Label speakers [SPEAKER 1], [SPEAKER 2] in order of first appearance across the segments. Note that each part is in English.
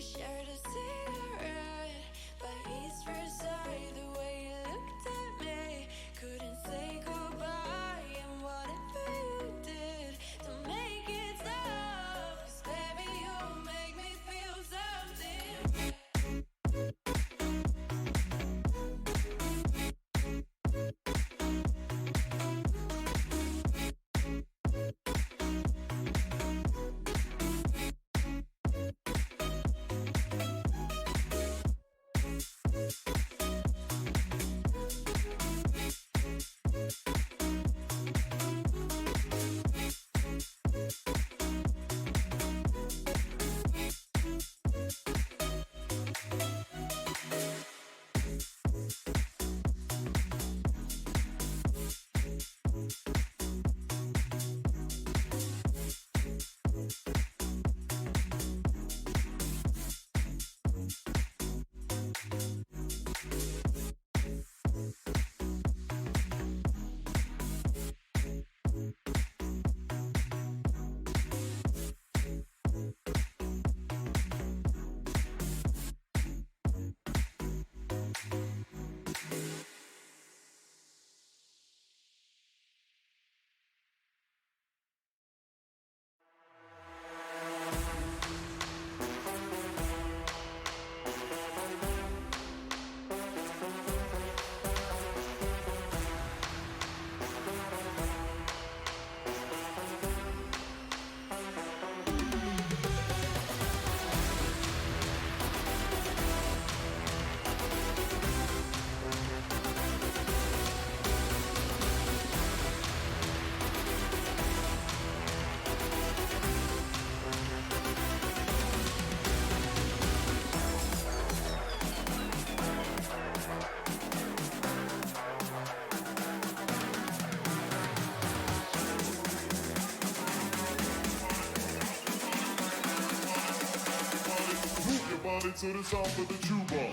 [SPEAKER 1] shared a cigarette by East Riverside. The way you looked at me, couldn't say goodbye. And whatever you did to make it stop, 'cause baby, you make me feel something.
[SPEAKER 2] To the sound of the tuba.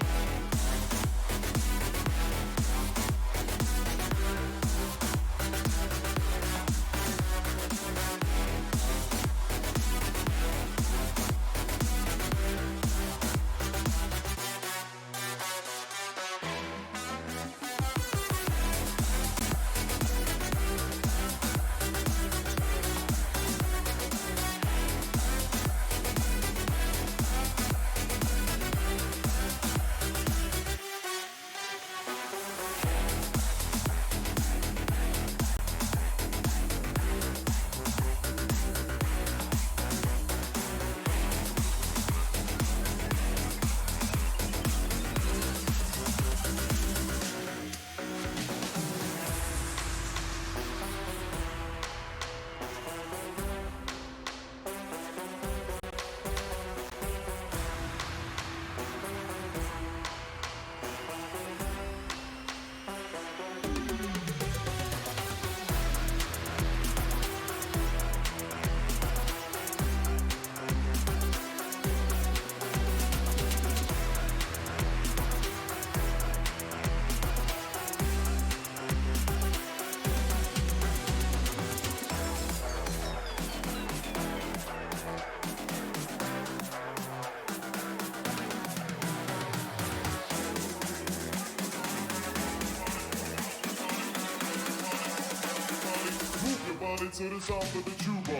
[SPEAKER 2] To the sound of the tuba.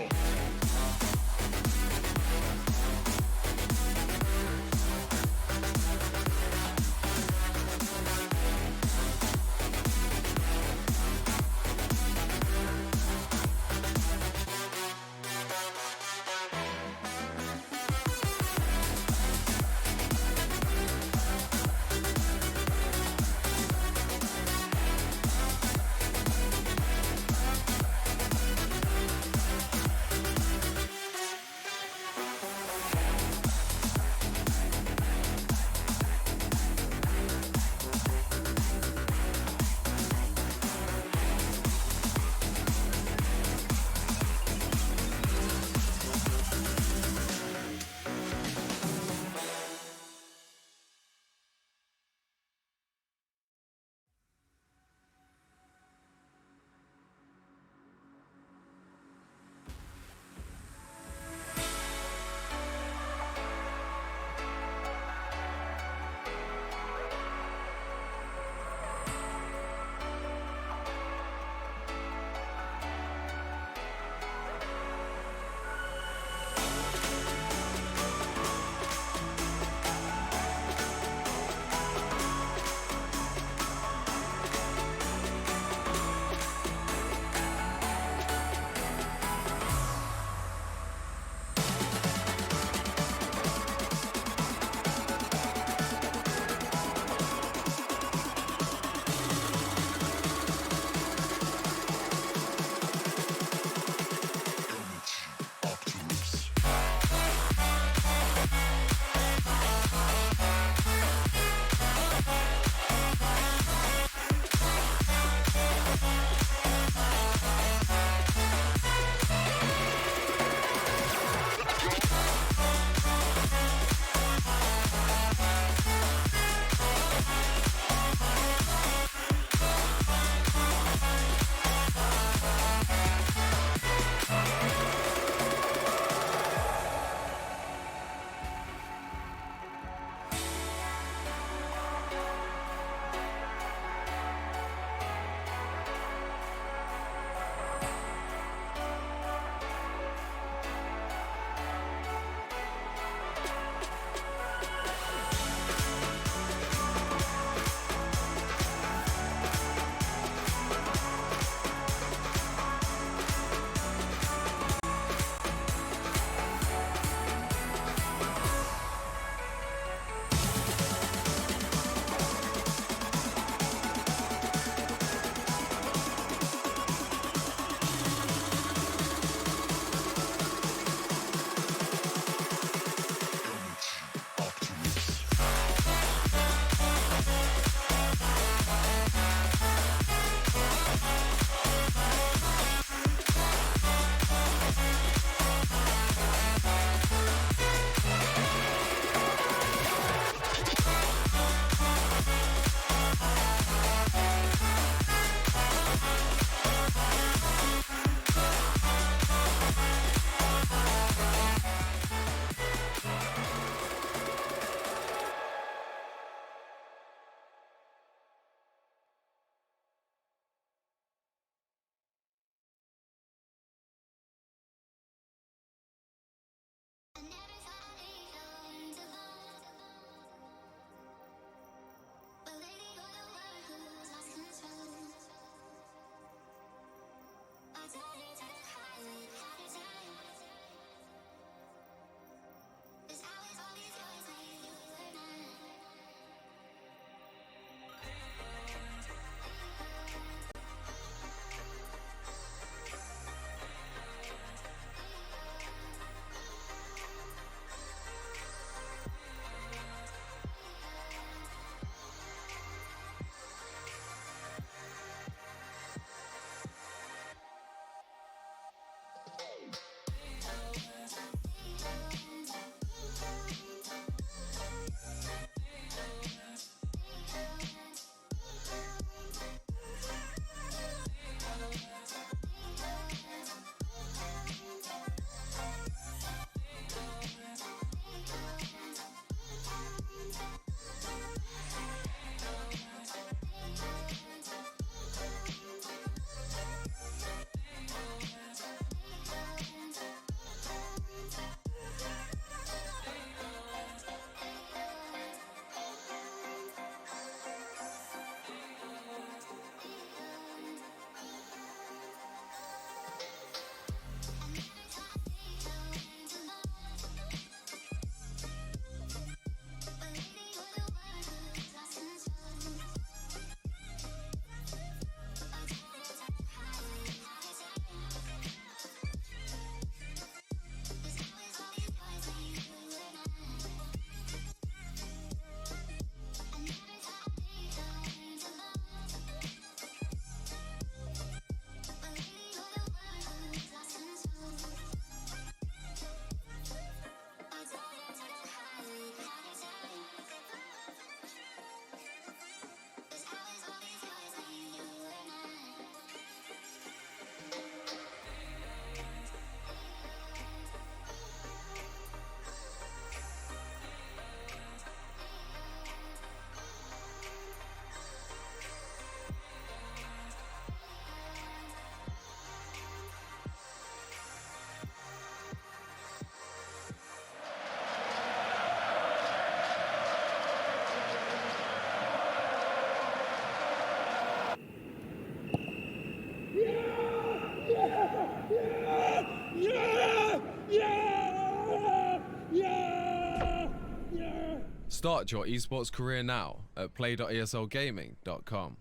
[SPEAKER 3] Start your esports career now at play.eslgaming.com.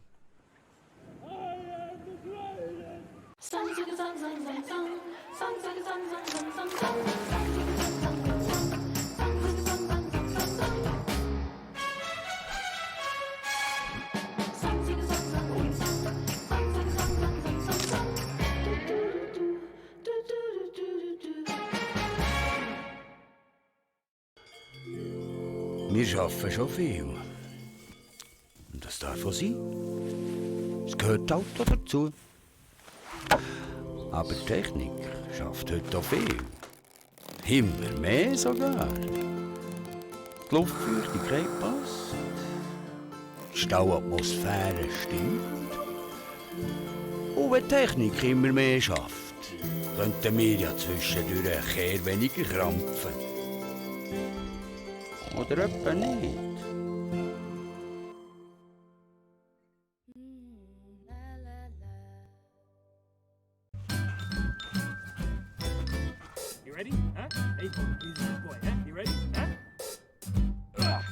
[SPEAKER 4] Wir arbeiten schon viel. Und das darf auch sein. Es gehört halt auch dazu. Aber die Technik schafft heute auch viel. Immer mehr sogar. Die Luftfeuchtigkeit passt. Die Stauatmosphäre stimmt. Und wenn die Technik immer mehr schafft, könnten wir ja zwischendurch ein Kehr weniger krampfen. Oder etwa nicht.
[SPEAKER 5] You ready? Huh? Hey, he's a good boy, huh? You ready? Huh?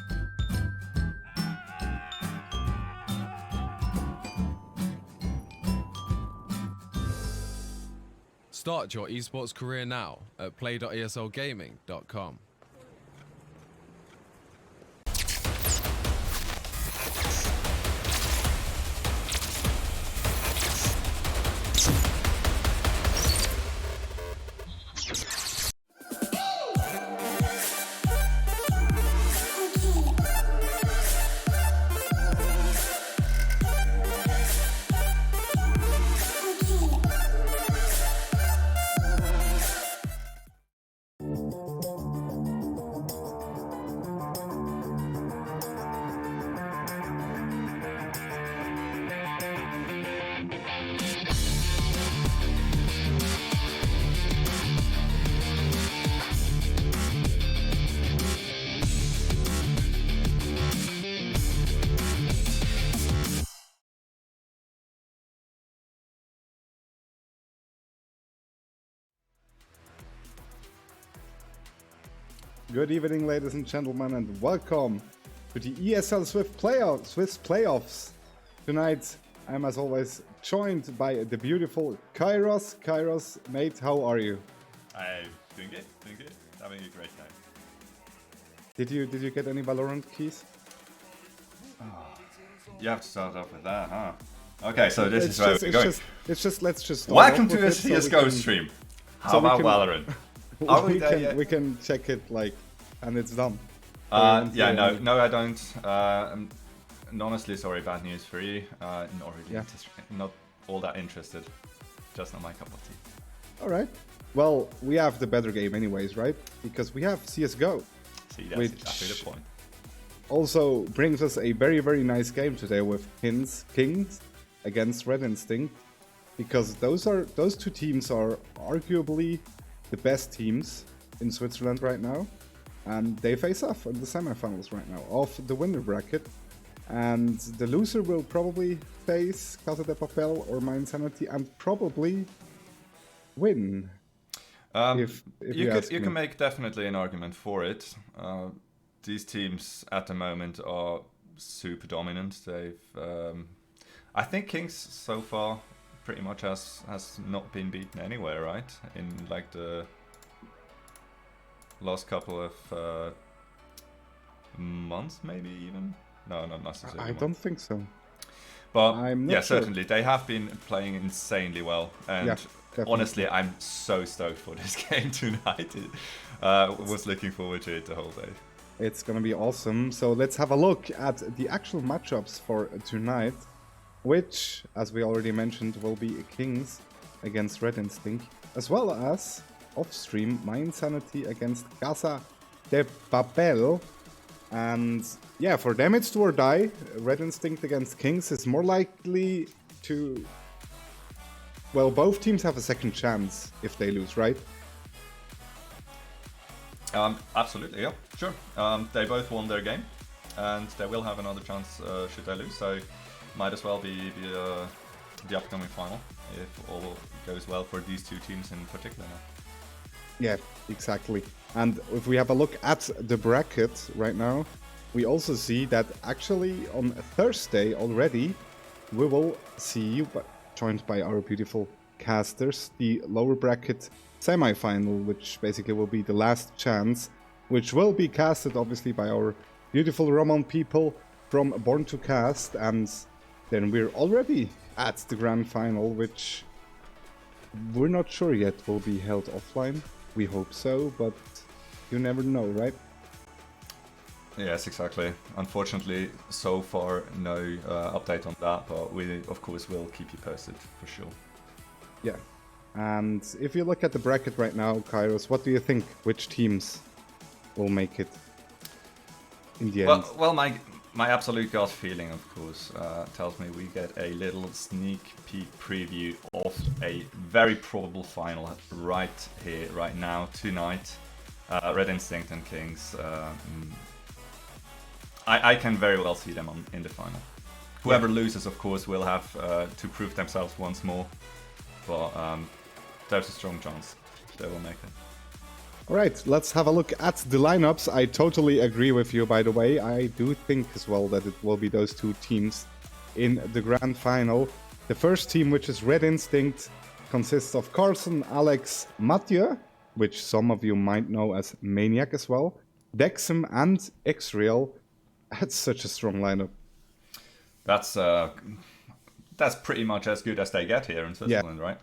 [SPEAKER 3] Start your esports career now at play.eslgaming.com.
[SPEAKER 6] Good evening, ladies and gentlemen, and welcome to the ESL Swiss playoffs. Tonight, I'm as always joined by the beautiful Kairos. Kairos, mate, how are you?
[SPEAKER 7] I'm doing good, having a great time.
[SPEAKER 6] Did you get any Valorant keys?
[SPEAKER 7] You have to start off with that, huh? Okay, so this is where we're going.
[SPEAKER 6] Let's just.
[SPEAKER 7] Welcome to a CSGO stream. How about Valorant? Are we there yet?
[SPEAKER 6] We can check it and it's done.
[SPEAKER 7] Yeah, no, I don't. And honestly, sorry, bad news for you. Not really, not all that interested. Just not my cup of tea.
[SPEAKER 6] All right. Well, we have the better game anyways, right? Because we have CSGO.
[SPEAKER 7] See, that's exactly the point.
[SPEAKER 6] Also brings us a very, very nice game today with Kings against Red Instinct, because those two teams are arguably the best teams in Switzerland right now, and they face off in the semifinals right now of the winner bracket, and the loser will probably face Casa de Papel or My Insanity and probably win. If
[SPEAKER 7] you can make definitely an argument for it. These teams at the moment are super dominant. I think Kings so far pretty much has not been beaten anywhere, right? In like the last couple of months, maybe even. No, not necessarily.
[SPEAKER 6] I don't think so.
[SPEAKER 7] But
[SPEAKER 6] yeah,
[SPEAKER 7] sure. Certainly they have been playing insanely well, and honestly, I'm so stoked for this game tonight. Was looking forward to it the whole day.
[SPEAKER 6] It's gonna be awesome. So let's have a look at the actual matchups for tonight, which, as we already mentioned, will be Kings against Red Instinct, as well as off-stream My Insanity against Casa de Papel. And yeah, for them it's do or die. Red Instinct against Kings is more likely to... Well, both teams have a second chance if they lose, right?
[SPEAKER 7] Absolutely, yeah, sure. They both won their game, and they will have another chance should they lose, so might as well be the upcoming final, if all goes well for these two teams in particular now.
[SPEAKER 6] Yeah, exactly. And if we have a look at the bracket right now, we also see that actually on Thursday already, we will see, joined by our beautiful casters, the lower bracket semi-final, which basically will be the last chance, which will be casted obviously by our beautiful Roman people from Born to Cast, and then we're already at the grand final, which we're not sure yet will be held offline. We hope so, but you never know, right?
[SPEAKER 7] Yes, exactly. Unfortunately, so far, no update on that, but we, of course, will keep you posted for sure.
[SPEAKER 6] Yeah. And if you look at the bracket right now, Kairos, what do you think? Which teams will make it in the end?
[SPEAKER 7] Well, my absolute gut feeling, of course, tells me we get a little sneak peek preview of a very probable final right here, right now, tonight. Red Instinct and Kings. I can very well see them in the final. Whoever loses, of course, will have to prove themselves once more. But there's a strong chance they will make it.
[SPEAKER 6] Alright, let's have a look at the lineups. I totally agree with you, by the way. I do think as well that it will be those two teams in the grand final. The first team, which is Red Instinct, consists of Carson, Alex, Mathieu, which some of you might know as Maniac as well, Dexum and Xreal. That's such a strong lineup.
[SPEAKER 7] That's pretty much as good as they get here in Switzerland, right?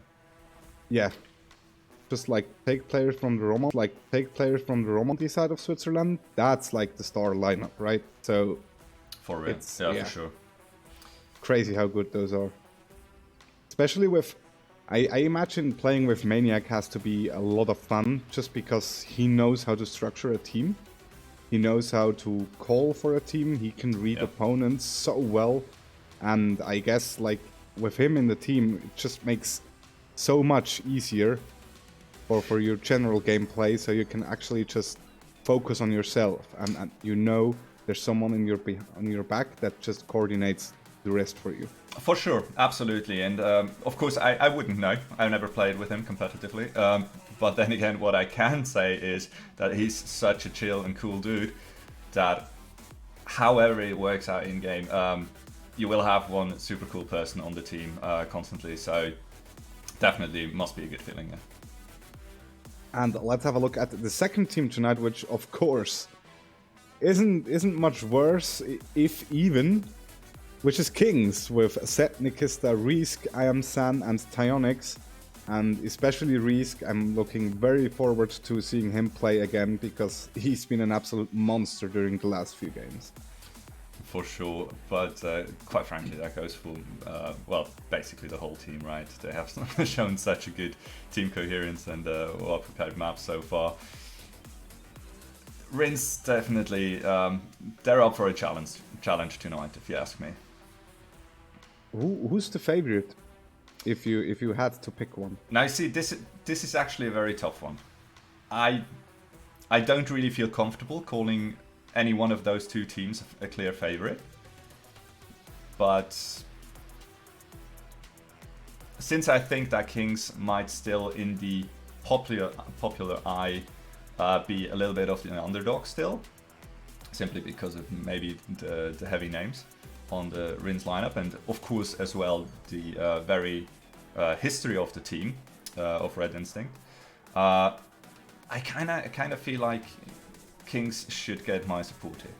[SPEAKER 6] Yeah. Just like take players from the Romandy side of Switzerland. That's like the star lineup, right? So
[SPEAKER 7] For real. Yeah, for sure.
[SPEAKER 6] Crazy how good those are. Especially with, I imagine playing with Maniac has to be a lot of fun, just because he knows how to structure a team. He knows how to call for a team. He can read opponents so well. And I guess like with him in the team, it just makes so much easier for your general gameplay, so you can actually just focus on yourself, and you know there's someone on your back that just coordinates the rest for you.
[SPEAKER 7] For sure, absolutely. And of course, I wouldn't know. I've never played with him competitively. But then again, what I can say is that he's such a chill and cool dude that however it works out in game, you will have one super cool person on the team constantly. So definitely must be a good feeling. Yeah.
[SPEAKER 6] And let's have a look at the second team tonight, which of course isn't much worse, if even, which is Kings with Set, Nikista, Risk, I Am San, and Tyonix. And especially Risk, I'm looking very forward to seeing him play again, because he's been an absolute monster during the last few games.
[SPEAKER 7] For sure, but quite frankly, that goes for, well, basically the whole team, right? They have shown such a good team coherence and well-prepared maps so far. Rins definitely, they're up for a challenge tonight, if you ask me.
[SPEAKER 6] Who's the favorite, if you had to pick one?
[SPEAKER 7] Now, see, this is actually a very tough one. I don't really feel comfortable calling any one of those two teams a clear favorite, but since I think that Kings might still, in the popular eye, be a little bit of the underdog still, simply because of maybe the heavy names on the Rins lineup, and of course as well the very history of the team of Red Instinct. I kind of feel like Kings should get my support here.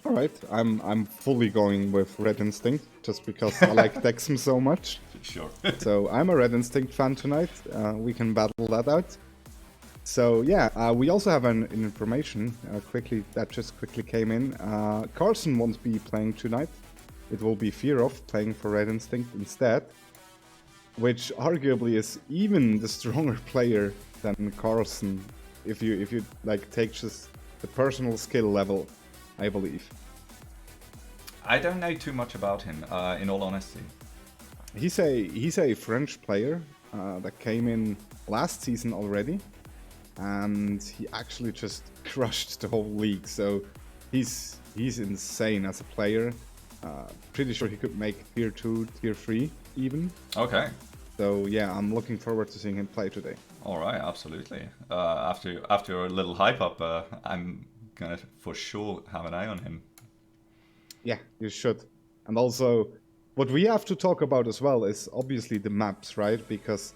[SPEAKER 6] Alright, I'm fully going with Red Instinct, just because I like Dexum so much.
[SPEAKER 7] Sure.
[SPEAKER 6] So I'm a Red Instinct fan tonight. We can battle that out. So yeah, we also have an information that just quickly came in. Carson won't be playing tonight. It will be Fearov playing for Red Instinct instead, which arguably is even the stronger player than Carson, if you like take just the personal skill level, I believe.
[SPEAKER 7] I don't know too much about him, in all honesty.
[SPEAKER 6] He's a French player that came in last season already, and he actually just crushed the whole league. So he's insane as a player. Pretty sure he could make tier 2, tier 3 even.
[SPEAKER 7] Okay.
[SPEAKER 6] So yeah, I'm looking forward to seeing him play today.
[SPEAKER 7] All right, absolutely. After a little hype up, I'm gonna for sure have an eye on him.
[SPEAKER 6] Yeah, you should. And also, what we have to talk about as well is obviously the maps, right? Because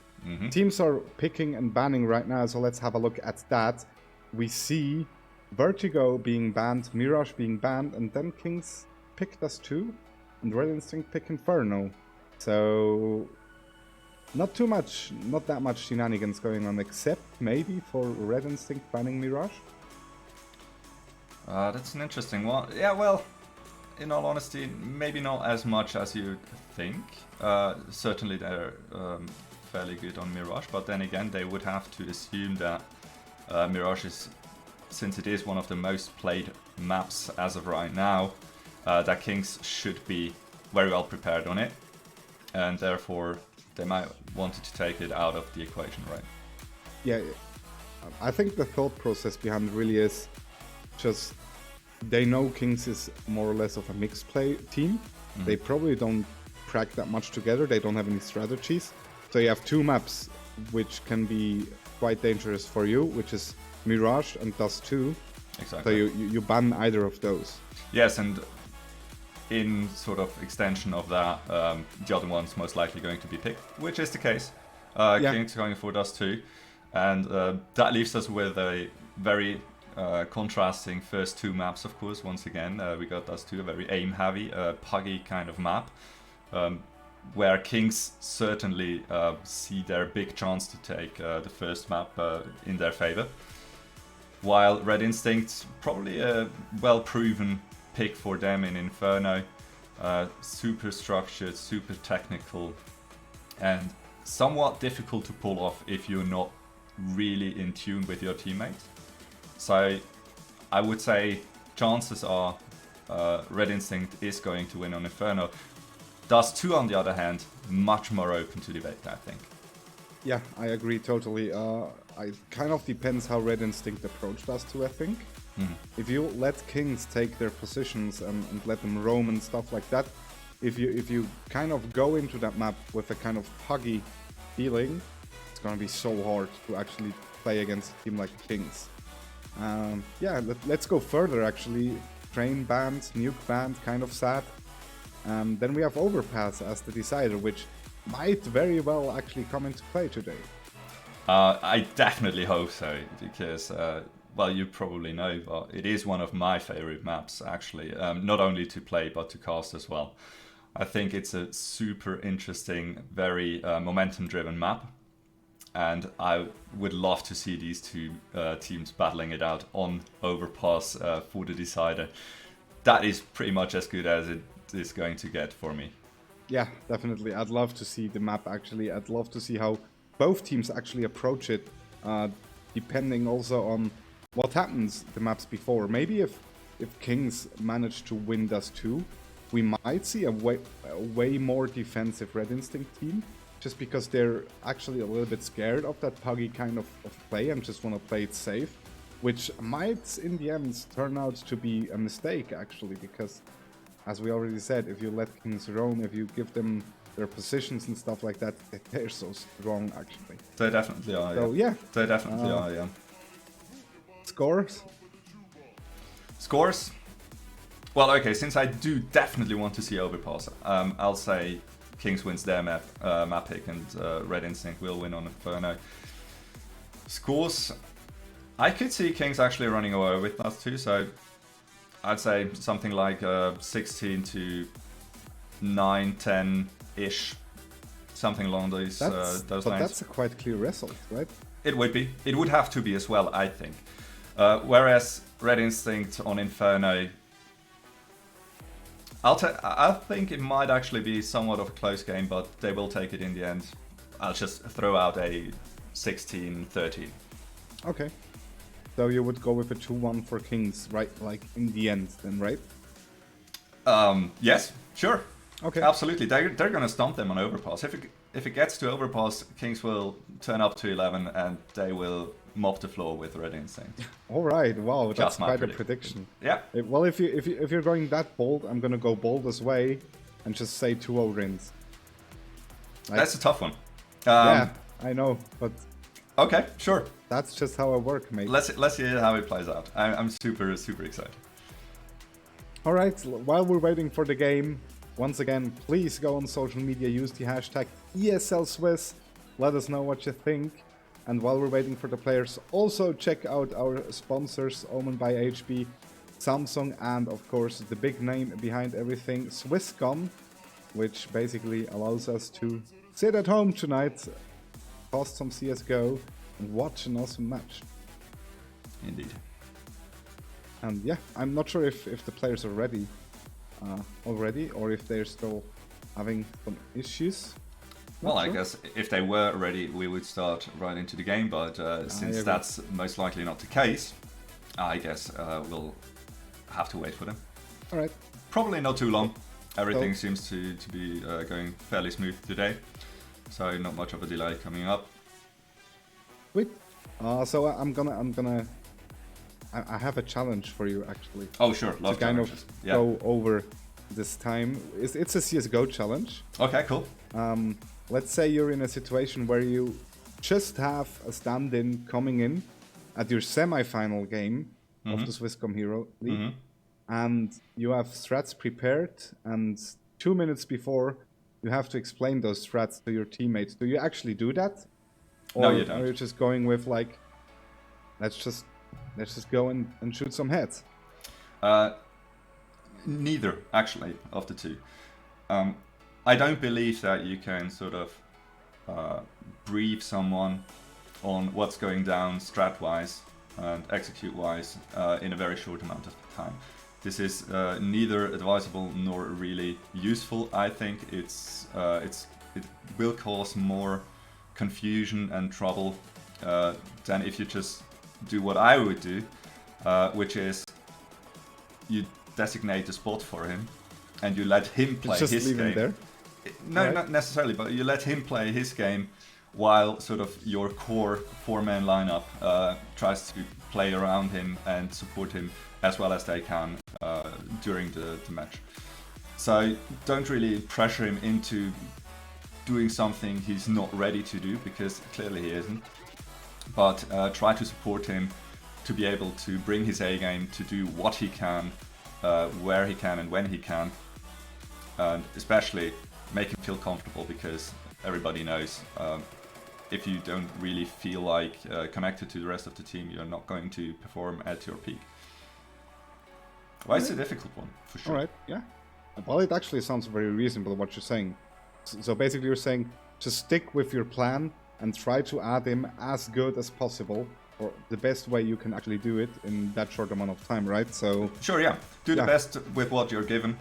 [SPEAKER 6] teams are picking and banning right now, so let's have a look at that. We see Vertigo being banned, Mirage being banned, and then Kings pick Dust 2, and Red Instinct pick Inferno. So, not that much shenanigans going on, except maybe for Red Instinct banning Mirage.
[SPEAKER 7] That's an interesting one. Yeah, well, in all honesty, maybe not as much as you think. Certainly they're fairly good on Mirage, but then again, they would have to assume that Mirage is, since it is one of the most played maps as of right now, that Kings should be very well prepared on it, and therefore they might want to take it out of the equation, right?
[SPEAKER 6] Yeah, I think the thought process behind it really is just they know Kings is more or less of a mixed play team. They probably don't track that much together. They don't have any strategies. So you have two maps which can be quite dangerous for you, which is Mirage and Dust 2.
[SPEAKER 7] Exactly.
[SPEAKER 6] So you ban either of those.
[SPEAKER 7] Yes, and in sort of extension of that, the other one's most likely going to be picked, which is the case. Kings going for Dust 2. And that leaves us with a very contrasting first two maps, of course. Once again, we got Dust 2, a very aim-heavy, puggy kind of map, where Kings certainly see their big chance to take the first map in their favor. While Red Instinct, probably a well-proven pick for them in Inferno, super structured, super technical, and somewhat difficult to pull off if you're not really in tune with your teammates. So I would say chances are Red Instinct is going to win on Inferno. Dust 2, on the other hand, much more open to debate, I think.
[SPEAKER 6] Yeah, I agree totally. It kind of depends how Red Instinct approach Dust 2, I think. If you let Kings take their positions and let them roam and stuff like that, if you kind of go into that map with a kind of puggy feeling, it's gonna be so hard to actually play against a team like Kings. Yeah, let's go further actually. Train banned, nuke banned, kind of sad. Then we have Overpass as the decider, which might very well actually come into play today.
[SPEAKER 7] I definitely hope so, because, well, you probably know, but it is one of my favorite maps, actually. Not only to play, but to cast as well. I think it's a super interesting, very momentum-driven map. And I would love to see these two teams battling it out on Overpass for the decider. That is pretty much as good as it is going to get for me.
[SPEAKER 6] Yeah, definitely. I'd love to see the map actually. I'd love to see how both teams actually approach it, depending also on what happens the maps before. Maybe if Kings manage to win Dust 2, we might see a way more defensive Red Instinct team, just because they're actually a little bit scared of that puggy kind of play and just want to play it safe, which might in the end turn out to be a mistake actually, because as we already said, if you let Kings roam, if you give them their positions and stuff like that, they're so strong actually.
[SPEAKER 7] They definitely are,
[SPEAKER 6] So yeah.
[SPEAKER 7] They definitely are, yeah.
[SPEAKER 6] Scores?
[SPEAKER 7] Scores? Well, okay, since I do definitely want to see Overpass, I'll say Kings wins their map pick, and Red Instinct will win on Inferno. Scores, I could see Kings actually running away with us too, so I'd say something like 16 to 9, 10-ish, something along those lines.
[SPEAKER 6] But that's a quite clear result, right?
[SPEAKER 7] It would be. It would have to be as well, I think. Whereas Red Instinct on Inferno, I think it might actually be somewhat of a close game, but they will take it in the end. I'll just throw out a 16-13.
[SPEAKER 6] Okay. So you would go with a 2-1 for Kings, right? Like in the end then, right?
[SPEAKER 7] Yes, sure.
[SPEAKER 6] Okay.
[SPEAKER 7] Absolutely. They're going to stomp them on Overpass. If it gets to Overpass, Kings will turn up to 11 and they will mop the floor with Red Instinct.
[SPEAKER 6] All right. Wow, that's
[SPEAKER 7] Just my
[SPEAKER 6] quite a prediction.
[SPEAKER 7] Yeah.
[SPEAKER 6] Well, if you're going that bold, I'm gonna go bold as way and just say 2-0 Rins.
[SPEAKER 7] That's a tough one.
[SPEAKER 6] Yeah, I know, but
[SPEAKER 7] Okay, sure.
[SPEAKER 6] That's just how I work, mate.
[SPEAKER 7] Let's see how it plays out. I'm super excited.
[SPEAKER 6] Alright, while we're waiting for the game, once again, please go on social media, use the hashtag ESL Swiss, let us know what you think. And while we're waiting for the players, also check out our sponsors, Omen by HB, Samsung, and of course the big name behind everything, Swisscom, which basically allows us to sit at home tonight, post some CSGO, and watch an awesome match.
[SPEAKER 7] Indeed.
[SPEAKER 6] And yeah, I'm not sure if the players are ready already, or if they're still having some issues.
[SPEAKER 7] Well, I guess if they were ready, we would start right into the game, but since that's most likely not the case, I guess we'll have to wait for them.
[SPEAKER 6] Alright.
[SPEAKER 7] Probably not too long. Everything seems to be going fairly smooth today, so not much of a delay coming up.
[SPEAKER 6] Wait. So I have a challenge for you actually.
[SPEAKER 7] Oh sure, love
[SPEAKER 6] to kind of
[SPEAKER 7] challenges.
[SPEAKER 6] go over this time. It's a CSGO challenge.
[SPEAKER 7] Okay, cool.
[SPEAKER 6] Let's say you're in a situation where you just have a stand-in coming in at your semi-final game of the Swisscom Hero League, and you have strats prepared, and 2 minutes before you have to explain those strats to your teammates. Do you actually do that? Or
[SPEAKER 7] No, you don't.
[SPEAKER 6] are you just going with like, let's just go and shoot some heads?
[SPEAKER 7] Neither, actually, of the two. I don't believe that you can sort of brief someone on what's going down strat-wise and execute-wise in a very short amount of time. This is neither advisable nor really useful. I think it will cause more confusion and trouble than if you just do what I would do, which is you designate a spot for him and you let him play
[SPEAKER 6] just
[SPEAKER 7] his
[SPEAKER 6] leave
[SPEAKER 7] game.
[SPEAKER 6] him there?
[SPEAKER 7] No,
[SPEAKER 6] Right.
[SPEAKER 7] not necessarily, but you let him play his game while sort of your core four-man lineup tries to play around him and support him as well as they can during the match. So don't really pressure him into doing something he's not ready to do, because clearly he isn't. But try to support him to be able to bring his A game, to do what he can, where he can and when he can, and especially make him feel comfortable, because everybody knows if you don't really feel like connected to the rest of the team, you're not going to perform at your peak. Well, it's a difficult one, for sure.
[SPEAKER 6] Alright, yeah. Well, it actually sounds very reasonable what you're saying. So basically you're saying just stick with your plan and try to add him as good as possible, or the best way you can actually do it in that short amount of time, right? So
[SPEAKER 7] Sure, yeah. Do the
[SPEAKER 6] Yeah.
[SPEAKER 7] best with what you're given,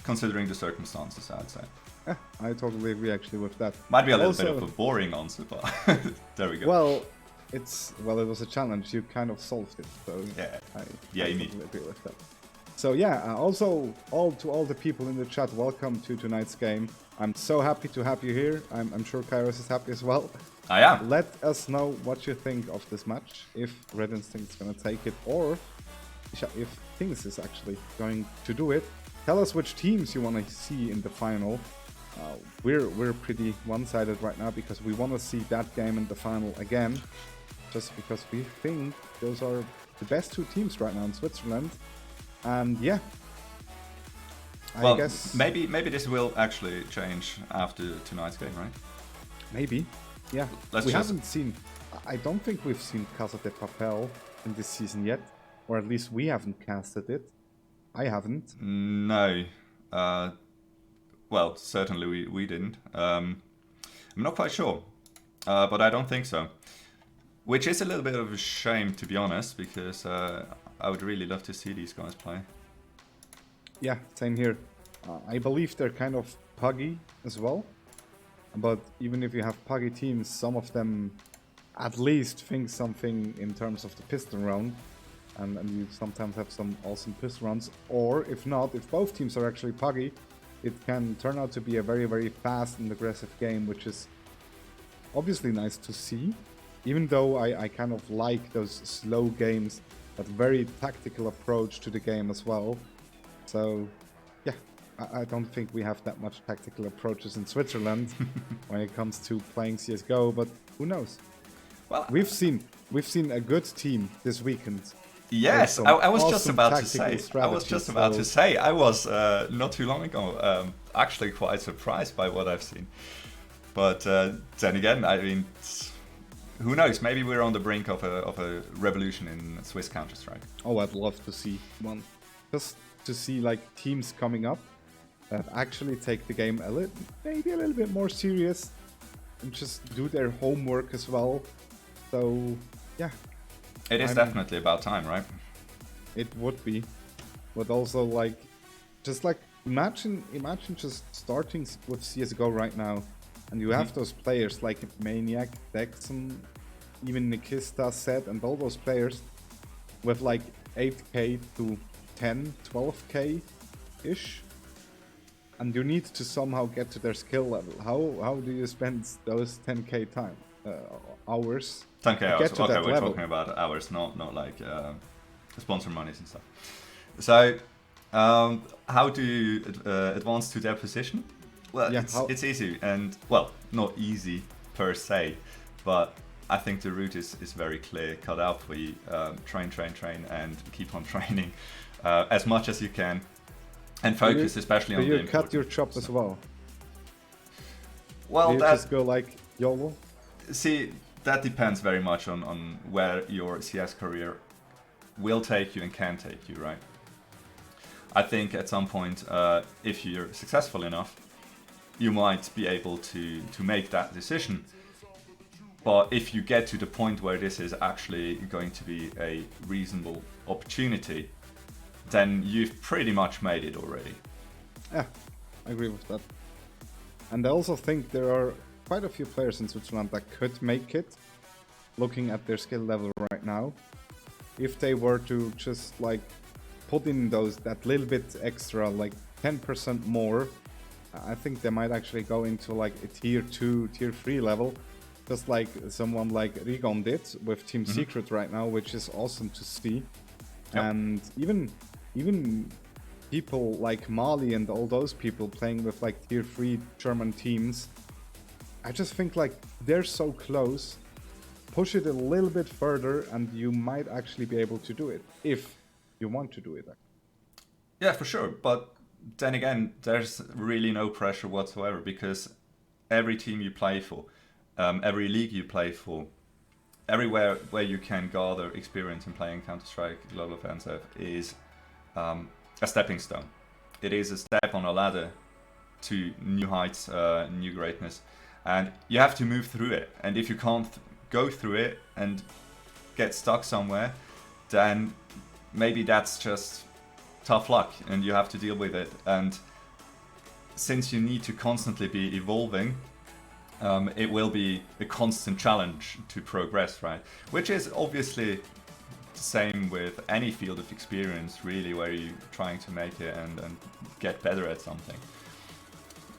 [SPEAKER 7] considering the circumstances, I'd say.
[SPEAKER 6] yeah, I totally agree actually with that.
[SPEAKER 7] Might be a little bit
[SPEAKER 6] Also-
[SPEAKER 7] of a boring answer, but there we go.
[SPEAKER 6] Well, it was a challenge. You kind of solved it, so
[SPEAKER 7] Yeah.
[SPEAKER 6] I
[SPEAKER 7] Yay me.
[SPEAKER 6] totally agree with that. So yeah, also all the people in the chat, welcome to tonight's game. I'm so happy to have you here. I'm sure Kairos is happy as well.
[SPEAKER 7] I am.
[SPEAKER 6] Let us know what you think of this match, if Red Instinct's gonna take it, or if Things is actually going to do it. Tell us which teams you want to see in the final. We're pretty one-sided right now because we want to see that game in the final again, just because we think those are the best two teams right now in Switzerland. And yeah,
[SPEAKER 7] Well,
[SPEAKER 6] I guess
[SPEAKER 7] maybe this will actually change after tonight's game, right?
[SPEAKER 6] maybe, yeah.
[SPEAKER 7] Let's
[SPEAKER 6] We
[SPEAKER 7] just-
[SPEAKER 6] haven't seen. I don't think we've seen Casa de Papel in this season yet, or at least we haven't casted it. I haven't.
[SPEAKER 7] No. Well, certainly we didn't. I'm not quite sure, but I don't think so. Which is a little bit of a shame, to be honest, because I would really love to see these guys play.
[SPEAKER 6] Yeah, same here. I believe they're kind of puggy as well. But even if you have puggy teams, some of them at least think something in terms of the piston round. And you sometimes have some awesome piston rounds. Or if not, if both teams are actually puggy, it can turn out to be a very, very fast and aggressive game, which is obviously nice to see. Even though I kind of like those slow games, that very tactical approach to the game as well. So, yeah, I don't think we have that much tactical approaches in Switzerland when it comes to playing CSGO, but who knows?
[SPEAKER 7] Well,
[SPEAKER 6] we've seen a good team this weekend.
[SPEAKER 7] yes,
[SPEAKER 6] some
[SPEAKER 7] I was just
[SPEAKER 6] awesome
[SPEAKER 7] about to
[SPEAKER 6] tactical
[SPEAKER 7] say. I was
[SPEAKER 6] strategies,
[SPEAKER 7] just about
[SPEAKER 6] so-
[SPEAKER 7] to say. I was not too long ago actually quite surprised by what I've seen. But then again, I mean, who knows? Maybe we're on the brink of a revolution in Swiss Counter-Strike.
[SPEAKER 6] Oh, I'd love to see one. Just to see like teams coming up that actually take the game maybe a little bit more serious and just do their homework as well. So yeah,
[SPEAKER 7] It is definitely about time, right?
[SPEAKER 6] it would be. But also like, just like imagine just starting with CS:GO right now, and you have those players like Maniac, Dexon, even Nikista, Set, and all those players with like 8k to 10, 12k ish, and you need to somehow get to their skill level. How do you spend those 10k time hours?
[SPEAKER 7] 10k
[SPEAKER 6] to
[SPEAKER 7] hours.
[SPEAKER 6] get to
[SPEAKER 7] Okay,
[SPEAKER 6] that
[SPEAKER 7] we're
[SPEAKER 6] level?
[SPEAKER 7] talking about hours, not like sponsor monies and stuff. So, how do you advance to their position? Well,
[SPEAKER 6] Yeah,
[SPEAKER 7] it's easy, and well, not easy per se, but I think the route is very clear, cut out for you. Train, and keep on training as much as you can, and focus especially
[SPEAKER 6] Do
[SPEAKER 7] on
[SPEAKER 6] you
[SPEAKER 7] the
[SPEAKER 6] cut your
[SPEAKER 7] important
[SPEAKER 6] chop
[SPEAKER 7] stuff.
[SPEAKER 6] as well?
[SPEAKER 7] Well,
[SPEAKER 6] Do you
[SPEAKER 7] that
[SPEAKER 6] just go like YOLO?
[SPEAKER 7] see, that depends very much on where your CS career will take you and can take you, right? I think at some point, if you're successful enough, you might be able to make that decision. But if you get to the point where this is actually going to be a reasonable opportunity, then you've pretty much made it already.
[SPEAKER 6] Yeah, I agree with that. And I also think there are quite a few players in Switzerland that could make it, looking at their skill level right now. If they were to just like put in that little bit extra, like 10% more, I think they might actually go into like a tier 2, tier 3 level, just like someone like Rigon did with Team Secret right now, which is awesome to see.
[SPEAKER 7] Yep.
[SPEAKER 6] And even people like Mali and all those people playing with like tier 3 German teams, I just think like they're so close. Push it a little bit further and you might actually be able to do it if you want to do it.
[SPEAKER 7] Yeah, for sure. But then again, there's really no pressure whatsoever, because every team you play for, every league you play for, everywhere where you can gather experience in playing Counter-Strike Global Offensive is a stepping stone. It is a step on a ladder to new heights, new greatness, and you have to move through it. And if you can't go through it and get stuck somewhere, then maybe that's just tough luck and you have to deal with it. And since you need to constantly be evolving, it will be a constant challenge to progress, right? Which is obviously the same with any field of experience, really, where you're trying to make it and get better at something.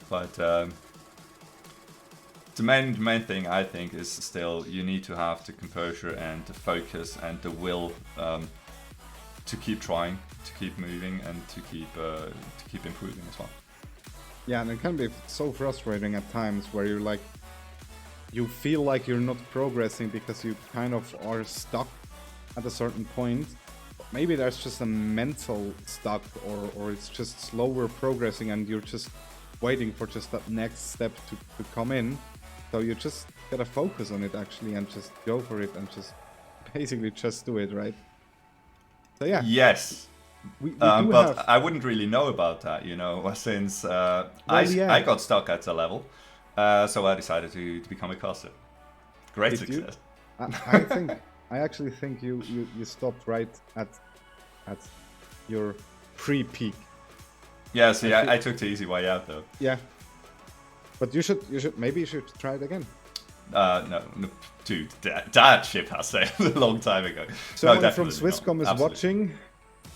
[SPEAKER 7] But the main thing, I think, is still you need to have the composure and the focus and the will to keep trying, to keep moving, and to keep improving as well.
[SPEAKER 6] Yeah, and it can be so frustrating at times where you're like, you feel like you're not progressing because you kind of are stuck at a certain point. Maybe there's just a mental stuck, or it's just slower progressing and you're just waiting for just that next step to come in. So you just gotta focus on it actually and just go for it and just basically just do it, right? So yeah.
[SPEAKER 7] Yes.
[SPEAKER 6] We do
[SPEAKER 7] But
[SPEAKER 6] have...
[SPEAKER 7] I wouldn't really know about that, you know, since I got stuck at a level, so I decided to become a caster. Great
[SPEAKER 6] Did you?
[SPEAKER 7] success.
[SPEAKER 6] I actually think you stopped right at your pre-peak.
[SPEAKER 7] Yeah, see, I took the easy way out though.
[SPEAKER 6] Yeah, but you should maybe you should try it again.
[SPEAKER 7] No, dude, that ship has sailed a long time ago.
[SPEAKER 6] Someone
[SPEAKER 7] no,
[SPEAKER 6] from
[SPEAKER 7] definitely
[SPEAKER 6] Swisscom
[SPEAKER 7] not.
[SPEAKER 6] is
[SPEAKER 7] Absolutely.
[SPEAKER 6] watching.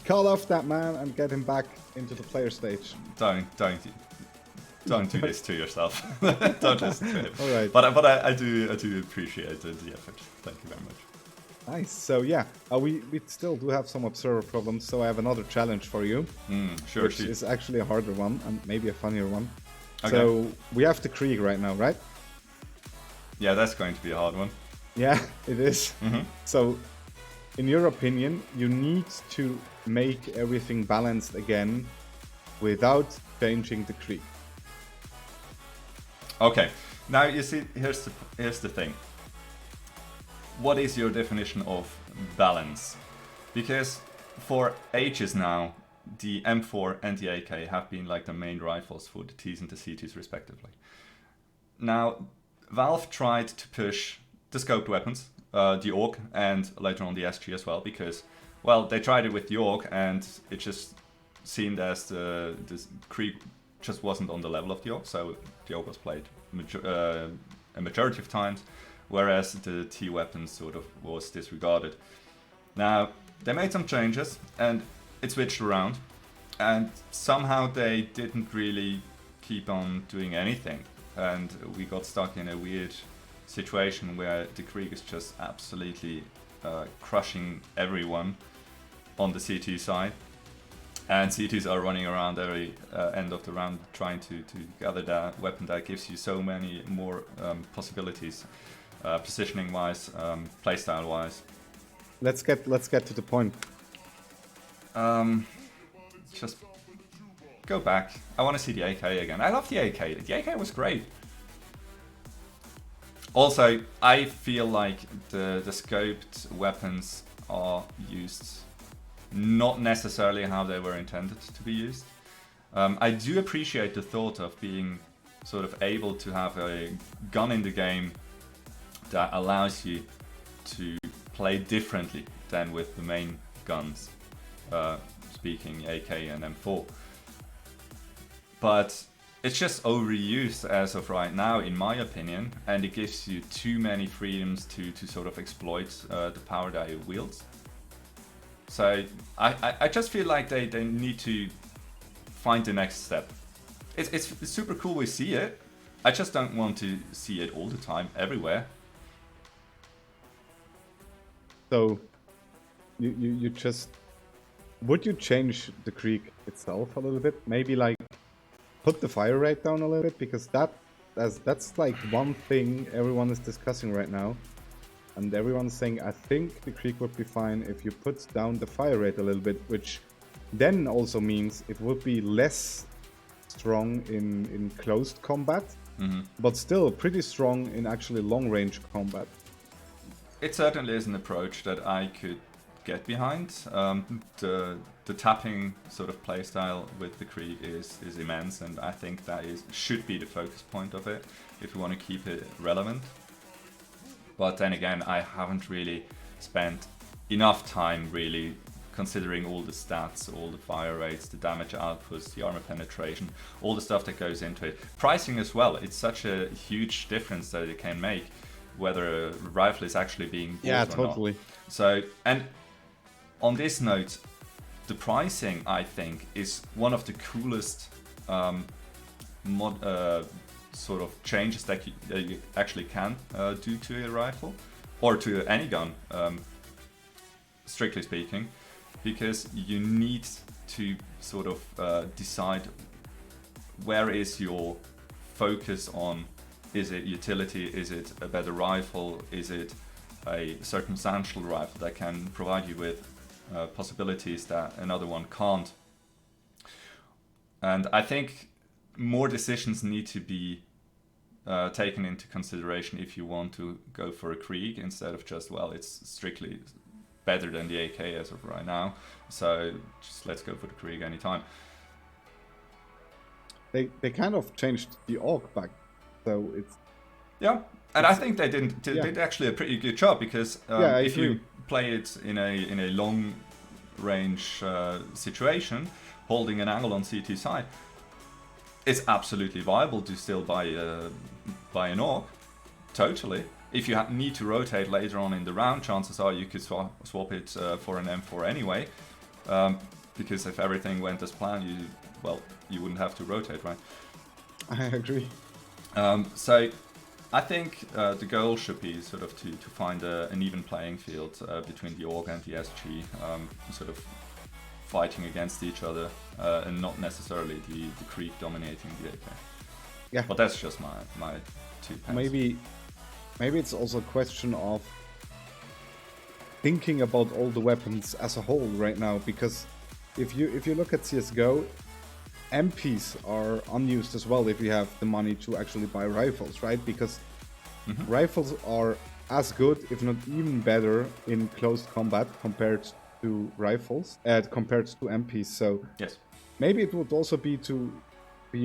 [SPEAKER 6] Call off that man and get him back into the player stage.
[SPEAKER 7] Don't do this to yourself. Don't listen to him.
[SPEAKER 6] All right.
[SPEAKER 7] But I do appreciate the effort. Thank you very much.
[SPEAKER 6] Nice. So yeah, we still do have some observer problems. So I have another challenge for you,
[SPEAKER 7] Sure.
[SPEAKER 6] which
[SPEAKER 7] shoot.
[SPEAKER 6] is actually a harder one and maybe a funnier one.
[SPEAKER 7] Okay.
[SPEAKER 6] So we have the Krieg right now, right?
[SPEAKER 7] Yeah, that's going to be a hard one.
[SPEAKER 6] Yeah, it is. So, in your opinion, you need to make everything balanced again without changing the Krieg.
[SPEAKER 7] Okay, now you see, here's the thing. What is your definition of balance? Because for ages now, the M4 and the AK have been like the main rifles for the Ts and the CTs respectively. Now, Valve tried to push the scoped weapons, the AUG, and later on the SG as well, because, well, they tried it with the AUG and it just seemed as the Krieg just wasn't on the level of the AUG, so the AUG was played a majority of times, whereas the T weapon sort of was disregarded. Now, they made some changes and it switched around, and somehow they didn't really keep on doing anything, and we got stuck in a weird situation where the Krieg is just absolutely crushing everyone on the CT side, and CTs are running around every end of the round trying to gather that weapon that gives you so many more possibilities, positioning wise, playstyle wise.
[SPEAKER 6] Let's get to the point.
[SPEAKER 7] Just go back. I want to see the AK again. I love the AK. The AK was great. Also, I feel like the scoped weapons are used not necessarily how they were intended to be used. I do appreciate the thought of being sort of able to have a gun in the game that allows you to play differently than with the main guns, speaking AK and M4. But it's just overused as of right now, in my opinion, and it gives you too many freedoms to sort of exploit the power that it wields. So I just feel like they need to find the next step. It's super cool we see it. I just don't want to see it all the time, everywhere.
[SPEAKER 6] So, you just... Would you change the Krieg itself a little bit? Maybe like put the fire rate down a little bit, because that's like one thing everyone is discussing right now, and everyone's saying I think the Krieg would be fine if you put down the fire rate a little bit, which then also means it would be less strong in closed combat, but still pretty strong in actually long range combat.
[SPEAKER 7] It certainly is an approach that I could get behind. The tapping sort of playstyle with the Krieg is immense, and I think that should be the focus point of it if we want to keep it relevant. But then again, I haven't really spent enough time really considering all the stats, all the fire rates, the damage outputs, the armor penetration, all the stuff that goes into it. Pricing as well, it's such a huge difference that it can make whether a rifle is actually being bought or
[SPEAKER 6] totally.
[SPEAKER 7] not. So, and on this note, the pricing, I think, is one of the coolest sort of changes that you actually can do to a rifle, or to any gun, strictly speaking, because you need to sort of decide where is your focus on. Is it utility? Is it a better rifle? Is it a circumstantial rifle that can provide you with possibilities that another one can't? And I think more decisions need to be taken into consideration if you want to go for a Krieg instead of just, well, it's strictly better than the AK as of right now, so just let's go for the Krieg anytime.
[SPEAKER 6] They kind of changed the AUG back, so it's...
[SPEAKER 7] Yeah, and I think they did actually a pretty good job, because if you play it in a long range situation, holding an angle on CT side, it's absolutely viable to still buy an AUG, totally. If you need to rotate later on in the round, chances are you could swap it for an M4 anyway, because if everything went as planned, you wouldn't have to rotate, right?
[SPEAKER 6] I agree.
[SPEAKER 7] So I think the goal should be sort of to find an even playing field between the AUG and the SG, sort of fighting against each other, and not necessarily the Krieg dominating the AK.
[SPEAKER 6] Yeah.
[SPEAKER 7] But that's just my 2 pence.
[SPEAKER 6] maybe it's also a question of thinking about all the weapons as a whole right now, because if you look at CS:GO, MPs are unused as well if you have the money to actually buy rifles, right? Because rifles are as good, if not even better, in close combat compared to rifles, compared to MPs. So
[SPEAKER 7] Yes.
[SPEAKER 6] maybe it would also be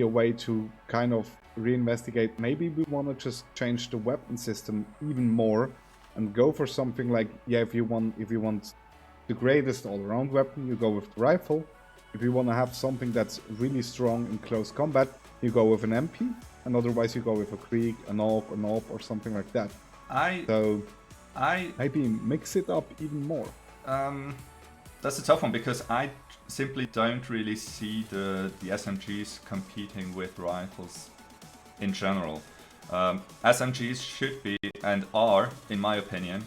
[SPEAKER 6] a way to kind of reinvestigate. Maybe we want to just change the weapon system even more and go for something like, yeah, if you want the greatest all-around weapon, you go with the rifle. If you want to have something that's really strong in close combat, you go with an MP, and otherwise you go with a Krieg, an AWP, an AWP, or something like that. So maybe mix it up even more.
[SPEAKER 7] That's a tough one, because I simply don't really see the SMGs competing with rifles in general. SMGs should be, and are, in my opinion,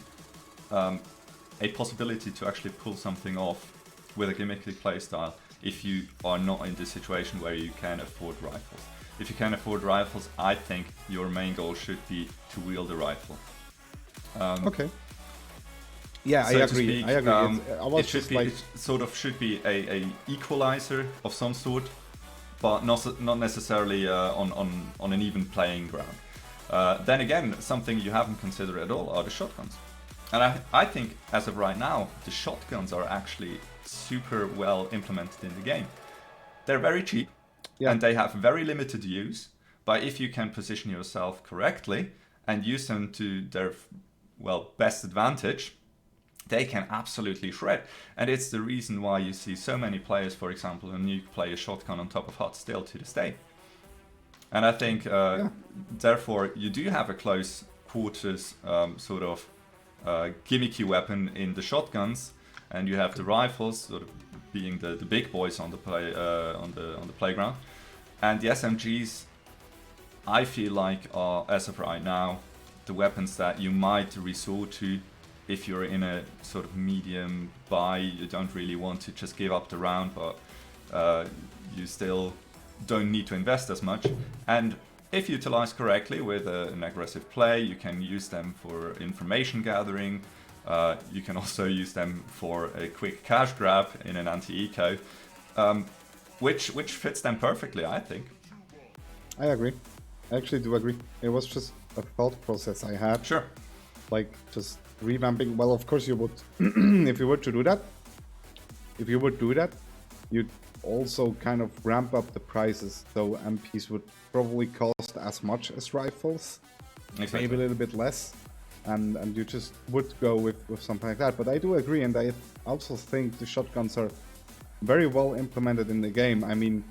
[SPEAKER 7] a possibility to actually pull something off with a gimmicky playstyle if you are not in the situation where you can afford rifles. If you can afford rifles, I think your main goal should be to wield a rifle.
[SPEAKER 6] Okay. Yeah,
[SPEAKER 7] So
[SPEAKER 6] I
[SPEAKER 7] to
[SPEAKER 6] agree.
[SPEAKER 7] speak,
[SPEAKER 6] I agree.
[SPEAKER 7] it should be, it sort of should be a equalizer of some sort, but not necessarily on an even playing ground. Then again, something you haven't considered at all are the shotguns. And I think, as of right now, the shotguns are actually super well implemented in the game. They're very cheap, and they have very limited use, but if you can position yourself correctly and use them to their, well, best advantage, they can absolutely shred. And it's the reason why you see so many players, for example, and you play a shotgun on top of HUD still to this day. And I think, therefore, you do have a close quarters sort of gimmicky weapon in the shotguns, and you have the rifles sort of being the big boys on the playground, and the SMGs, I feel like, are, as of right now, the weapons that you might resort to if you're in a sort of medium buy. You don't really want to just give up the round, but you still don't need to invest as much. And if utilized correctly with an aggressive play, you can use them for information gathering. You can also use them for a quick cash grab in an anti-eco, which fits them perfectly, I think.
[SPEAKER 6] I agree. I actually do agree. It was just a thought process I had.
[SPEAKER 7] Sure.
[SPEAKER 6] Like, just revamping. Well, of course you would, if you were to do that, you'd also kind of ramp up the prices. So MPs would probably cost as much as rifles,
[SPEAKER 7] Exactly.
[SPEAKER 6] maybe a little bit less. And you just would go with something like that. But I do agree, and I also think the shotguns are very well implemented in the game. I mean,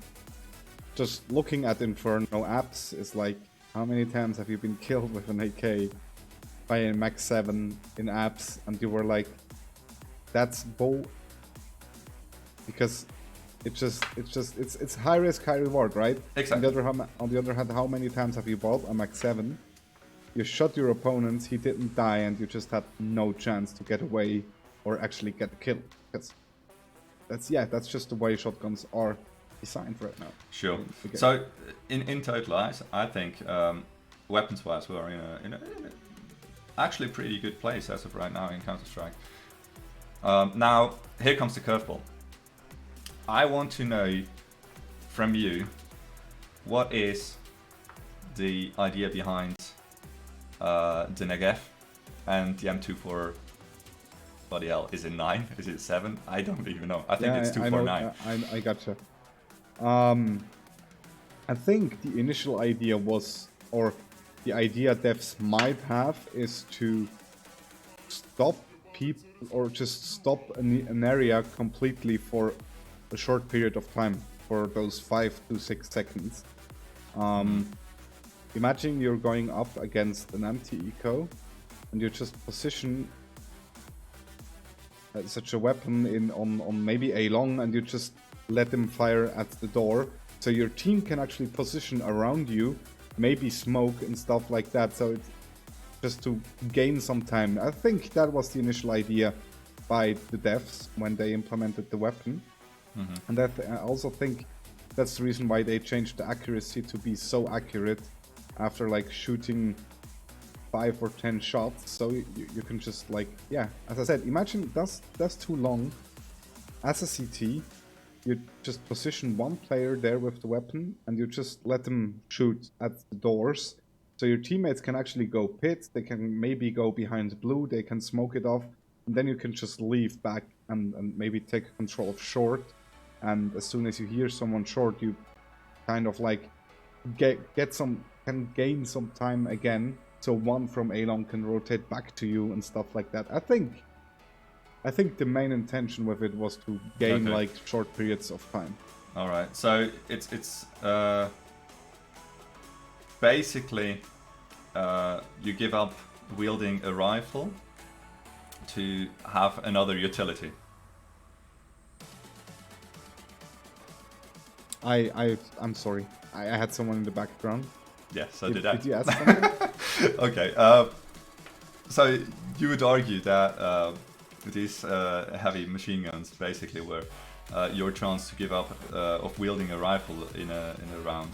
[SPEAKER 6] just looking at Inferno apps is like, how many times have you been killed with an AK by a max 7 in apps, and you were like, that's bull, because it's high risk, high reward, right?
[SPEAKER 7] Exactly.
[SPEAKER 6] On the other hand, how many times have you bought a max 7? You shot your opponent, he didn't die, and you just had no chance to get away or actually get a kill. That's just the way shotguns are designed right now.
[SPEAKER 7] Sure. So in total, I think weapons-wise, we're in a actually pretty good place as of right now in Counter-Strike. Now here comes the curveball. I want to know from you, what is the idea behind the Negev and the M24? Bloody hell, is it 9? Is it 7? I don't even know. I think it's 249.
[SPEAKER 6] I gotcha. I think the initial idea was, or the idea devs might have, is to stop people, or just stop an area completely for a short period of time, for those 5 to 6 seconds. Imagine you're going up against an anti-eco, and you just position such a weapon on maybe A long, and you just let them fire at the door, so your team can actually position around you, maybe smoke and stuff like that, so it's just to gain some time. I think that was the initial idea by the devs when they implemented the weapon. And I also think that's the reason why they changed the accuracy to be so accurate after like shooting 5 or 10 shots, so you can just like, yeah, as I said, imagine that's too long. As a CT, you just position one player there with the weapon and you just let them shoot at the doors. So your teammates can actually go pit, they can maybe go behind blue, they can smoke it off, and then you can just leave back and maybe take control of short. And as soon as you hear someone short, you kind of like can gain some time again. So one from A-long can rotate back to you and stuff like that. I think the main intention with it was to gain like short periods of time.
[SPEAKER 7] All right, so it's basically you give up wielding a rifle to have another utility.
[SPEAKER 6] I'm sorry. I had someone in the background.
[SPEAKER 7] Yes, I did that.
[SPEAKER 6] Did you ask something?
[SPEAKER 7] Okay, so you would argue that these heavy machine guns basically were your chance to give up of wielding a rifle in a round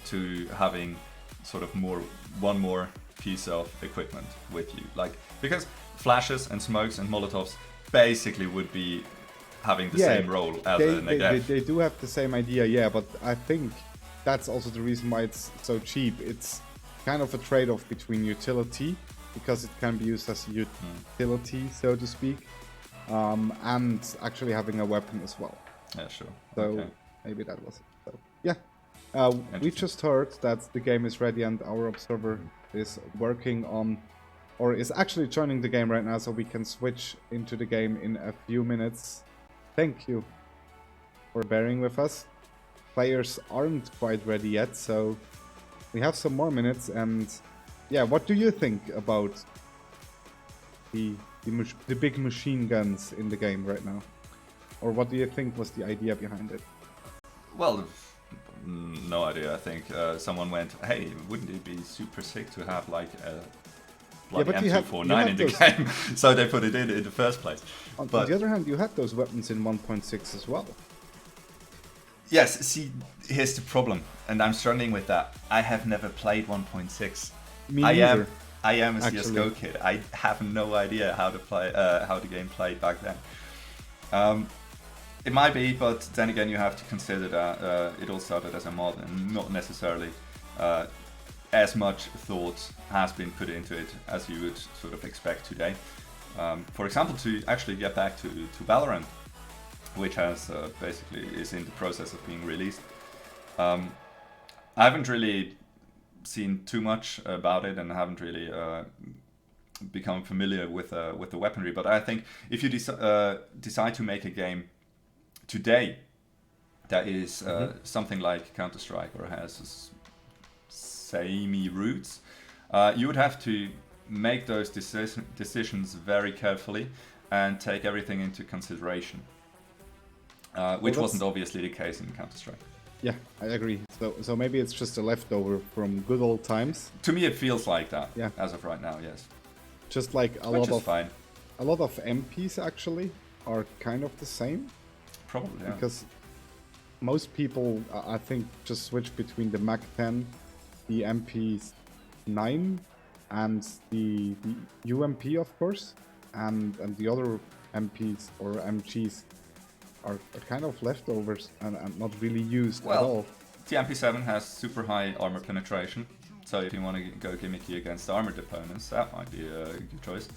[SPEAKER 7] to having sort of one more piece of equipment with you, like, because flashes and smokes and molotovs basically would be having the same role as a Negev.
[SPEAKER 6] They do have the same idea, yeah, but I think that's also the reason why it's so cheap. It's kind of a trade-off between utility, because it can be used as utility, so to speak, and actually having a weapon as well.
[SPEAKER 7] Yeah, sure.
[SPEAKER 6] So maybe that was it. So, yeah, we just heard that the game is ready and our observer is working on, or is actually joining the game right now, so we can switch into the game in a few minutes. Thank you for bearing with us. Players aren't quite ready yet, so we have some more minutes. And yeah, what do you think about the big machine guns in the game right now? Or what do you think was the idea behind it?
[SPEAKER 7] Well, no idea. I think someone went, hey, wouldn't it be super sick to have like a bloody M249 in the game? So they put it in the first place.
[SPEAKER 6] On the other hand, you had those weapons in 1.6 as well.
[SPEAKER 7] Yes, see, here's the problem, and I'm struggling with that. I have never played 1.6.
[SPEAKER 6] Me neither.
[SPEAKER 7] I am a CSGO kid. I have no idea how to play, how the game played back then. It might be, but then again, you have to consider that it all started as a mod, and not necessarily as much thought has been put into it as you would sort of expect today. For example, to actually get back to Valorant, which has basically is in the process of being released. I haven't really seen too much about it, and haven't really become familiar with the weaponry. But I think if you decide to make a game today that is something like Counter-Strike or has samey roots, you would have to make those decisions very carefully and take everything into consideration. Which wasn't obviously the case in Counter-Strike.
[SPEAKER 6] Yeah, I agree. So maybe it's just a leftover from good old times.
[SPEAKER 7] To me, it feels like that.
[SPEAKER 6] Yeah.
[SPEAKER 7] As of right now, yes.
[SPEAKER 6] Just like a
[SPEAKER 7] Which
[SPEAKER 6] lot
[SPEAKER 7] is fine.
[SPEAKER 6] A lot of MPs actually are kind of the same.
[SPEAKER 7] Probably, yeah.
[SPEAKER 6] Because most people, I think, just switch between the MAC-10, the MP9, and the UMP, of course, and the other MPs or MGs are kind of leftovers and not really used at all.
[SPEAKER 7] The MP7 has super high armor penetration, so if you want to go gimmicky against armored opponents, that might be a good choice.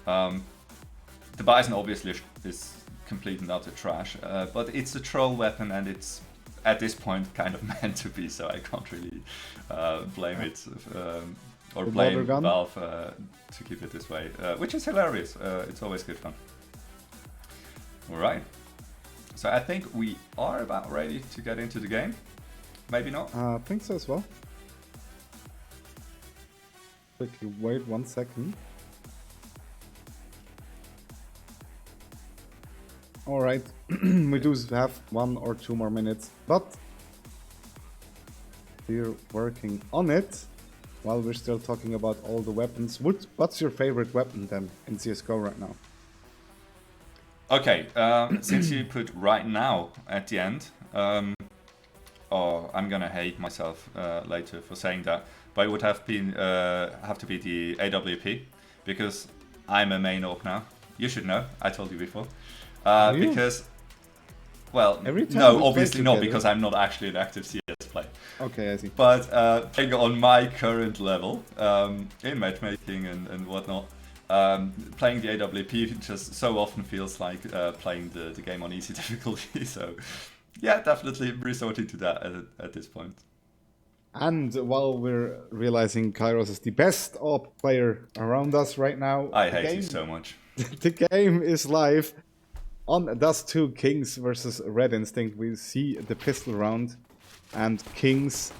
[SPEAKER 7] The Bison obviously is complete and utter trash, but it's a troll weapon and it's at this point kind of meant to be, so I can't really blame it or blame Valve to keep it this way, which is hilarious. It's always good fun. Alright. So I think we are about ready to get into the game. Maybe not?
[SPEAKER 6] I think so as well. Quickly wait 1 second. Alright, we do have 1 or 2 more minutes, but we're working on it while we're still talking about all the weapons. What's your favorite weapon then in CSGO right now?
[SPEAKER 7] Okay, since you put right now at the end, oh, I'm gonna hate myself later for saying that, but it would have to be the AWP, because I'm a main orc now. You should know. I told you before.
[SPEAKER 6] Are you?
[SPEAKER 7] Because, well,
[SPEAKER 6] Every time we
[SPEAKER 7] no,
[SPEAKER 6] play
[SPEAKER 7] obviously not,
[SPEAKER 6] together-
[SPEAKER 7] because I'm not actually an active CS player.
[SPEAKER 6] Okay, I see.
[SPEAKER 7] But playing on my current level, in matchmaking and whatnot, playing the AWP just so often feels like playing the game on easy difficulty. So, yeah, definitely resorting to that at this point.
[SPEAKER 6] And while we're realizing Kairos is the best AWP player around us right now,
[SPEAKER 7] I
[SPEAKER 6] the
[SPEAKER 7] hate
[SPEAKER 6] game,
[SPEAKER 7] you so much.
[SPEAKER 6] the game is live. On Dust 2, Kings versus Red Instinct, we see the pistol round. And Kings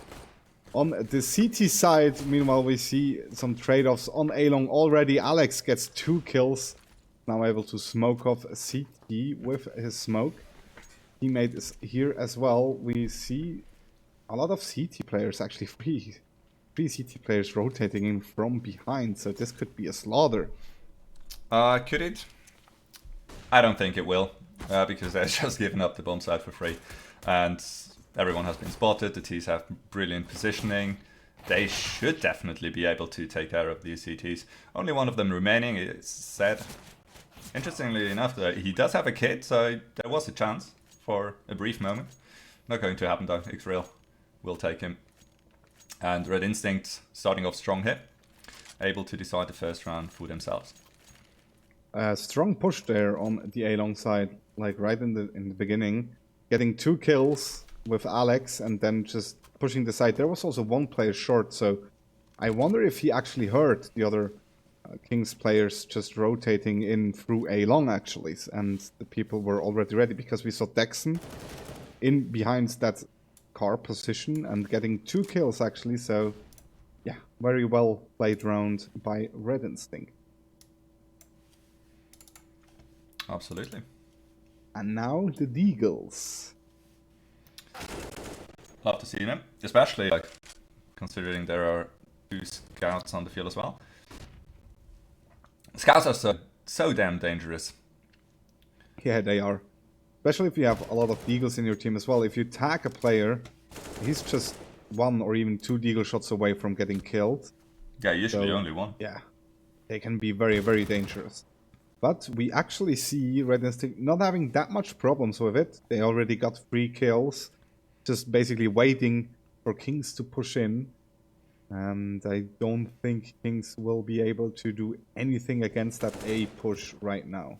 [SPEAKER 6] on the CT side, meanwhile, we see some trade-offs on A-Long already. Alex gets 2 kills, now able to smoke off CT with his smoke. Teammate is here as well. We see a lot of CT players, actually three CT players rotating in from behind, so this could be a slaughter.
[SPEAKER 7] Could it? I don't think it will, because they're just giving up the bomb site for free. And everyone has been spotted, the Ts have brilliant positioning. They should definitely be able to take care of these CTs. Only one of them remaining, it's said. Interestingly enough, he does have a kid, so there was a chance for a brief moment. Not going to happen though, X-Rail will take him. And Red Instinct starting off strong here, able to decide the first round for themselves.
[SPEAKER 6] Strong push there on the A-Long side, like right in the beginning. Getting 2 kills with Alex and then just pushing the side. There was also 1 player short, so I wonder if he actually heard the other Kings players just rotating in through A-Long actually. And the people were already ready, because we saw Dexon in behind that car position and getting 2 kills actually. So yeah, very well played round by Red Instinct.
[SPEAKER 7] Absolutely.
[SPEAKER 6] And now the Deagles.
[SPEAKER 7] Love to see them, especially like considering there are 2 scouts on the field as well. Scouts are so damn dangerous.
[SPEAKER 6] Yeah, they are. Especially if you have a lot of Deagles in your team as well. If you tag a player, he's just 1 or even 2 Deagle shots away from getting killed.
[SPEAKER 7] Yeah, usually
[SPEAKER 6] So,
[SPEAKER 7] only 1.
[SPEAKER 6] Yeah, they can be very, very dangerous. But we actually see Red Instinct not having that much problems with it. They already got 3 kills, just basically waiting for Kings to push in. And I don't think Kings will be able to do anything against that A push right now.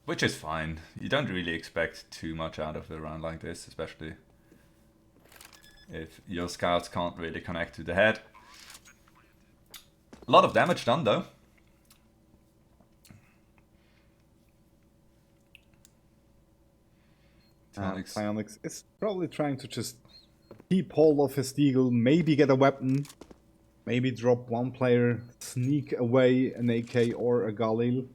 [SPEAKER 7] Which is fine. You don't really expect too much out of a round like this, especially if your scouts can't really connect to the head. A lot of damage done though.
[SPEAKER 6] Psyonix is probably trying to just keep hold of his Deagle, maybe get a weapon, maybe drop 1 player, sneak away an AK or a Galil.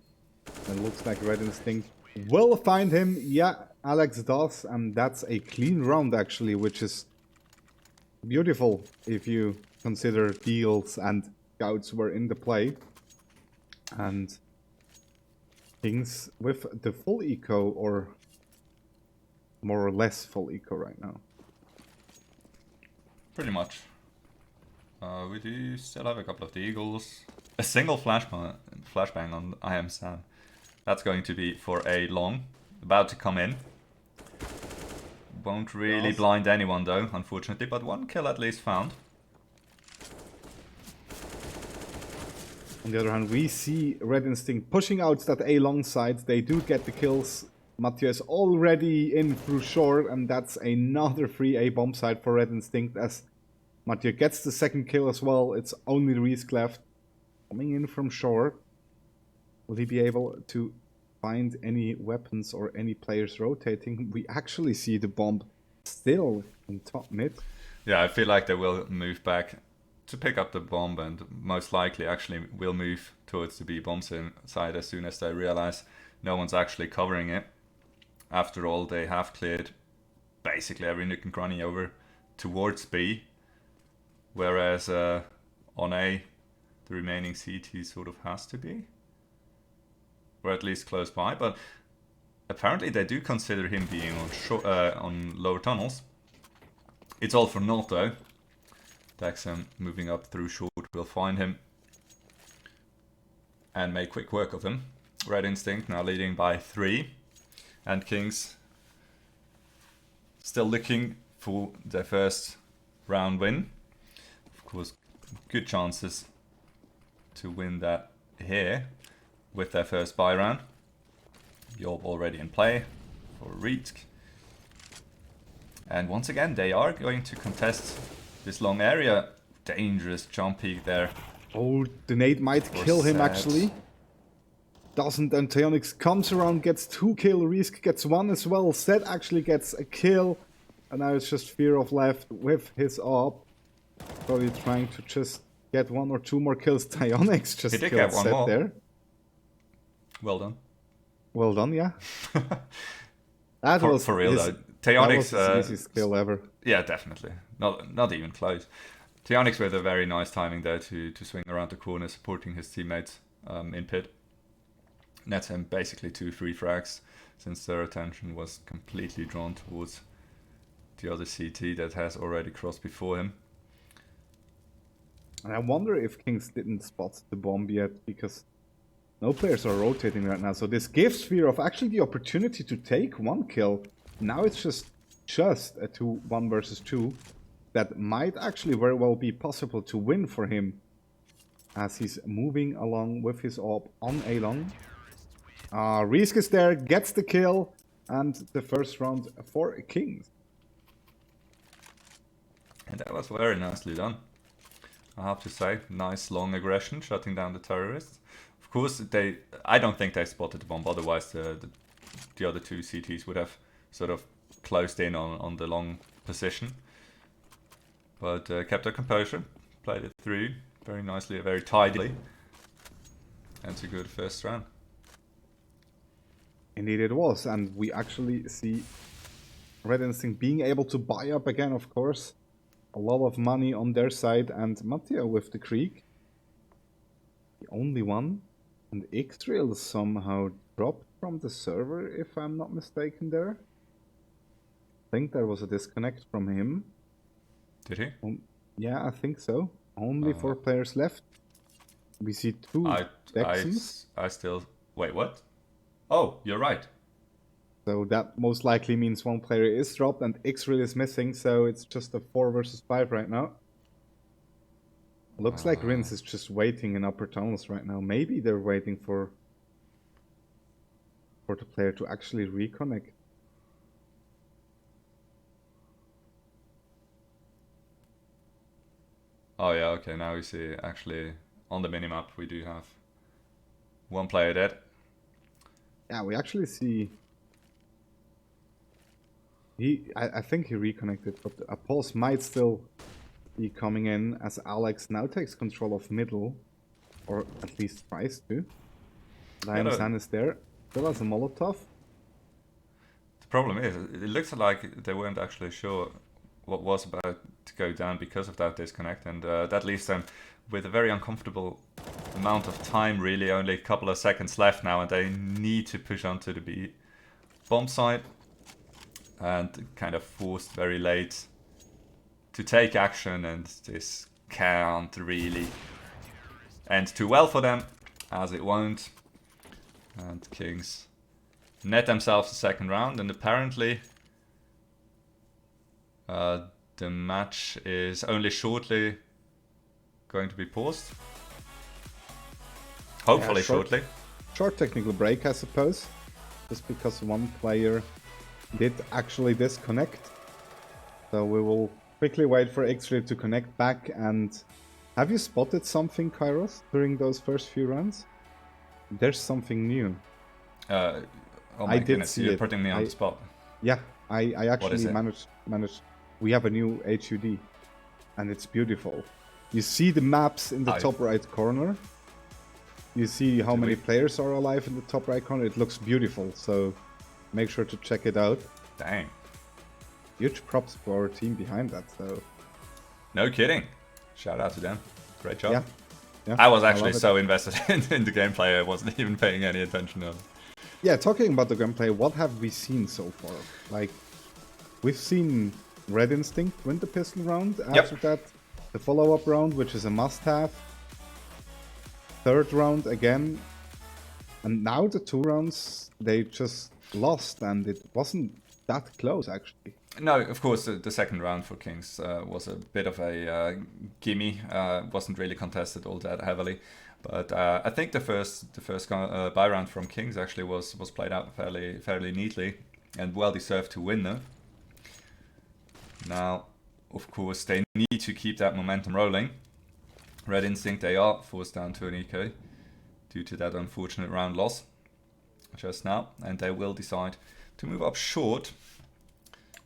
[SPEAKER 6] It looks like Red Instinct will find him. Yeah, Alex does, and that's a clean round actually, which is beautiful if you consider Deagles and Scouts were in the play. And Kings with the full eco, or more or less full eco right now.
[SPEAKER 7] Pretty much. We do still have a couple of the Eagles. A single flashbang on I Am Sam. That's going to be for a long. About to come in. Won't really blind anyone though, unfortunately, but 1 kill at least found.
[SPEAKER 6] On the other hand, we see Red Instinct pushing out that A-Long side. They do get the kills. Matthias already in through short, and that's another free A bomb site for Red Instinct as Matthias gets the 2nd kill as well. It's only Risk left. Coming in from short. Will he be able to find any weapons or any players rotating? We actually see the bomb still in top mid.
[SPEAKER 7] Yeah, I feel like they will move back to pick up the bomb, and most likely actually will move towards the B bomb side as soon as they realize no one's actually covering it. After all, they have cleared basically every nook and cranny over towards B, whereas on A, the remaining CT sort of has to be, or at least close by. But apparently they do consider him being on lower tunnels, It's all for naught though. Daxam moving up through short will find him and make quick work of him. Red Instinct now leading by 3, and Kings still looking for their first round win. Of course, good chances to win that here with their first buy round. Yorb already in play for Rietk. And once again, they are going to contest this long area. Dangerous jump peak there.
[SPEAKER 6] Oh, the nade might kill him actually. Doesn't, and Teonix comes around, gets 2 kills, Risk gets 1 as well. Zed actually gets a kill. And now it's just Fear of left with his AWP. Probably trying to just get 1 or 2 more kills. Teonix just killed Zed there.
[SPEAKER 7] Well done.
[SPEAKER 6] Well done, yeah. That was
[SPEAKER 7] for real though. Teonix,
[SPEAKER 6] that was his easiest kill ever.
[SPEAKER 7] Yeah, definitely. Not even close. Teonix with a very nice timing there to swing around the corner, supporting his teammates in pit. Nets him basically 2 free frags, since their attention was completely drawn towards the other CT that has already crossed before him.
[SPEAKER 6] And I wonder if Kings didn't spot the bomb yet, because no players are rotating right now. So this gives Fear of actually the opportunity to take 1 kill. Now it's just a 1 versus 2 that might actually very well be possible to win for him, as he's moving along with his AWP on A long. Risk is there, gets the kill, and the first round for Kings.
[SPEAKER 7] And that was very nicely done, I have to say. Nice long aggression, shutting down the terrorists. Of course, I don't think they spotted the bomb, otherwise the other 2 CTs would have sort of closed in on the long position. But kept their composure, played it through very nicely, very tidily, and it's a good first round.
[SPEAKER 6] Indeed it was, and we actually see Red Instinct being able to buy up again, of course. A lot of money on their side, and Matteo with the Krieg. The only one. And Xtrail somehow dropped from the server, if I'm not mistaken there. I think there was a disconnect from him.
[SPEAKER 7] Did he?
[SPEAKER 6] Yeah, I think so. Only 4 players left. We see 2 Dexons.
[SPEAKER 7] I still... Wait, what? Oh, you're right.
[SPEAKER 6] So that most likely means 1 player is dropped and Xtrail is missing, so it's just a 4 versus 5 right now. Looks like Rins is just waiting in upper tunnels right now. Maybe they're waiting for the player to actually reconnect.
[SPEAKER 7] Oh yeah, okay, now we see actually on the minimap we do have 1 player dead.
[SPEAKER 6] Yeah, we actually see... I think he reconnected, but a pulse might still be coming in as Alex now takes control of middle, or at least tries to. Diana is there, still has a Molotov.
[SPEAKER 7] The problem is, it looks like they weren't actually sure what was about to go down because of that disconnect, and that leaves them with a very uncomfortable amount of time, really. Only a couple of seconds left now, and they need to push onto the B bomb side, and kind of forced very late to take action, and this can't really end too well for them, as it won't. And Kings net themselves the second round, and apparently the match is only shortly going to be paused. Hopefully shortly.
[SPEAKER 6] Short technical break, I suppose, just because 1 player did actually disconnect. So we will quickly wait for Xtrail to connect back. And have you spotted something, Kairos, during those first few rounds? There's something new.
[SPEAKER 7] Oh my goodness, you're putting me on the spot.
[SPEAKER 6] Yeah, I actually managed. We have a new HUD, and it's beautiful. You see the maps in the top right corner. You see how many players are alive in the top right corner. It looks beautiful, so make sure to check it out.
[SPEAKER 7] Dang.
[SPEAKER 6] Huge props for our team behind that, so.
[SPEAKER 7] No kidding. Shout out to them. Great job.
[SPEAKER 6] Yeah,
[SPEAKER 7] I was actually so invested in the gameplay, I wasn't even paying any attention on it. Yeah,
[SPEAKER 6] talking about the gameplay, what have we seen so far? Like, we've seen Red Instinct win the pistol round. After that, the follow-up round, which is a must-have. Third round again. And now the 2 rounds, they just lost, and it wasn't that close, actually.
[SPEAKER 7] No, of course, the second round for Kings was a bit of a gimme. Wasn't really contested all that heavily. But I think the first buy round from Kings actually was played out fairly neatly and well deserved to win though. Now, of course, they need to keep that momentum rolling. Red Instinct, they are forced down to an eco due to that unfortunate round loss just now, and they will decide to move up short.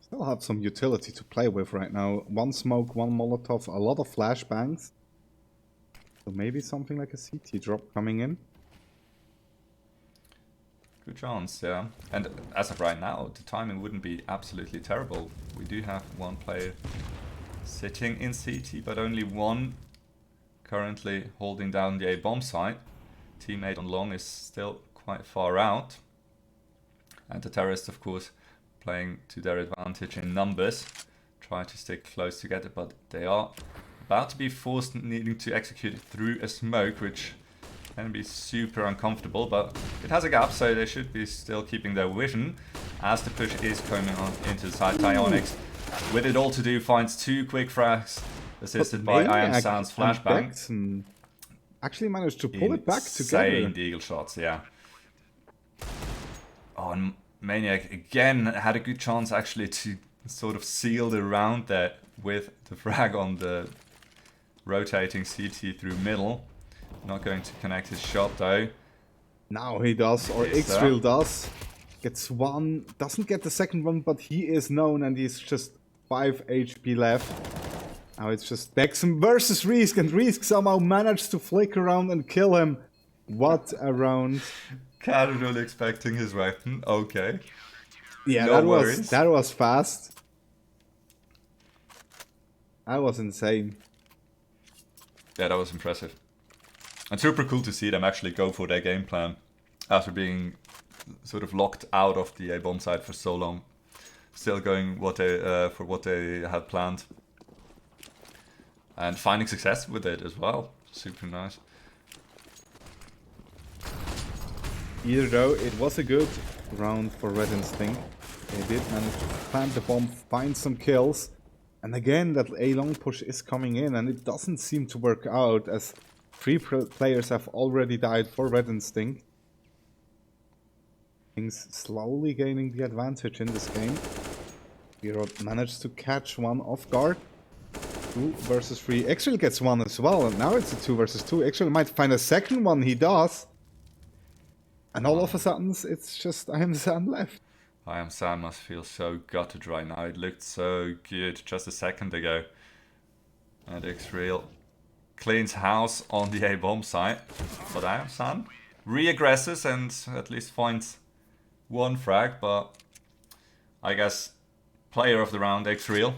[SPEAKER 6] Still have some utility to play with right now. 1 smoke, 1 Molotov, a lot of flashbangs. So maybe something like a CT drop coming in.
[SPEAKER 7] Good chance, yeah. And as of right now, the timing wouldn't be absolutely terrible. We do have 1 player sitting in CT, but only 1 currently holding down the A bomb site. Teammate on long is still quite far out. And the terrorists, of course, playing to their advantage in numbers. Try to stick close together, but they are about to be forced needing to execute it through a smoke, which can be super uncomfortable, but it has a gap, so they should be still keeping their vision as the push is coming on into the side. Tyonix, with it all to do, finds 2 quick frags, assisted by I Am Sound's flashbang.
[SPEAKER 6] Actually managed to pull it back together.
[SPEAKER 7] Insane deagle shots, yeah. Oh, and Maniac again had a good chance actually to sort of seal the round there with the frag on the rotating CT through middle. Not going to connect his shot though.
[SPEAKER 6] Now he does, or Xreal does. Gets 1, doesn't get the second one, but he is known and he's just 5 HP left. Now it's just Dexum versus Reesk, and Reesk somehow managed to flick around and kill him. What a round.
[SPEAKER 7] Casually expecting his weapon, okay.
[SPEAKER 6] Yeah,
[SPEAKER 7] No
[SPEAKER 6] that was fast. That was insane.
[SPEAKER 7] Yeah, that was impressive. And super cool to see them actually go for their game plan after being sort of locked out of the A-bomb side for so long. Still going for what they had planned. And finding success with it as well. Super nice.
[SPEAKER 6] Either though, it was a good round for Red Instinct. They did manage to plant the bomb, find some kills. And again, that A-long push is coming in, and it doesn't seem to work out as 3 players have already died for Red Instinct. Things slowly gaining the advantage in this game. Hero managed to catch 1 off guard. 2 versus 3. Xreal gets 1 as well, and now it's a 2 versus 2. Xreal might find a second one, he does. And all of a sudden, it's just I Am Sam left.
[SPEAKER 7] I Am Sam must feel so gutted right now. It looked so good just a second ago. And Xreal cleans house on the A-bomb site. But I Am Sam re-aggresses and at least finds 1 frag. But I guess player of the round, Xreal,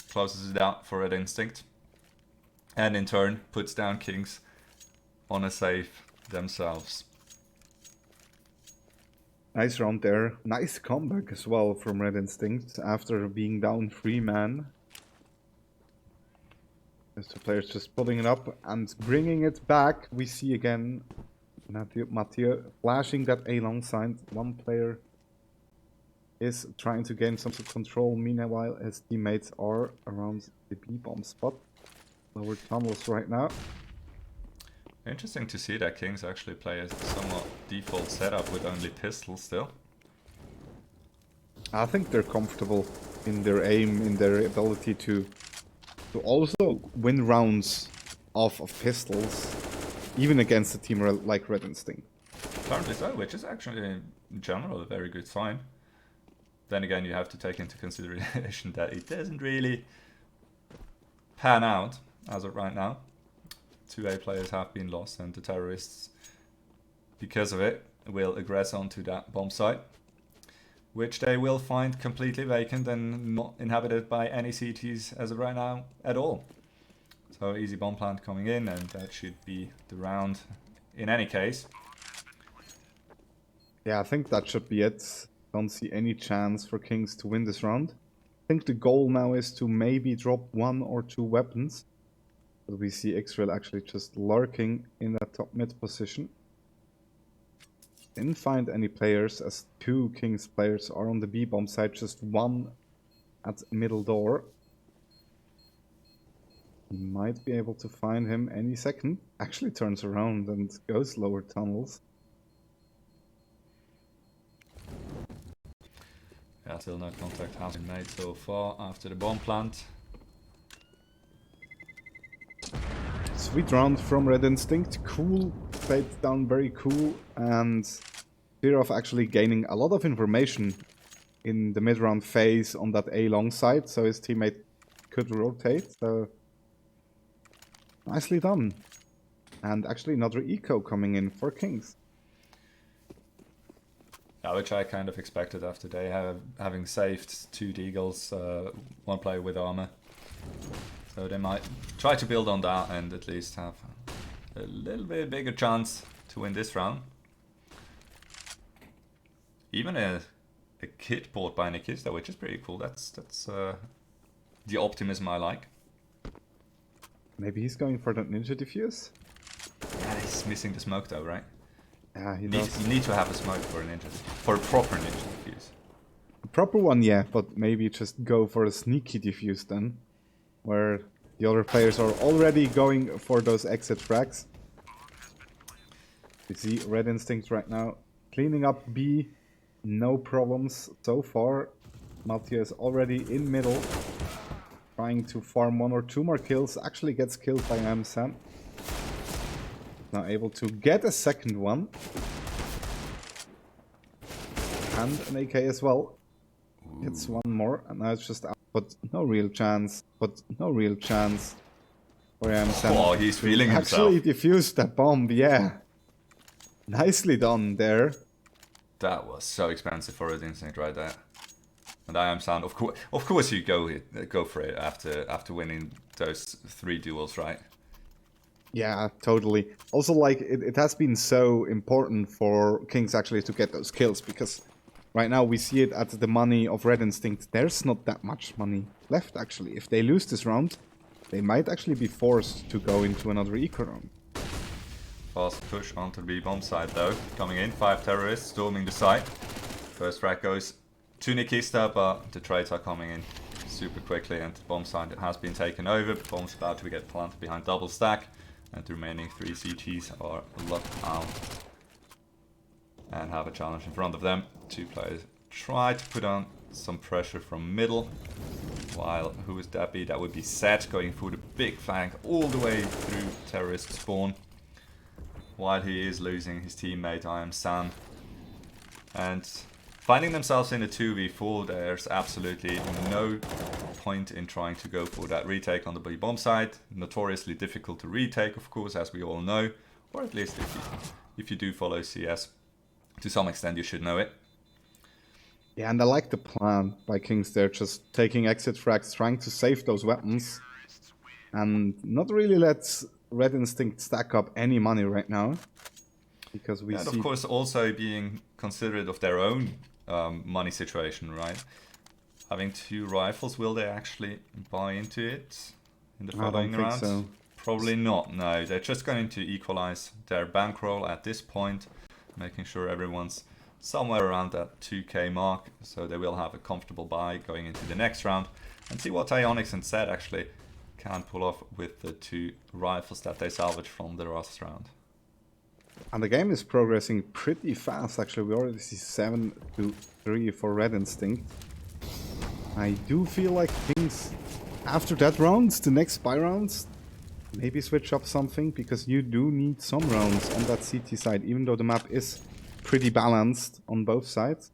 [SPEAKER 7] closes it out for Red Instinct. And in turn puts down Kings on a save themselves.
[SPEAKER 6] Nice round there. Nice comeback as well from Red Instinct after being down 3-man. As the players just pulling it up and bringing it back. We see again Mathieu flashing that A-long sign. 1 player is trying to gain some sort of control. Meanwhile, his teammates are around the B-bomb spot. Lower tunnels right now.
[SPEAKER 7] Interesting to see that Kings actually play a somewhat default setup with only pistols still.
[SPEAKER 6] I think they're comfortable in their aim, in their ability to also win rounds off of pistols, even against a team like Red Instinct.
[SPEAKER 7] Currently so, which is actually in general a very good sign. Then again, you have to take into consideration that it doesn't really pan out as of right now. 2 A players have been lost, and the terrorists, because of it, will aggress onto that bomb site, which they will find completely vacant and not inhabited by any CTs as of right now at all. So easy bomb plant coming in, and that should be the round in any case.
[SPEAKER 6] Yeah, I think that should be it. Don't see any chance for Kings to win this round. think the goal now is to maybe drop 1 or 2 weapons. But we see Israel actually just lurking in that top mid position. Didn't find any players as 2 Kings players are on the B bomb side, just 1 at middle door. He might be able to find him any second. Actually turns around and goes lower tunnels.
[SPEAKER 7] Yeah, still no contact has been made so far after the bomb plant.
[SPEAKER 6] Sweet round from Red Instinct. Cool, played down very cool, and Zerov actually gaining a lot of information in the mid-round phase on that A long side, so his teammate could rotate, so nicely done. And actually another eco coming in for Kings.
[SPEAKER 7] Yeah, which I kind of expected after they having saved 2 Deagles, 1 player with armor. So they might try to build on that and at least have a little bit bigger chance to win this round. Even a kit bought by Nikista, which is pretty cool. That's the optimism I like.
[SPEAKER 6] Maybe he's going for that ninja diffuse?
[SPEAKER 7] Yeah, he's missing the smoke though, right?
[SPEAKER 6] Yeah, he
[SPEAKER 7] You
[SPEAKER 6] does.
[SPEAKER 7] need to have a smoke for a ninja, for a proper ninja diffuse.
[SPEAKER 6] A proper one, yeah, but maybe just go for a sneaky diffuse then, where the other players are already going for those exit frags. You see Red Instinct right now cleaning up B, no problems so far. Matthias already in middle, trying to farm 1 or 2 more kills, actually gets killed by Sam. Now able to get a second one. And an AK as well. It's 1 more, and now it's just out. But no real chance. For Sam.
[SPEAKER 7] Oh, he's feeling himself.
[SPEAKER 6] Actually defused that bomb, yeah. Nicely done there.
[SPEAKER 7] That was so expensive for Red Instinct right there. And I am sound. Of course, you go for it after winning those 3 duels, right?
[SPEAKER 6] Yeah, totally. Also, like, it has been so important for Kings actually to get those kills, because right now we see it at the money of Red Instinct. There's not that much money left, actually. If they lose this round, they might actually be forced to go into another eco round.
[SPEAKER 7] Fast push onto the B-bomb side though. Coming in, 5 terrorists storming the site. First frag goes to Nikista, but the trades are coming in super quickly and the bomb side has been taken over. Bomb's about to get planted behind double stack. And the remaining 3 CTs are locked out and have a challenge in front of them. 2 players try to put on some pressure from middle, while who is that be? That would be Set going for the big flank all the way through terrorist spawn, while he is losing his teammate I am Sam. And finding themselves in a 2v4, there's absolutely no point in trying to go for that retake on the B-bomb side. Notoriously difficult to retake, of course, as we all know. Or at least if you do follow CS, to some extent you should know it.
[SPEAKER 6] Yeah, and I like the plan by Kings there, just taking exit frags, trying to save those weapons. And not really let Red Instinct stack up any money right now. Because we see...
[SPEAKER 7] And of course also being considerate of their own money situation, right? Having 2 rifles, will they actually buy into it in the following rounds?
[SPEAKER 6] So.
[SPEAKER 7] Probably not, no. They're just going to equalize their bankroll at this point, making sure everyone's somewhere around that 2k mark, so they will have a comfortable buy going into the next round, and see what Ionix and Zed actually can pull off with the 2 rifles that they salvaged from the last round.
[SPEAKER 6] And the game is progressing pretty fast, actually. We already see 7-3 for Red Instinct. I do feel like Kings, after that round, the next spy rounds, maybe switch up something, because you do need some rounds on that CT side, even though the map is pretty balanced on both sides.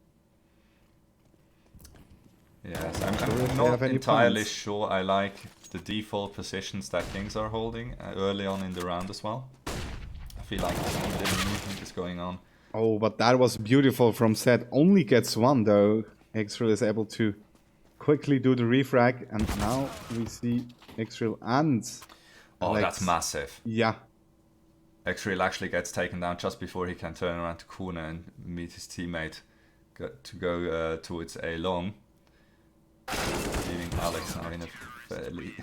[SPEAKER 7] Yes, I'm not entirely sure I like the default positions that Kings are holding early on in the round as well. I feel like some little movement is going on.
[SPEAKER 6] Oh, but that was beautiful from Zed. Only gets 1 though. Xreal is able to quickly do the refrag, and now we see Xreal and
[SPEAKER 7] Oh,
[SPEAKER 6] Alex.
[SPEAKER 7] that's massive.
[SPEAKER 6] Yeah.
[SPEAKER 7] Xreal actually gets taken down just before he can turn around to corner and meet his teammate to go towards A long. Alex are in a fairly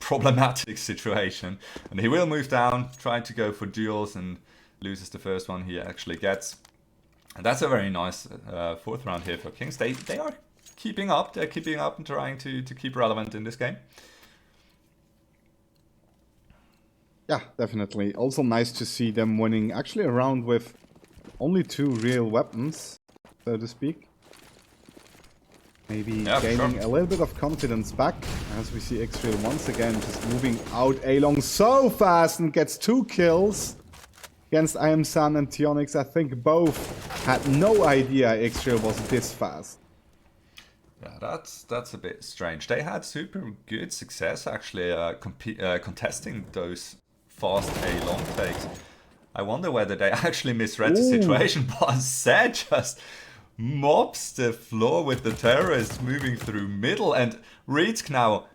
[SPEAKER 7] problematic situation. And he will move down, trying to go for duels, and loses the first one he actually gets. And that's a very nice fourth round here for Kings. They are keeping up. They're keeping up and trying to keep relevant in this game.
[SPEAKER 6] Yeah, definitely. Also nice to see them winning actually a round with only 2 real weapons, so to speak. Maybe gaining a little bit of confidence back, as we see Xreal once again just moving out A-long so fast and gets 2 kills against I Am San and Tionix. I think both had no idea Xreal was this fast.
[SPEAKER 7] Yeah, that's a bit strange. They had super good success actually contesting those fast A-long takes. I wonder whether they actually misread the situation, but Zed just mobs the floor with the terrorists moving through middle, and Reedsk now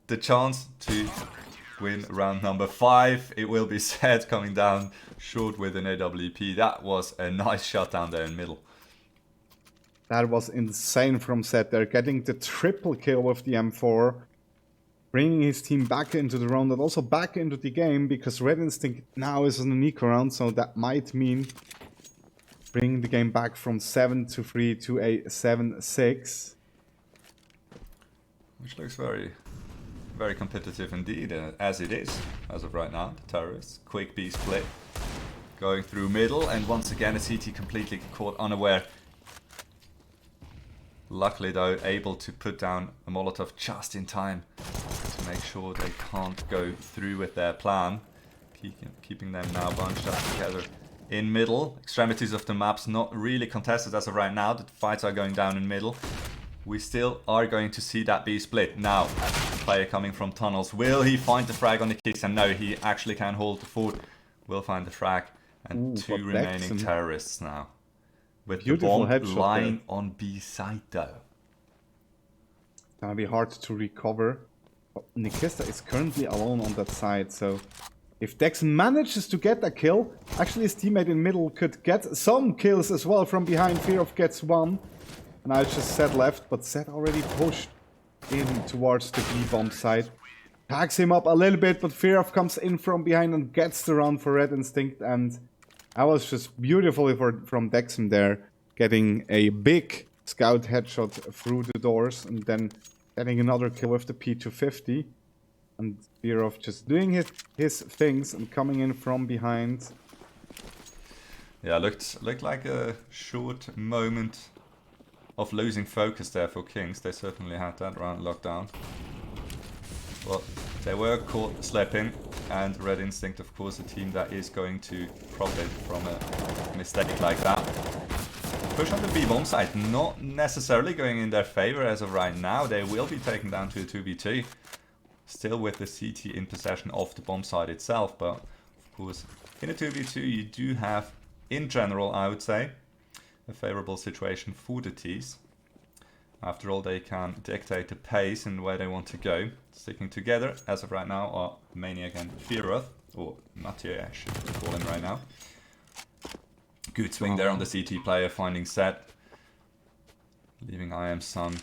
[SPEAKER 7] the chance to win round number 5. It will be Zed coming down short with an AWP. That was a nice shot down there in middle.
[SPEAKER 6] That was insane from Zed there, getting the triple kill with the M4. Bringing his team back into the round and also back into the game, because Red Instinct now is on an eco round, so that might mean bringing the game back from 7-3 to a 7-6.
[SPEAKER 7] Which looks very, very competitive indeed, as it is, as of right now. The terrorists, quick B split, going through middle, and once again a CT completely caught unaware. Luckily though, able to put down a Molotov just in time to make sure they can't go through with their plan. Keeping them now bunched up together in middle. Extremities of the maps not really contested as of right now. The fights are going down in middle. We still are going to see that B split. Now, player coming from tunnels. Will he find the frag on the kicks? And no, he actually can hold the fort. Will find the frag. And 2 remaining terrorists now. With
[SPEAKER 6] beautiful
[SPEAKER 7] the bomb lying
[SPEAKER 6] there
[SPEAKER 7] on B side though.
[SPEAKER 6] Gonna be hard to recover. But Nikista is currently alone on that side, so if Dex manages to get a kill, actually his teammate in middle could get some kills as well from behind. Fearov gets 1. And now it's just Zed left, but Zed already pushed in towards the B-bomb side. Tags him up a little bit, but Fearov comes in from behind and gets the round for Red Instinct, and that was just beautifully from Dexum there, getting a big scout headshot through the doors and then getting another kill with the P250. And Fearov just doing his things and coming in from behind.
[SPEAKER 7] Yeah, looked like a short moment of losing focus there for Kings. They certainly had that round locked down. Well, they were caught slipping, and Red Instinct, of course, a team that is going to profit from a mistake like that. Push on the B-bomb side, not necessarily going in their favor as of right now. They will be taken down to a 2v2. Still with the CT in possession of the bomb side itself, but of course, in a 2v2 you do have, in general, I would say, a favorable situation for the Ts. After all, they can dictate the pace and where they want to go. Sticking together, as of right now, are Maniac and Fearoth, or Mathieu, I should call him right now. Good swing there on the CT player, finding Set. Leaving I Am Sun.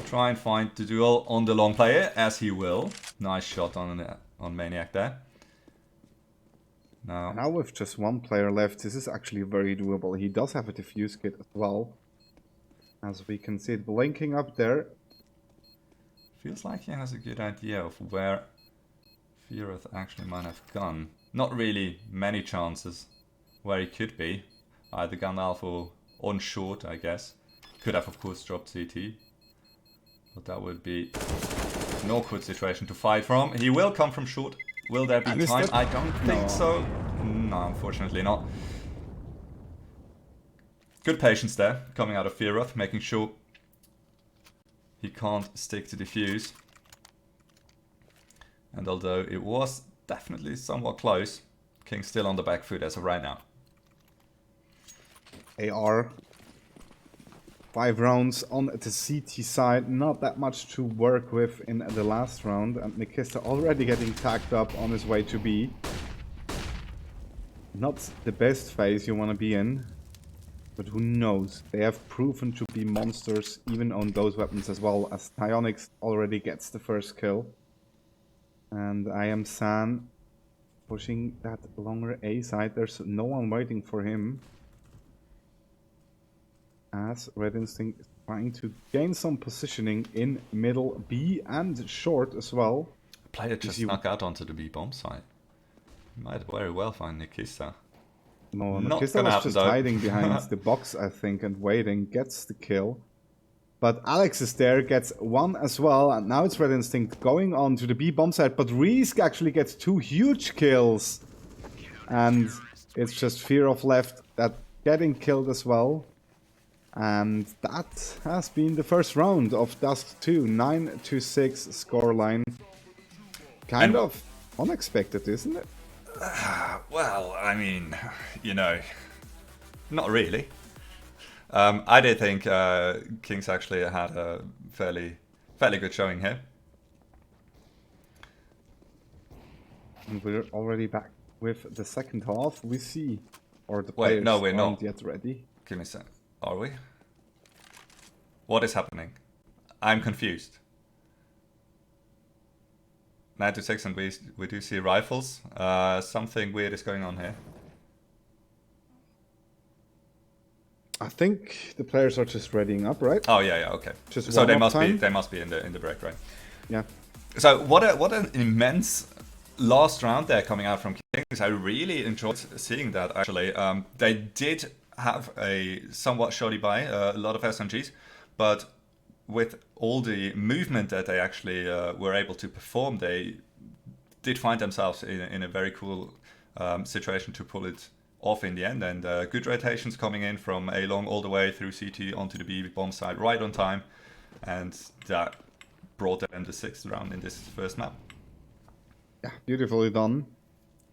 [SPEAKER 7] Try and find the duel on the long player, as he will. Nice shot on Maniac there.
[SPEAKER 6] Now with just 1 player left, this is actually very doable. He does have a defuse kit as well, as we can see it blinking up there.
[SPEAKER 7] Feels like he has a good idea of where Fearoth actually might have gone. Not really many chances where he could be. Either gone alpha on short, I guess. Could have, of course, dropped CT. But that would be an awkward situation to fight from. He will come from short. Will there be time? I don't think so. No, unfortunately not. Good patience there, coming out of Fearoth, making sure he can't stick to defuse. And although it was definitely somewhat close, King's still on the back foot as of right now.
[SPEAKER 6] AR. 5 rounds on the CT side, not that much to work with in the last round, and Nikista already getting tagged up on his way to B. Not the best phase you want to be in. But who knows? They have proven to be monsters even on those weapons as well, as Tyonix already gets the first kill. And I am San pushing that longer A side. There's no one waiting for him. As Red Instinct is trying to gain some positioning in middle B and short as well.
[SPEAKER 7] Player just snuck out onto the B bomb site. Might very well find Nikista.
[SPEAKER 6] No,
[SPEAKER 7] Not
[SPEAKER 6] Nakista
[SPEAKER 7] gonna
[SPEAKER 6] was
[SPEAKER 7] happen,
[SPEAKER 6] just
[SPEAKER 7] though.
[SPEAKER 6] hiding behind the box, I think, and waiting. Gets the kill. But Alex is there, gets one as well, and now it's Red Instinct going on to the B bomb site, but Reese actually gets 2 huge kills. And it's just Fear of left that getting killed as well. And that has been the first round of Dust 2, 9-6 scoreline. Kind of unexpected, isn't it?
[SPEAKER 7] Well, I mean, you know, not really. I did think Kings actually had a fairly good showing here.
[SPEAKER 6] And we're already back with the second half. We see, or the
[SPEAKER 7] Wait,
[SPEAKER 6] players
[SPEAKER 7] no, we're
[SPEAKER 6] aren't
[SPEAKER 7] not.
[SPEAKER 6] yet ready.
[SPEAKER 7] Give me a sec. Are we? What is happening? I'm confused. 9-6 and we do see rifles. Something weird is going on here.
[SPEAKER 6] I think the players are just readying up, right?
[SPEAKER 7] Oh yeah, okay.
[SPEAKER 6] Just
[SPEAKER 7] so they
[SPEAKER 6] warm-up
[SPEAKER 7] must be in the break, right?
[SPEAKER 6] Yeah.
[SPEAKER 7] So what an immense last round there coming out from Kings. I really enjoyed seeing that actually. They did have a somewhat shoddy buy, a lot of SMGs, but with all the movement that they actually were able to perform, they did find themselves in a very cool situation to pull it off in the end. And good rotations coming in from A long all the way through CT onto the B bomb side right on time, and that brought them the 6th round in this first map.
[SPEAKER 6] Yeah, beautifully done.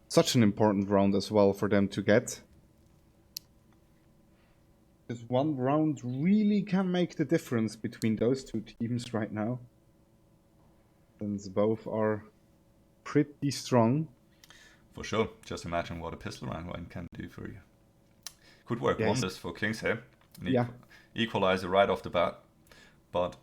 [SPEAKER 6] Such an important round as well for them to get. This one round really can make the difference between those two teams right now. Since both are pretty strong.
[SPEAKER 7] For sure. Just imagine what a pistol round one can do for you. Could work
[SPEAKER 6] Yes.
[SPEAKER 7] wonders for Kings here.
[SPEAKER 6] Yeah.
[SPEAKER 7] Equalizer right off the bat. But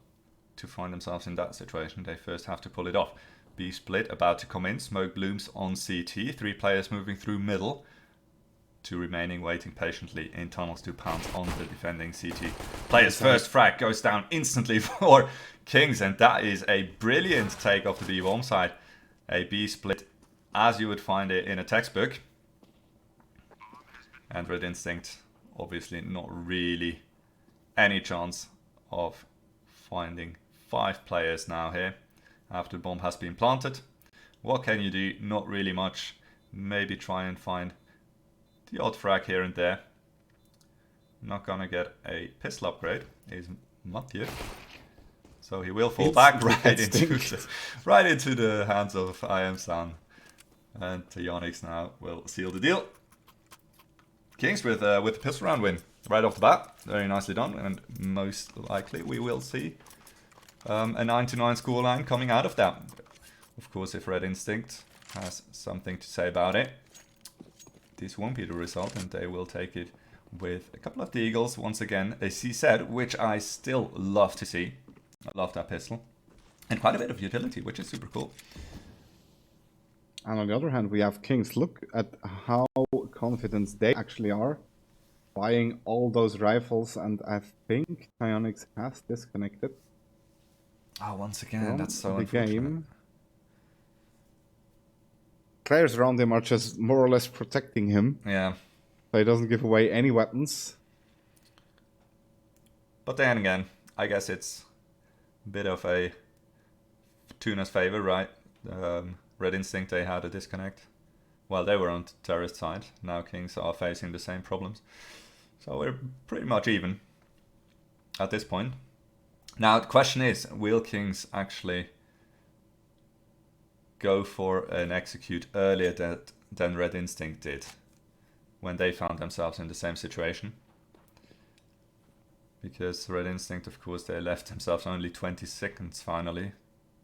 [SPEAKER 7] to find themselves in that situation, they first have to pull it off. B split about to come in. Smoke blooms on CT. 3 players moving through middle. 2 remaining waiting patiently in tunnels to pounce on the defending CT. Player's first frag goes down instantly for Kings, and that is a brilliant take off the B bomb side. A B split as you would find it in a textbook. And Red Instinct, obviously not really any chance of finding 5 players now here after the bomb has been planted. What can you do? Not really much. Maybe try and find the odd frag here and there. Not gonna get a pistol upgrade is Mathieu. So he will fall back right into the hands of I Am San. And Tyonix now will seal the deal. Kings with the pistol round win right off the bat. Very nicely done, and most likely we will see a 9-9 scoreline coming out of that. Of course, if Red Instinct has something to say about it, this won't be the result, and they will take it with a couple of the Eagles. Once again, a CZ, which I still love to see. I love that pistol. And quite a bit of utility, which is super cool.
[SPEAKER 6] And on the other hand, we have Kings. Look at how confident they actually are. Buying all those rifles, and I think Tyonix has disconnected
[SPEAKER 7] Oh, once again,
[SPEAKER 6] from
[SPEAKER 7] that's so
[SPEAKER 6] the
[SPEAKER 7] unfortunate.
[SPEAKER 6] game. Players around him are just more or less protecting him,
[SPEAKER 7] Yeah.
[SPEAKER 6] so he doesn't give away any weapons.
[SPEAKER 7] But then again, I guess it's a bit of a Tuna's favor, right? Red Instinct, they had a disconnect while they were on terrorist side. Now Kings are facing the same problems. So we're pretty much even at this point. Now the question is, will Kings actually go for an execute earlier than Red Instinct did when they found themselves in the same situation? Because Red Instinct, of course, they left themselves only 20 seconds finally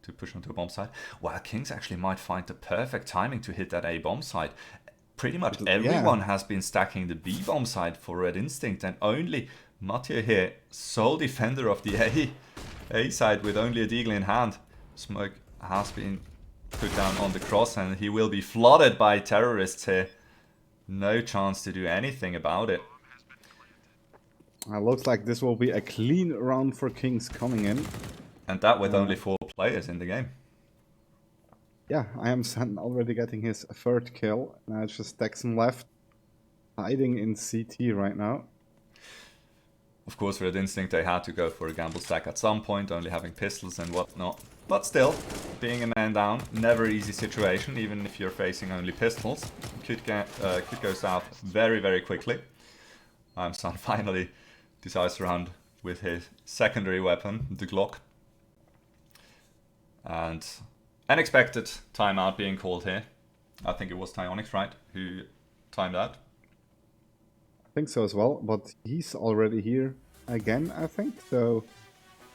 [SPEAKER 7] to push onto a bomb site. While Kings actually might find the perfect timing to hit that A bomb site. pretty much everyone has been stacking the B-bomb side for Red Instinct, and only Mathieu here, sole defender of the A side with only a deagle in hand. Smoke has been put down on the cross, and he will be flooded by terrorists here. No chance to do anything about it.
[SPEAKER 6] Looks like this will be a clean round for Kings coming in.
[SPEAKER 7] And that with only 4 players in the game.
[SPEAKER 6] Yeah, I am already getting his 3rd kill. Now it's just Dexon left, hiding in CT right now.
[SPEAKER 7] Of course, Red Instinct, they had to go for a gamble stack at some point, only having pistols and whatnot. But still, being a man down, never easy situation, even if you're facing only pistols. Could go south very, very quickly. Son finally decides to round with his secondary weapon, the Glock. And unexpected timeout being called here. I think it was Tyonix, right, who timed out.
[SPEAKER 6] I think so as well, but he's already here again, I think. So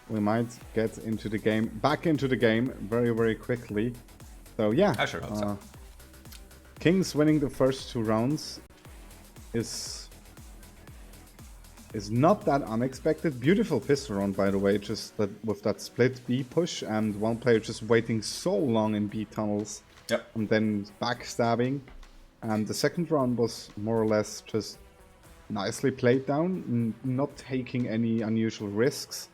[SPEAKER 6] we might get into the game, back into the game very, very quickly. So yeah,
[SPEAKER 7] I sure hope so.
[SPEAKER 6] Kings winning the first 2 rounds is not that unexpected. Beautiful pistol round, by the way, just that with that split B push and one player just waiting so long in B tunnels.
[SPEAKER 7] Yep.
[SPEAKER 6] And then backstabbing. And the second round was more or less just nicely played down, not taking any unusual risks.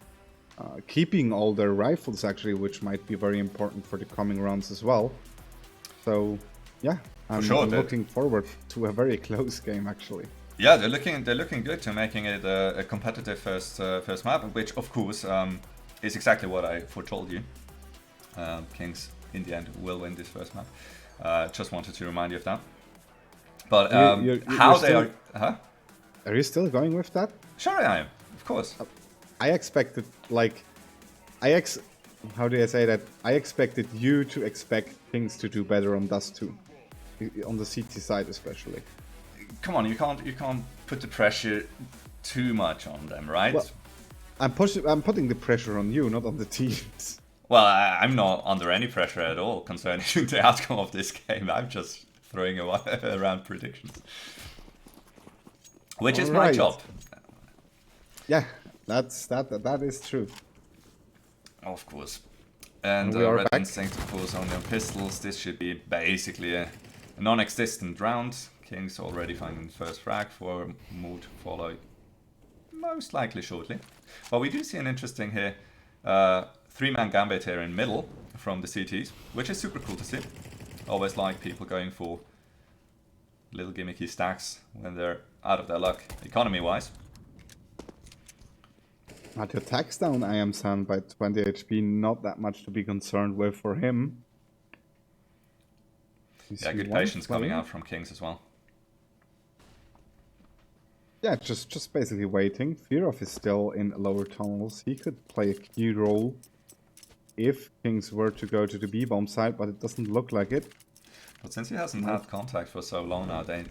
[SPEAKER 6] Keeping all their rifles actually, which might be very important for the coming rounds as well. So yeah, I'm looking forward to a very close game actually.
[SPEAKER 7] Yeah, they're looking good to making it a competitive first map, which of course is exactly what I foretold you. Kings in the end will win this first map. Just wanted to remind you of that. But how they are? Huh?
[SPEAKER 6] Are you still going with that?
[SPEAKER 7] Sure, I am. Of course.
[SPEAKER 6] I expected how do I say that? I expected you to expect Kings to do better on Dust 2, on the CT side especially.
[SPEAKER 7] Come on, you can't put the pressure too much on them, right?
[SPEAKER 6] Well, I'm putting the pressure on you, not on the teams.
[SPEAKER 7] Well, I'm not under any pressure at all concerning the outcome of this game. I'm just throwing around predictions, which is my job.
[SPEAKER 6] Yeah, that is true.
[SPEAKER 7] Of course. And
[SPEAKER 6] we are
[SPEAKER 7] Red
[SPEAKER 6] back.
[SPEAKER 7] Instinct, of course, only on pistols. This should be basically a non-existent round. Kings already finding first frag for more to follow, most likely shortly. But we do see an interesting here 3-man gambit here in middle from the CTs, which is super cool to see. Always like people going for little gimmicky stacks when they're out of their luck, economy-wise.
[SPEAKER 6] At your tax down, I am San by 20 HP, not that much to be concerned with for him.
[SPEAKER 7] Yeah, good patience coming out from Kings as well.
[SPEAKER 6] Yeah, just basically waiting. Fearov is still in lower tunnels. He could play a key role if Kings were to go to the B-bomb side, but it doesn't look like it.
[SPEAKER 7] But since he hasn't had contact for so long now, they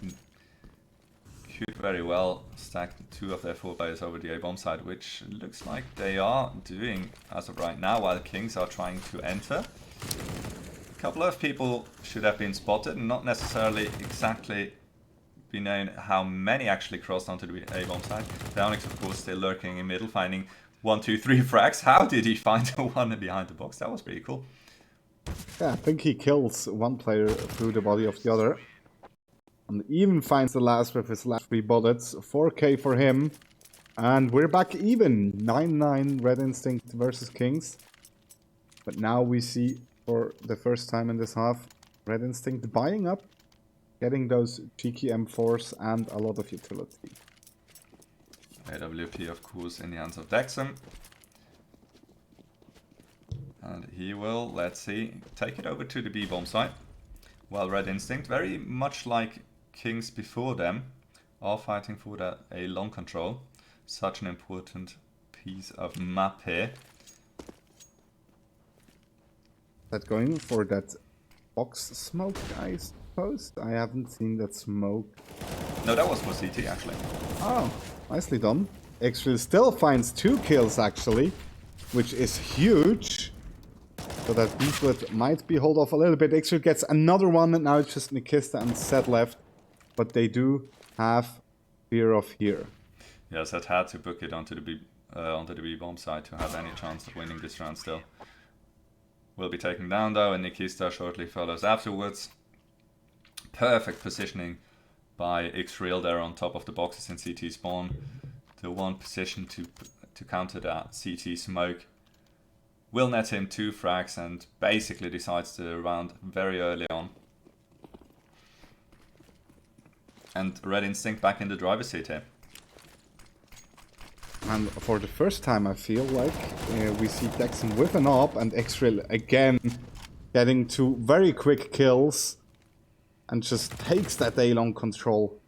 [SPEAKER 7] could very well stack 2 of their 4 players over the A-bomb side, which looks like they are doing as of right now, while Kings are trying to enter. A couple of people should have been spotted, not necessarily exactly be known how many actually crossed onto the A-bomb side. Downix, of course, still lurking in middle, finding 1, 2, 3 frags. How did he find the one behind the box? That was pretty cool.
[SPEAKER 6] Yeah, I think he kills one player through the body of the other. And even finds the last with his last 3 bullets. 4k for him. And we're back even. 9-9 Red Instinct versus Kings. But now we see, for the first time in this half, Red Instinct buying up, getting those cheeky M4s and a lot of utility.
[SPEAKER 7] AWP, of course, in the hands of Dexon. And he will, let's see, take it over to the B-bomb site. While Red Instinct, very much like Kings before them, are fighting for that A long control. Such an important piece of map here.
[SPEAKER 6] That going for that box smoke, I suppose? I haven't seen that smoke.
[SPEAKER 7] No, that was for CT actually.
[SPEAKER 6] Oh, nicely done. Actually still finds 2 kills actually, which is huge. So that B-split might be hold off a little bit. Extra gets another one, and now it's just Nikista and Set left. but they do have fear of here.
[SPEAKER 7] Yes, that had to book it onto the B bomb side to have any chance of winning this round still. Will be taken down though, and Nikista shortly follows afterwards. Perfect positioning by X-Real there on top of the boxes in CT spawn. The one position to counter that CT smoke. Will net him 2 frags and basically decides the round very early on. And Red Instinct back in the driver's seat here.
[SPEAKER 6] And for the first time, I feel like we see Dexon with an AWP and X-Real again getting 2 very quick kills and just takes that A-long control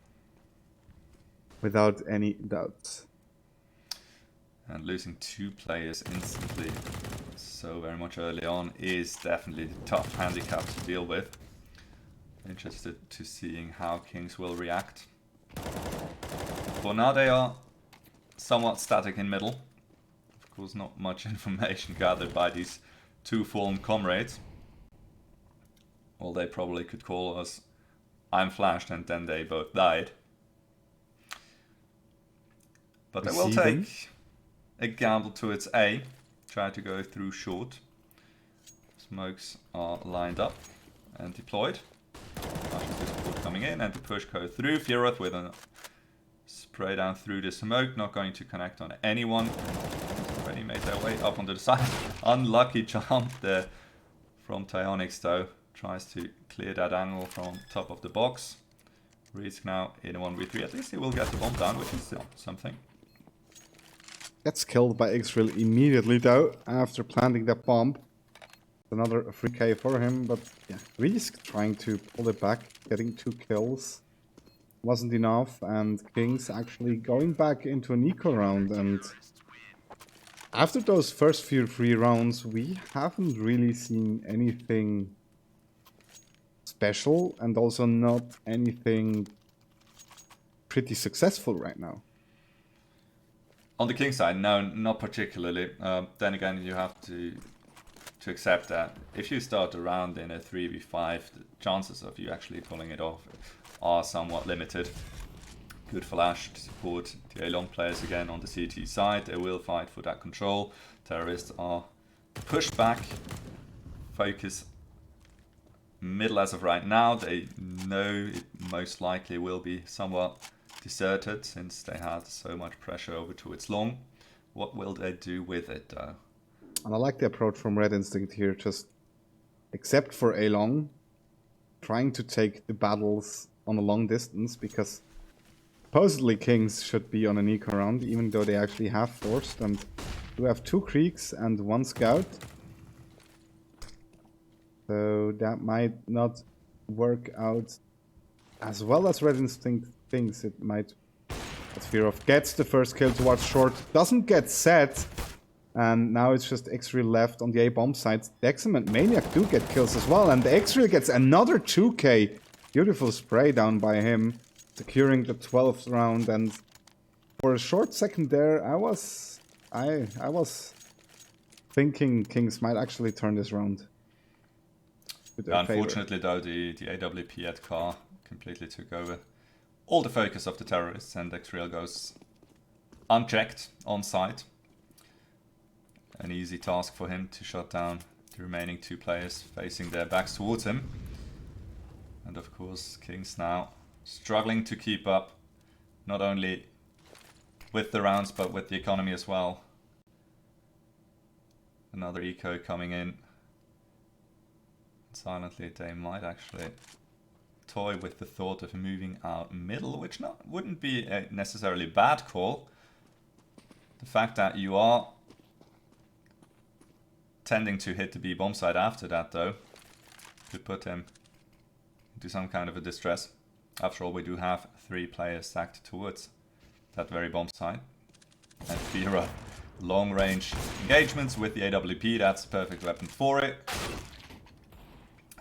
[SPEAKER 6] without any doubt.
[SPEAKER 7] And losing 2 players instantly so very much early on is definitely a tough handicap to deal with. Interested to seeing how Kings will react. For now they are somewhat static in middle. Of course not much information gathered by these 2 fallen comrades. Well, they probably could call us I'm flashed and then they both died. But they will take a gamble towards A. Try to go through short. Smokes are lined up and deployed. Support coming in and the push go through. Fieroth with a spray down through the smoke. Not going to connect on anyone. Already made their way up onto the side. Unlucky jump there from Tyonix though. Tries to clear that angle from top of the box. Risk now in a 1v3. At least he will get the bomb down, which is still something.
[SPEAKER 6] Gets killed by X-Real immediately though, after planting that bomb. Another 3k for him, but yeah, Risk trying to pull it back, getting 2 kills. Wasn't enough, and Kings actually going back into an eco round, and after those first few 3 rounds, we haven't really seen anything special, and also not anything pretty successful right now.
[SPEAKER 7] On the King side, no, not particularly. Then again, you have to accept that if you start a round in a 3v5, the chances of you actually pulling it off are somewhat limited. Good flash to support the A-long players again on the CT side. They will fight for that control. Terrorists are pushed back. Focus middle as of right now. They know it most likely will be somewhat deserted since they had so much pressure over towards long. What will they do with it though?
[SPEAKER 6] And I like the approach from Red Instinct here, just except for A-long, trying to take the battles on a long distance, because supposedly Kings should be on an eco round, even though they actually have forced, and do have 2 creeks and 1 scout. So that might not work out as well as Red Instinct thinks it might. Sphirov gets the first kill towards short, doesn't get set, and now it's just X-Real left on the A-bomb side. Dexam and Maniac do get kills as well, and X-Real gets another 2k. Beautiful spray down by him, securing the 12th round, and for a short second there, I was thinking Kings might actually turn this round.
[SPEAKER 7] Unfortunately though, the AWP at car completely took over all the focus of the terrorists, and X-Real goes unchecked on site. An easy task for him to shut down the remaining 2 players facing their backs towards him. And of course Kings now struggling to keep up, not only with the rounds but with the economy as well. Another eco coming in. Silently they might actually toy with the thought of moving out middle, which wouldn't be a necessarily bad call. The fact that you are tending to hit the B bomb side after that though could put him into some kind of a distress. After all, we do have 3 players stacked towards that very bomb side. And Fira, long range engagements with the AWP, that's the perfect weapon for it.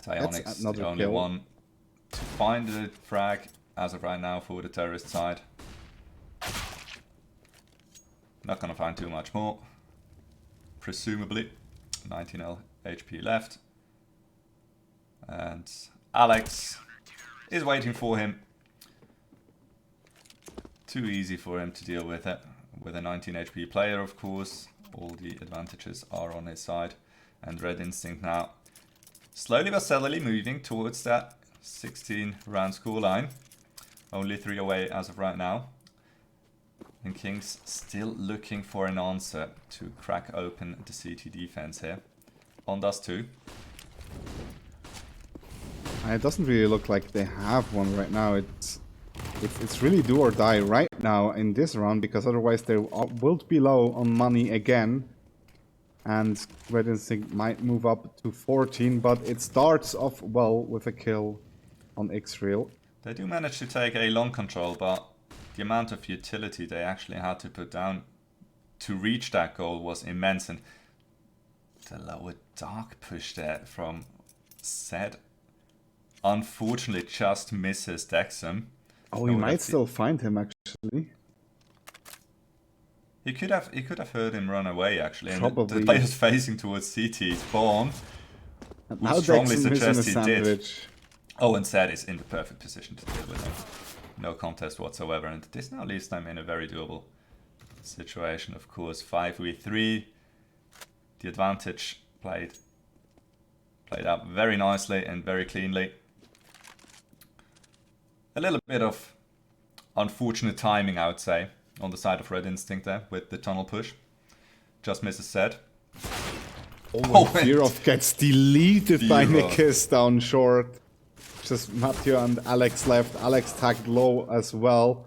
[SPEAKER 7] Tyonix, the only one to find the frag as of right now for the terrorist side. Not gonna find too much more, presumably. 19 HP left, and Alex is waiting for him too easy for him to deal with it. With a 19 HP player, of course, all the advantages are on his side. And Red Instinct now slowly but steadily moving towards that 16 round scoreline. Only 3 away as of right now. And Kings still looking for an answer to crack open the CT defense here. On Dust 2.
[SPEAKER 6] It doesn't really look like they have one right now. It's really do or die right now in this round, because otherwise they will be low on money again. And Red Instinct might move up to 14, but it starts off well with a kill on X-Real.
[SPEAKER 7] They do manage to take a long control, but the amount of utility they actually had to put down to reach that goal was immense. And the lower dark push there from Zed unfortunately just misses Dexum.
[SPEAKER 6] Oh, we might still find him actually.
[SPEAKER 7] He could have heard him run away actually. And
[SPEAKER 6] Probably.
[SPEAKER 7] the player's facing towards CT spawn.
[SPEAKER 6] Now
[SPEAKER 7] strongly
[SPEAKER 6] Dexum missing a
[SPEAKER 7] suggest he did.
[SPEAKER 6] sandwich.
[SPEAKER 7] Oh, and Zed is in the perfect position to deal with him. No contest whatsoever, and this now leaves them in a very doable situation. Of course, 5v3. The advantage played out very nicely and very cleanly. A little bit of unfortunate timing, I would say, on the side of Red Instinct there with the tunnel push. Just misses Zed.
[SPEAKER 6] Oh, Firov gets deleted by
[SPEAKER 7] Firov.
[SPEAKER 6] Nikis down short. Just Mathieu and Alex left. Alex tagged low as well.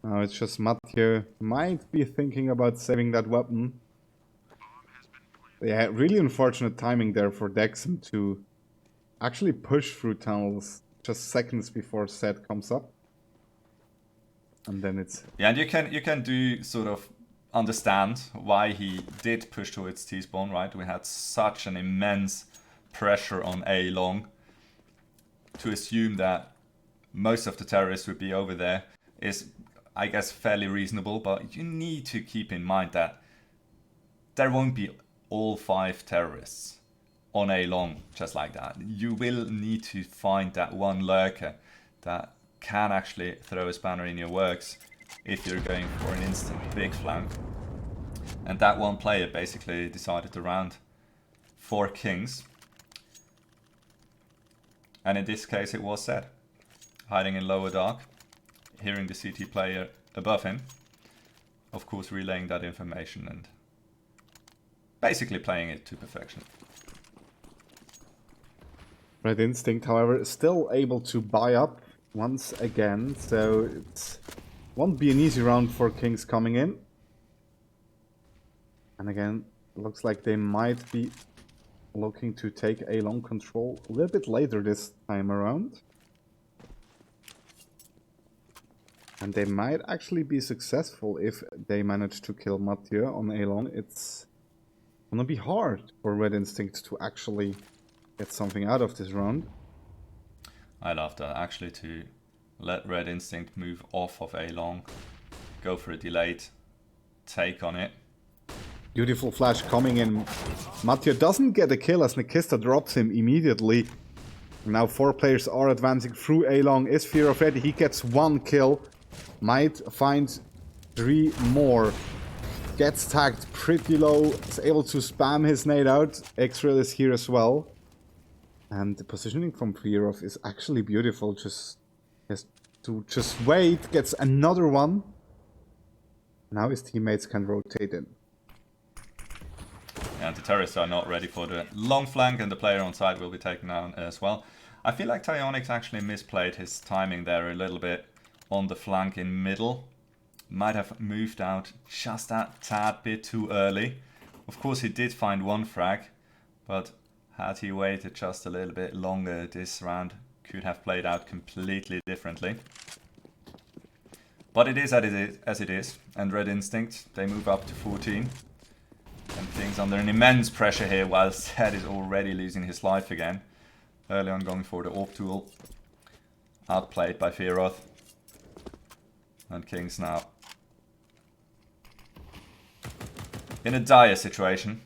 [SPEAKER 6] Now it's just Mathieu. Might be thinking about saving that weapon. Yeah, really unfortunate timing there for Dexum to actually push through tunnels just seconds before Zed comes up. And then it's...
[SPEAKER 7] Yeah, and you can do sort of understand why he did push towards T-spawn, right? We had such an immense pressure on A long. To assume that most of the terrorists would be over there is, I guess, fairly reasonable, but you need to keep in mind that there won't be all 5 terrorists on A long just like that. You will need to find that one lurker that can actually throw a spanner in your works if you're going for an instant big flank. And that one player basically decided to round 4 Kings. And in this case it was Zed, hiding in lower dark, hearing the CT player above him, of course relaying that information and basically playing it to perfection.
[SPEAKER 6] Red Instinct, however, is still able to buy up once again, so it won't be an easy round for Kings coming in. And again, looks like they might be looking to take a long control a little bit later this time around. And they might actually be successful if they manage to kill Mathieu on A long. It's gonna be hard for Red Instinct to actually get something out of this round.
[SPEAKER 7] I love that, actually, to let Red Instinct move off of A long, go for a delayed take on it.
[SPEAKER 6] Beautiful flash coming in. Mathieu doesn't get a kill as Nikista drops him immediately. Now 4 players are advancing through A long. Is Firov ready? He gets 1 kill. Might find 3 more. Gets tagged pretty low. Is able to spam his nade out. X-Rail is here as well. And the positioning from Firov is actually beautiful. Just has to just wait. Gets another one. Now his teammates can rotate in.
[SPEAKER 7] And the terrorists are not ready for the long flank, and the player on side will be taken down as well. I feel like Tyonix actually misplayed his timing there a little bit on the flank in middle. Might have moved out just that tad bit too early. Of course he did find 1 frag, but had he waited just a little bit longer, this round could have played out completely differently. But it is as it is, and Red Instinct, they move up to 14. And things under an immense pressure here, while Zed is already losing his life again. Early on going for the AWP tool. Outplayed by Firov. And Kings now in a dire situation.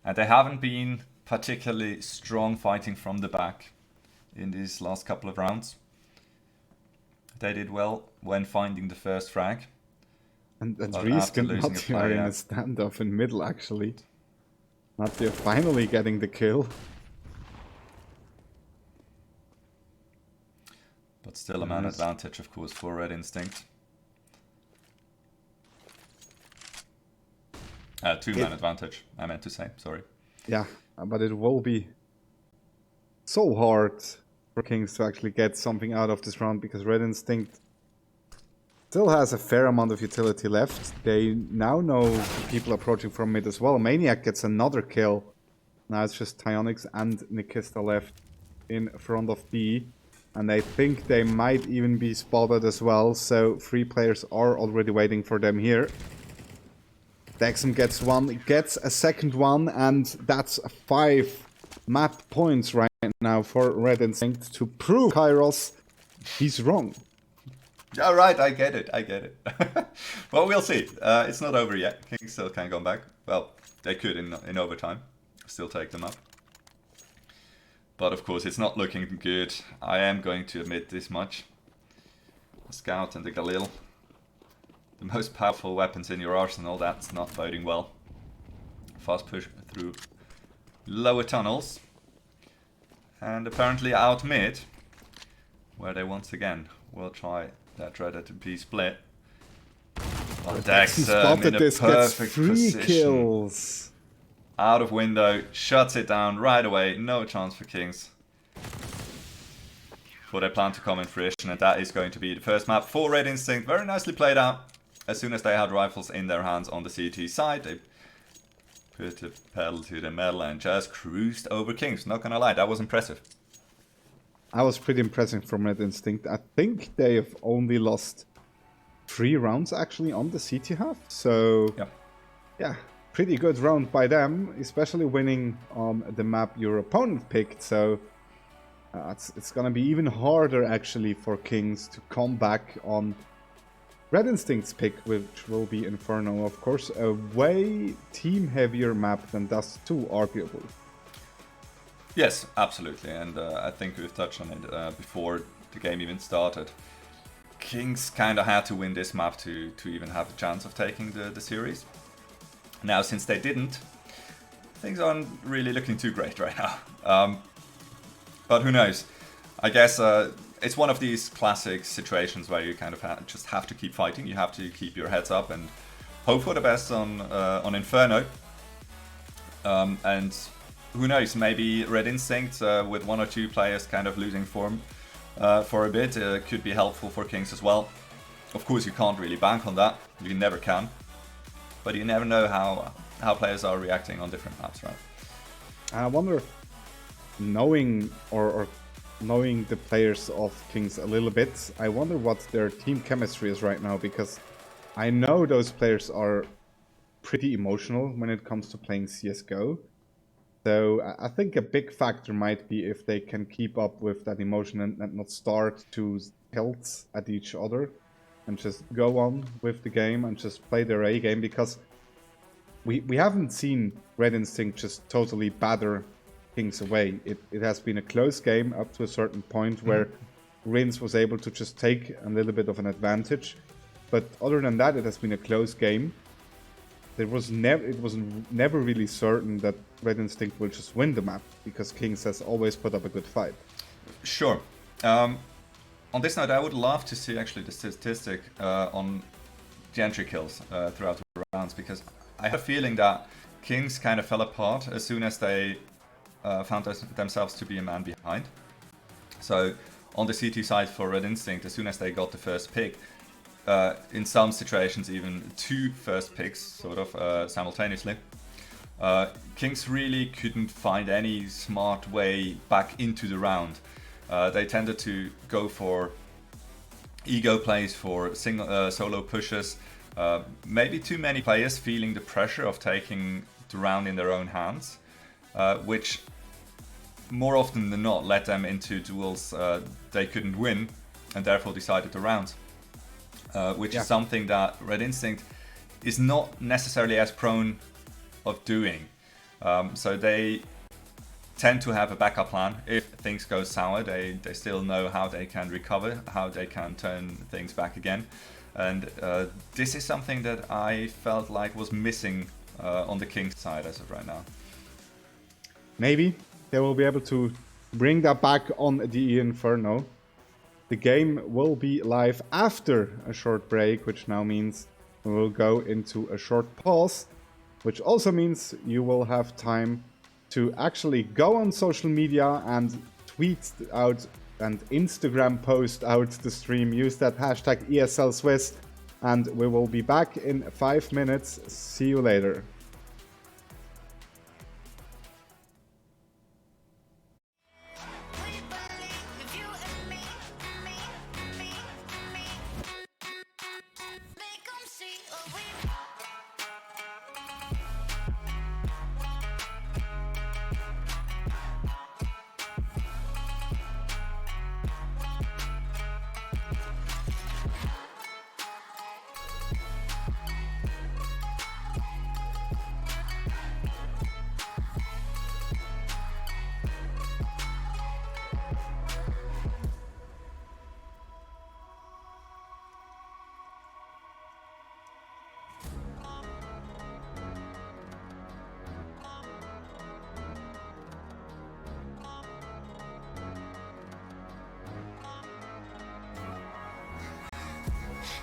[SPEAKER 7] And they haven't been particularly strong fighting from the back in these last couple of rounds. They did well when finding the first frag.
[SPEAKER 6] And
[SPEAKER 7] But
[SPEAKER 6] Reese
[SPEAKER 7] after
[SPEAKER 6] and
[SPEAKER 7] losing a
[SPEAKER 6] Matthew are in
[SPEAKER 7] player-
[SPEAKER 6] a standoff in middle, actually. Matthew finally getting the kill.
[SPEAKER 7] But still a man
[SPEAKER 6] Nice.
[SPEAKER 7] advantage, of course, for Red Instinct. Two-man advantage, I meant to say, sorry.
[SPEAKER 6] Yeah, but it will be so hard for Kings to actually get something out of this round because Red Instinct still has a fair amount of utility left. They now know people approaching from mid as well. Maniac gets another kill. Now it's just Tyonix and Nikista left in front of B. And I think they might even be spotted as well. So 3 players are already waiting for them here. Dexum gets one, gets a second one, and that's 5 map points right now for Red Instinct to prove Kairos he's wrong.
[SPEAKER 7] Yeah, right, I get it. Well, we'll see. It's not over yet. Kings still can go back. Well, they could in overtime. Still take them up. But of course, it's not looking good. I am going to admit this much. The Scout and the Galil. The most powerful weapons in your arsenal, that's not boding well. Fast push through lower tunnels. And apparently out mid, where they once again will try that Dreader to be split. But
[SPEAKER 6] Dexum
[SPEAKER 7] Dexum
[SPEAKER 6] spotted
[SPEAKER 7] in a
[SPEAKER 6] this, gets
[SPEAKER 7] perfect
[SPEAKER 6] 3
[SPEAKER 7] position.
[SPEAKER 6] kills.
[SPEAKER 7] Out of window, shuts it down right away. No chance for Kings. For their plan to come in fruition, and that is going to be the first map for Red Instinct. Very nicely played out. As soon as they had rifles in their hands on the CT side, they put the pedal to the metal and just cruised over Kings. Not gonna lie, that was impressive.
[SPEAKER 6] I was pretty impressive from Red Instinct. I think they have only lost 3 rounds actually on the CT half. So yeah, pretty good round by them, especially winning on the map your opponent picked. So it's gonna be even harder actually for Kings to come back on Red Instinct's pick, which will be Inferno. Of course, a way team heavier map than Dust 2, arguably.
[SPEAKER 7] Yes, absolutely, and I think we've touched on it before the game even started. Kings kind of had to win this map to even have a chance of taking the series. Now, since they didn't, things aren't really looking too great right now. But who knows? I guess it's one of these classic situations where you kind of just have to keep fighting. You have to keep your heads up and hope for the best on Inferno. And who knows? Maybe Red Instinct with 1 or 2 players kind of losing form for a bit could be helpful for Kings as well. Of course, you can't really bank on that. You never can. But you never know how players are reacting on different maps, right?
[SPEAKER 6] I wonder, knowing knowing the players of Kings a little bit, I wonder what their team chemistry is right now, because I know those players are pretty emotional when it comes to playing CSGO. So I think a big factor might be if they can keep up with that emotion and not start to tilt at each other and just go on with the game and just play their A game, because we haven't seen Red Instinct just totally batter Kings away. It has been a close game up to a certain point where Rins was able to just take a little bit of an advantage. But other than that, it has been a close game. It was never really certain that Red Instinct will just win the map, because Kings has always put up a good fight.
[SPEAKER 7] Sure. On this note, I would love to see actually the statistic on the entry kills throughout the rounds, because I have a feeling that Kings kind of fell apart as soon as they found themselves to be a man behind. So on the CT side for Red Instinct, as soon as they got the first pick, in some situations even 2 first picks sort of simultaneously, Kings really couldn't find any smart way back into the round. They tended to go for ego plays, for solo pushes, maybe too many players feeling the pressure of taking the round in their own hands, which more often than not led them into duels they couldn't win, and therefore decided the round. Which is something that Red Instinct is not necessarily as prone of doing. So they tend to have a backup plan. If things go sour, they still know how they can recover, how they can turn things back again. And this is something that I felt like was missing on the Kings side as of right now.
[SPEAKER 6] Maybe they will be able to bring that back on the Inferno. The game will be live after a short break, which now means we will go into a short pause, which also means you will have time to actually go on social media and tweet out and Instagram post out the stream. Use that hashtag ESL Swiss, and we will be back in 5 minutes. See you later.
[SPEAKER 1] We believe you and me, me, me, me. Make 'em see what we.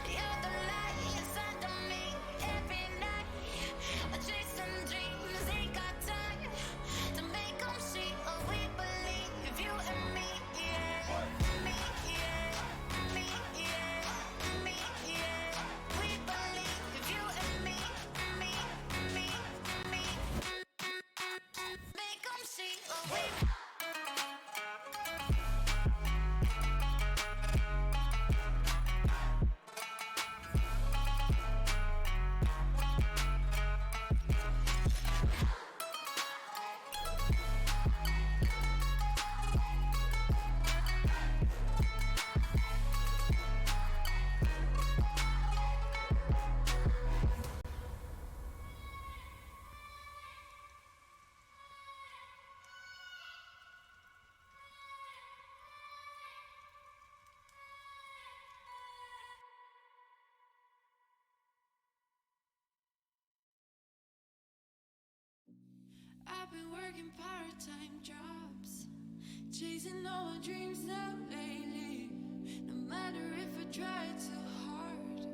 [SPEAKER 1] You're the light inside of me every night. I chase some dreams, ain't got time to make 'em see what we believe. You and me, yeah. Me, yeah. Me, yeah. Me, yeah. We believe you and me, me, me, me. Make 'em see what we. I've been working part-time jobs, chasing all my dreams now lately. No matter if I try too hard,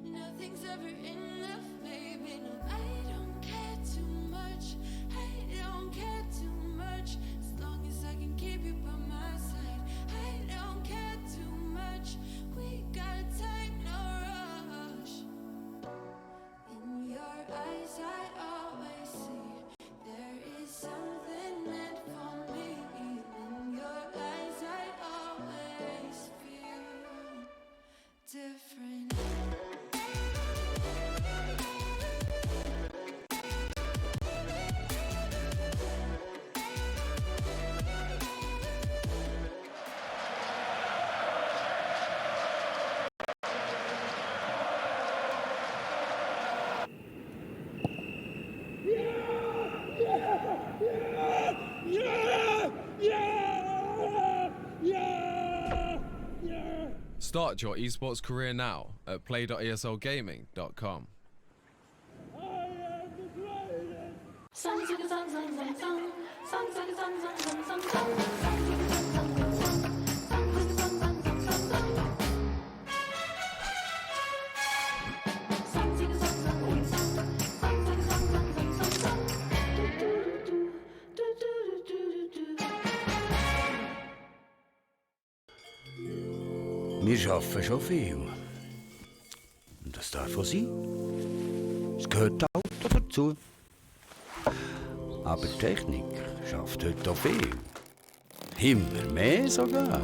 [SPEAKER 1] nothing's ever enough, baby. No, I don't care too much. I don't care too much. As long as I can keep you by my side, I don't care too much. We got time, no rush. In your eyes, I always see there is something meant for me. In your eyes, I always feel different.
[SPEAKER 3] Start your esports career now at play.eslgaming.com.
[SPEAKER 4] Wir arbeiten schon viel. Und das darf auch sein. Es gehört auch dazu. Aber die Technik schafft heute auch viel. Immer mehr sogar.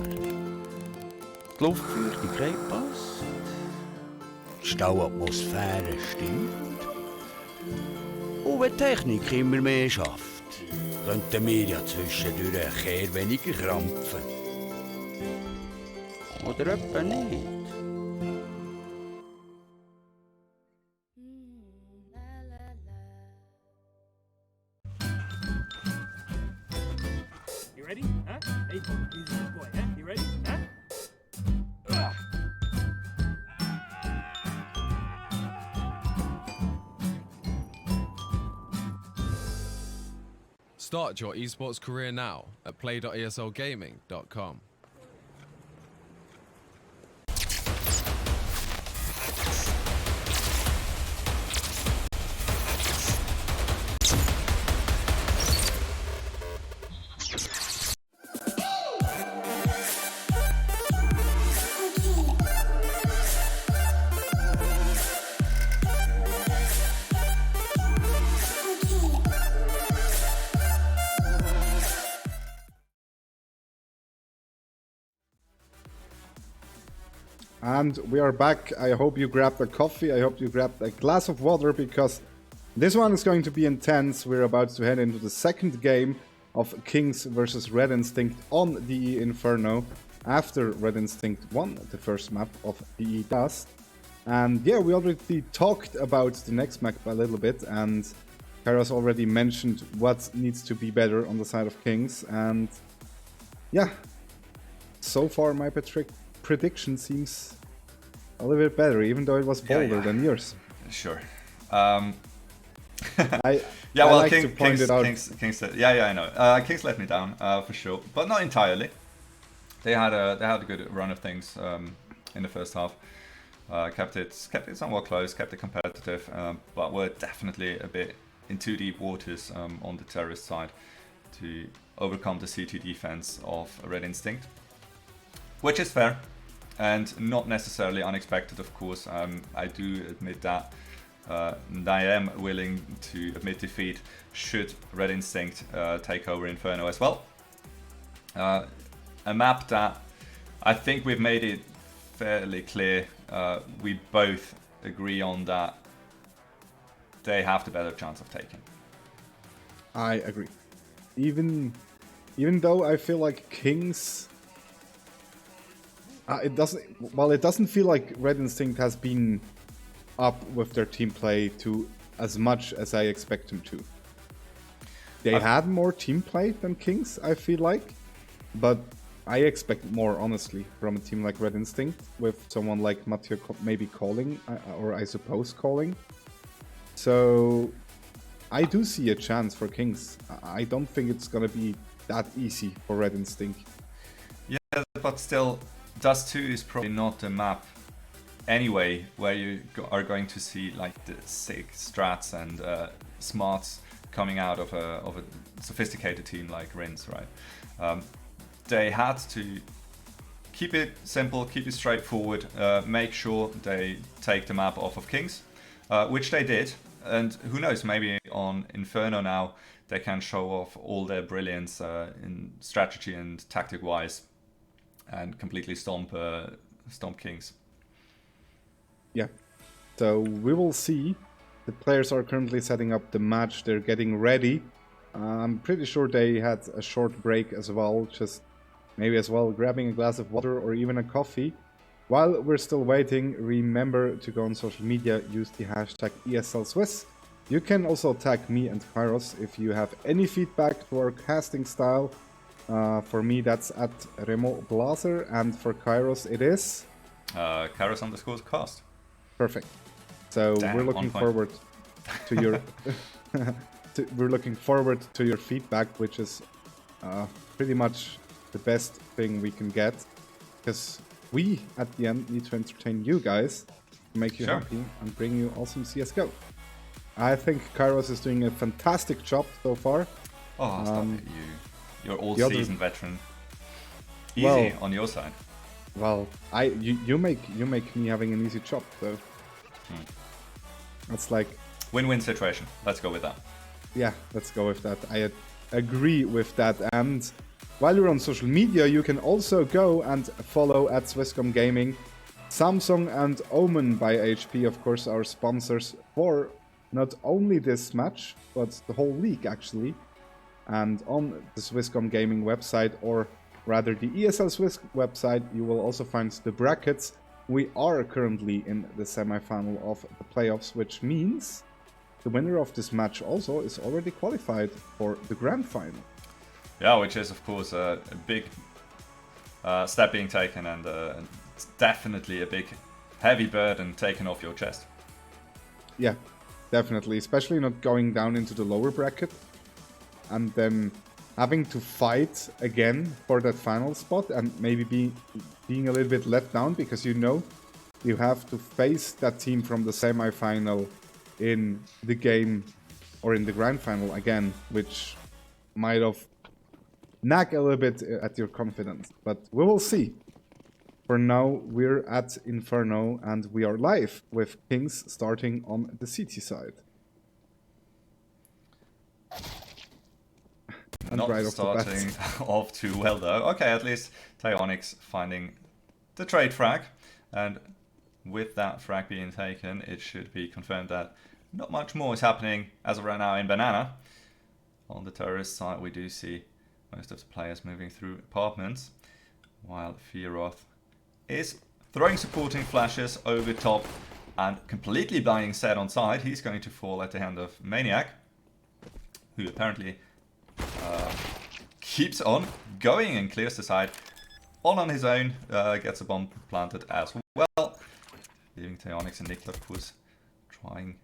[SPEAKER 4] Die Luftfeuchtigkeit passt. Die Stauatmosphäre stimmt. Und wenn die Technik immer mehr schafft, könnten wir ja zwischendurch ein Kehr weniger krampfen. Oder etwa nicht?
[SPEAKER 5] Hey, easy boy, eh? You ready? Huh?
[SPEAKER 3] Start your esports career now at play.eslgaming.com.
[SPEAKER 6] And we are back. I hope you grabbed a coffee. I hope you grabbed a glass of water because this one is going to be intense. We're about to head into the second game of Kings versus Red Instinct on DE Inferno after Red Instinct won the first map of DE Dust. And yeah, we already talked about the next map a little bit, and Kairos already mentioned what needs to be better on the side of Kings. And yeah, so far my prediction seems a little bit better, even though it was bolder than yours.
[SPEAKER 7] Sure.
[SPEAKER 6] Yeah, well,
[SPEAKER 7] Kings,
[SPEAKER 6] to point it out.
[SPEAKER 7] Kings, I know. Kings let me down for sure, but not entirely. They had a good run of things in the first half. Kept it somewhat close, kept it competitive, but were definitely a bit in too deep waters on the terrorist side to overcome the C2 defense of Red Instinct, which is fair and not necessarily unexpected, of course. I do admit that. And I am willing to admit defeat should Red Instinct take over Inferno as well. A map that I think we've made it fairly clear. We both agree on that they have the better chance of taking.
[SPEAKER 6] I agree. Even though I feel like Kings, it doesn't feel like Red Instinct has been up with their team play to as much as I expect them to. They had more team play than Kings, I feel like, but I expect more, honestly, from a team like Red Instinct, with someone like Mathieu maybe calling, or I suppose calling. So I do see a chance for Kings. I don't think it's gonna be that easy for Red Instinct.
[SPEAKER 7] Yeah, but still, Dust 2 is probably not a map anyway where you are going to see like the sick strats and smarts coming out of a sophisticated team like Rins, right? They had to keep it simple, keep it straightforward, make sure they take the map off of Kings, which they did. And who knows, maybe on Inferno now they can show off all their brilliance in strategy and tactic wise and completely stomp Kings.
[SPEAKER 6] Yeah, so we will see. The players are currently setting up the match, they're getting ready. I'm pretty sure they had a short break as well, just maybe as well grabbing a glass of water or even a coffee. While we're still waiting, remember to go on social media, use the hashtag ESL Swiss. You can also tag me and Kairos if you have any feedback to our casting style. For me, that's at Remo Blaser, and for Kairos, it is
[SPEAKER 7] Kairos_cast.
[SPEAKER 6] Perfect. So
[SPEAKER 7] Damn,
[SPEAKER 6] we're looking forward to your we're looking forward to your feedback, which is pretty much the best thing we can get, because we at the end need to entertain you guys, make you happy, and bring you awesome CS:GO. I think Kairos is doing a fantastic job so far.
[SPEAKER 7] Oh, stop it, you're all-season veteran. Easy on your side.
[SPEAKER 6] Well, you make me having an easy job, though. That's like
[SPEAKER 7] win-win situation. Let's go with that.
[SPEAKER 6] Yeah, let's go with that. I agree with that. And while you're on social media, you can also go and follow at Swisscom Gaming. Samsung and Omen by HP, of course, are sponsors for not only this match, but the whole league, actually. And on the Swisscom Gaming website, or rather the ESL Swiss website, you will also find the brackets. We are currently in the semi-final of the playoffs, which means the winner of this match also is already qualified for the grand final.
[SPEAKER 7] Yeah, which is of course a big step being taken, and it's definitely a big heavy burden taken off your chest.
[SPEAKER 6] Yeah, definitely. Especially not going down into the lower bracket and then having to fight again for that final spot and maybe being a little bit let down because you know you have to face that team from the semi-final in the game or in the grand final again, which might have nag a little bit at your confidence. But we will see. For now, we're at Inferno and we are live with Kings starting on the CT side. And
[SPEAKER 7] Not
[SPEAKER 6] right off the bat.
[SPEAKER 7] starting off too well though. Okay, at least Tyonix finding the trade frag, and with that frag being taken, it should be confirmed that not much more is happening as of right now in Banana. On the terrorist side, we do see most of the players moving through apartments, while Fearoth is throwing supporting flashes over top and completely blinding Zed on side. He's going to fall at the hand of Maniac, who apparently keeps on going and clears the side all on his own, gets a bomb planted as well, leaving Tyonix and Nikla, of course, trying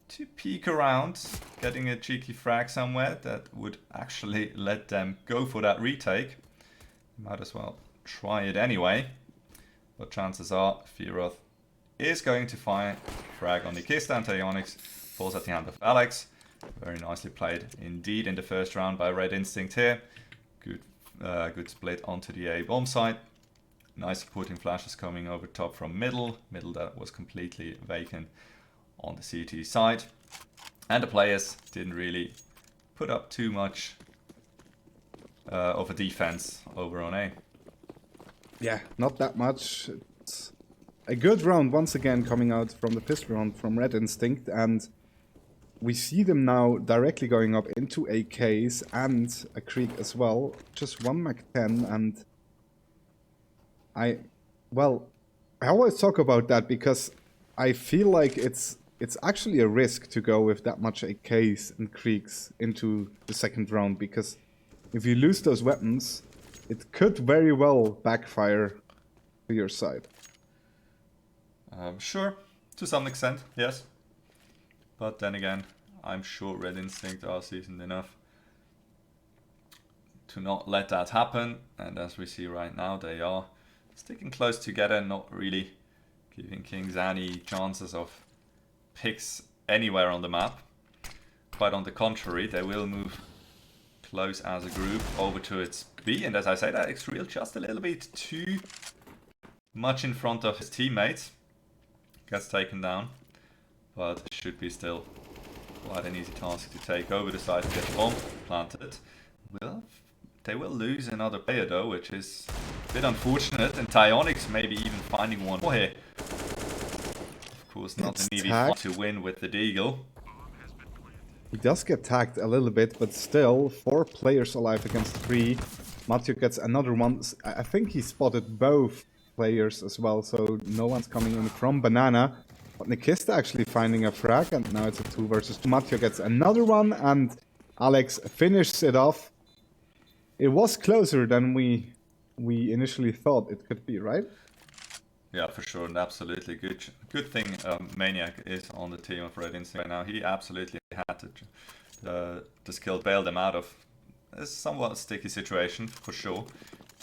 [SPEAKER 7] to peek around, getting a cheeky frag somewhere that would actually let them go for that retake. Might as well try it anyway, but chances are Fearoth is going to find frag on Nikista, and Tyonix falls at the hand of Alex. Very nicely played indeed in the first round by Red Instinct here. Good split onto the A bomb site. Nice supporting flashes coming over top from middle that was completely vacant on the CT side. And the players didn't really put up too much of a defense over on A.
[SPEAKER 6] Yeah, not that much. It's a good round once again coming out from the pistol round from Red Instinct, and we see them now directly going up into a case and a creek as well. Just one Mac 10, and I always talk about that because I feel like it's actually a risk to go with that much AKs and creeks into the second round, because if you lose those weapons, it could very well backfire to your side.
[SPEAKER 7] Sure, to some extent, yes. But then again, I'm sure Red Instinct are seasoned enough to not let that happen. And as we see right now, they are sticking close together, not really giving Kings any chances of picks anywhere on the map. Quite on the contrary, they will move close as a group over to its B. And as I say, that X-Real just a little bit too much in front of his teammates. Gets taken down, but it should be still quite an easy task to take over the side to get the bomb planted. Well, they will lose another player though, which is a bit unfortunate, and Tyonix maybe even finding one more here. Of course, not an easy fight to win with the Deagle.
[SPEAKER 6] He does get tagged a little bit, but still, 4 players alive against 3. Matthew gets another one. I think he spotted both players as well, so no one's coming in from Banana. But Nikista actually finding a frag, and now it's a 2 versus 2. Matthew gets another one, and Alex finishes it off. It was closer than we initially thought it could be, right?
[SPEAKER 7] Yeah, for sure, and absolutely good thing Maniac is on the team of Red Instinct right now. He absolutely had to skill bail them out of a somewhat sticky situation, for sure.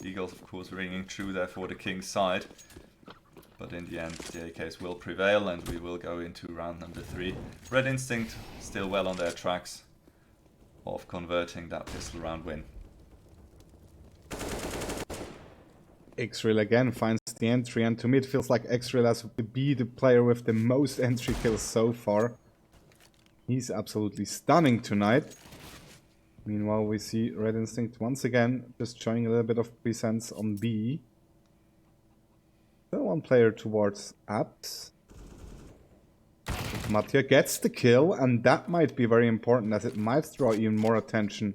[SPEAKER 7] Eagles, of course, ringing true there for the King's side. But in the end, the AKs will prevail, and we will go into round number 3. Red Instinct still well on their tracks of converting that pistol round win.
[SPEAKER 6] X-Real again finds the entry, and to me it feels like X-Real has to be the player with the most entry kills so far. He's absolutely stunning tonight. Meanwhile, we see Red Instinct once again just showing a little bit of presence on B. Still one player towards apps. Mattia gets the kill, and that might be very important as it might draw even more attention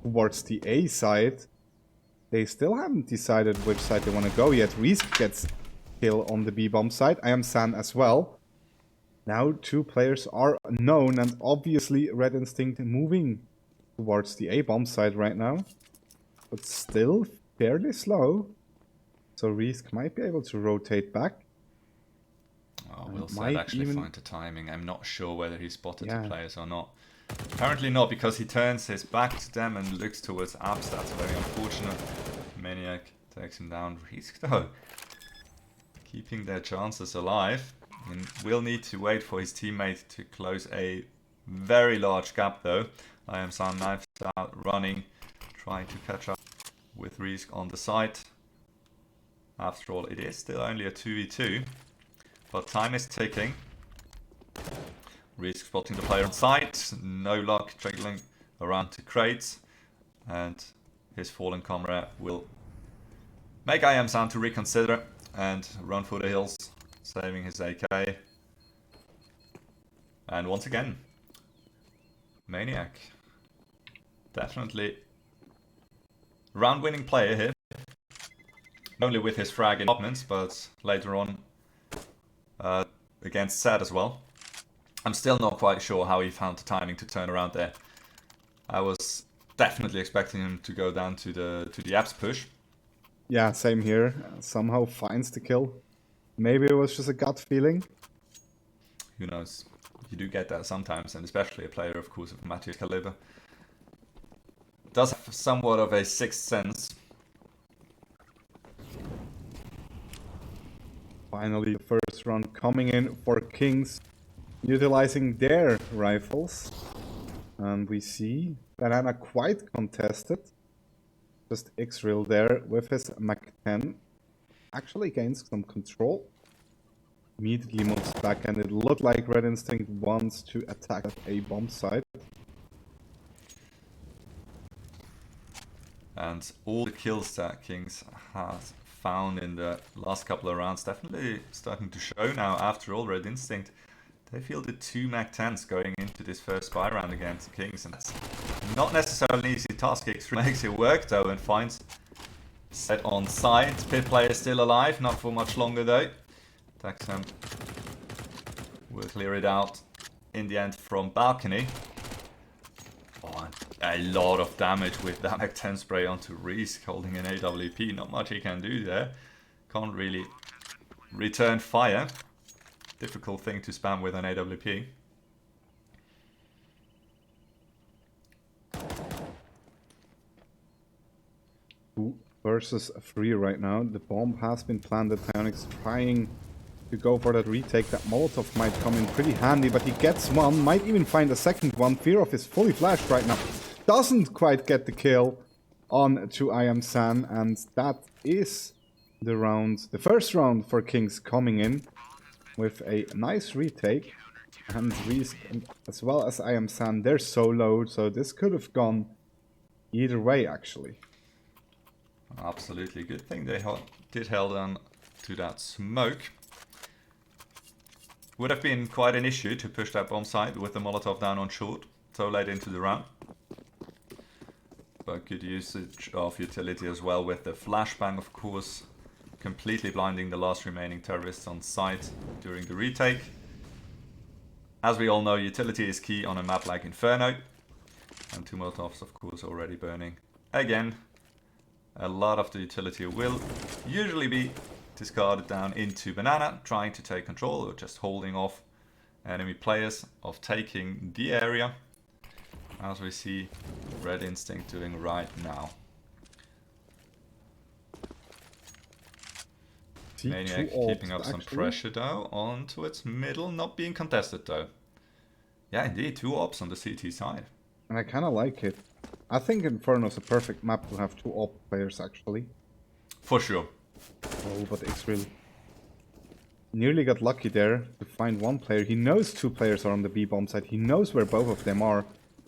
[SPEAKER 6] towards the A side. They still haven't decided which side they want to go yet. Reese gets kill on the B bomb side. I am San as well. Now 2 players are known, and obviously Red Instinct moving towards the A bomb side right now. but still fairly slow. So Risk might be able to rotate back.
[SPEAKER 7] Oh, will Sad
[SPEAKER 6] might
[SPEAKER 7] actually
[SPEAKER 6] even-
[SPEAKER 7] find the timing? I'm not sure whether he spotted
[SPEAKER 6] Yeah.
[SPEAKER 7] the players or not. Apparently not, because he turns his back to them and looks towards Abs. That's very unfortunate. Maniac takes him down. Risk though, keeping their chances alive. And will need to wait for his teammate to close a very large gap though. I am Sam Knives out running, trying to catch up with Risk on the side. After all, it is still only a 2v2, but time is ticking. Risk spotting the player on site, no luck, trickling around to crates, and his fallen comrade will make I am Sam to reconsider and run for the hills, saving his AK. And once again, Maniac, definitely round-winning player here. Not only with his frag involvements, but later on against Sad as well. I'm still not quite sure how he found the timing to turn around there. I was definitely expecting him to go down to the apps push.
[SPEAKER 6] Yeah, same here. Somehow finds the kill. Maybe it was just a gut feeling.
[SPEAKER 7] Who knows? You do get that sometimes, and especially a player, of course, of Matthew's caliber does have somewhat of a sixth sense.
[SPEAKER 6] Finally, the first round coming in for Kings, utilizing their rifles. And we see Banana quite contested. Just X-Real there with his Mac-10. Actually gains some control. Immediately moves back, and it looked like Red Instinct wants to attack at a bomb site.
[SPEAKER 7] And all the kills that Kings has found in the last couple of rounds definitely starting to show now. After all, Red Instinct, they fielded 2 Mac-10s going into this first spy round against Kings, and that's not necessarily an easy task. X3 makes it work though and finds Set on site. Pit player still alive, not for much longer though. Taxam will clear it out in the end from balcony. Oh, a lot of damage with that Mac-10 spray onto Risk, holding an AWP. Not much he can do there. Can't really return fire. Difficult thing to spam with an AWP.
[SPEAKER 6] 2 versus 3 right now. The bomb has been planted. Pionix trying to go for that retake. That Molotov might come in pretty handy, but he gets one. Might even find a second one. Fearov is fully flashed right now. Doesn't quite get the kill on to I Am San, and that is the round, the first round for Kings coming in with a nice retake. And Risk, as well as I Am San, they're soloed, so this could have gone either way actually.
[SPEAKER 7] Absolutely. Good thing they did hold on to that smoke. Would have been quite an issue to push that bomb site with the Molotov down on short so late into the round. But good usage of utility as well with the flashbang, of course, completely blinding the last remaining terrorists on site during the retake. As we all know, utility is key on a map like Inferno. And 2 Molotovs, of course, already burning. Again, a lot of the utility will usually be discarded down into Banana, trying to take control or just holding off enemy players of taking the area, as we see Red Instinct doing right now. Maniac keeping up some pressure though onto its middle, not being contested though. Yeah, indeed, 2 ops on the CT side.
[SPEAKER 6] And I kind of like it. I think Inferno's a perfect map to have 2 op players actually.
[SPEAKER 7] For sure.
[SPEAKER 6] Oh, but X-Real nearly got lucky there to find 1 player. He knows 2 players are on the B-bomb side. He knows where both of them are.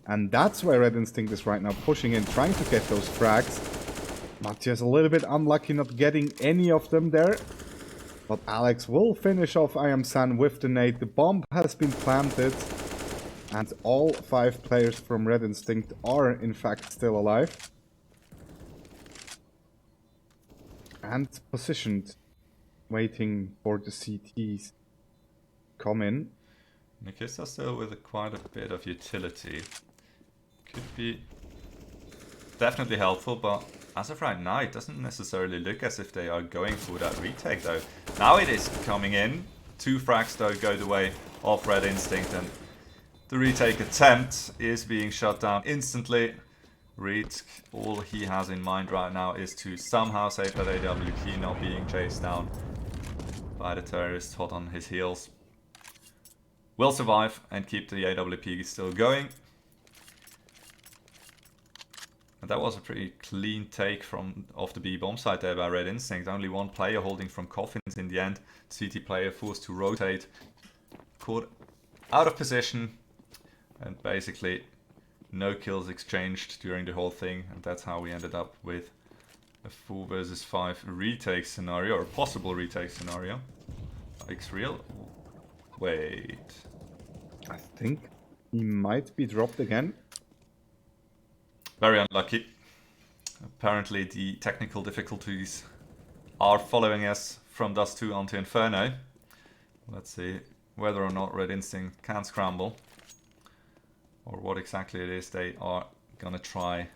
[SPEAKER 6] And that's why Red Instinct is right now pushing in, trying to get those frags. Matthias a little bit unlucky not getting any of them there. But Alex will finish off I Am San with the nade. The bomb has been planted. And all 5 players from Red Instinct are in fact still alive. And positioned, waiting for the CTs come in.
[SPEAKER 7] Nikista still with quite a bit of utility. Could be definitely helpful, but as of right now, it doesn't necessarily look as if they are going for that retake though. Now it is coming in. 2 frags though go the way of Red Instinct, and the retake attempt is being shut down instantly. Reed, all he has in mind right now is to somehow save that AWP, not being chased down by the terrorist hot on his heels. Will survive and keep the AWP still going. And that was a pretty clean take off the B bomb side there by Red Instinct. Only one player holding from coffins in the end. CT player forced to rotate, caught out of position, and basically no kills exchanged during the whole thing. And that's how we ended up with a 4 versus 5 retake scenario, or a possible retake scenario. X-Real? Wait.
[SPEAKER 6] I think he might be dropped again.
[SPEAKER 7] Very unlucky. Apparently the technical difficulties are following us from Dust 2 onto Inferno. Let's see whether or not Red Instinct can scramble, or what exactly it is they are gonna try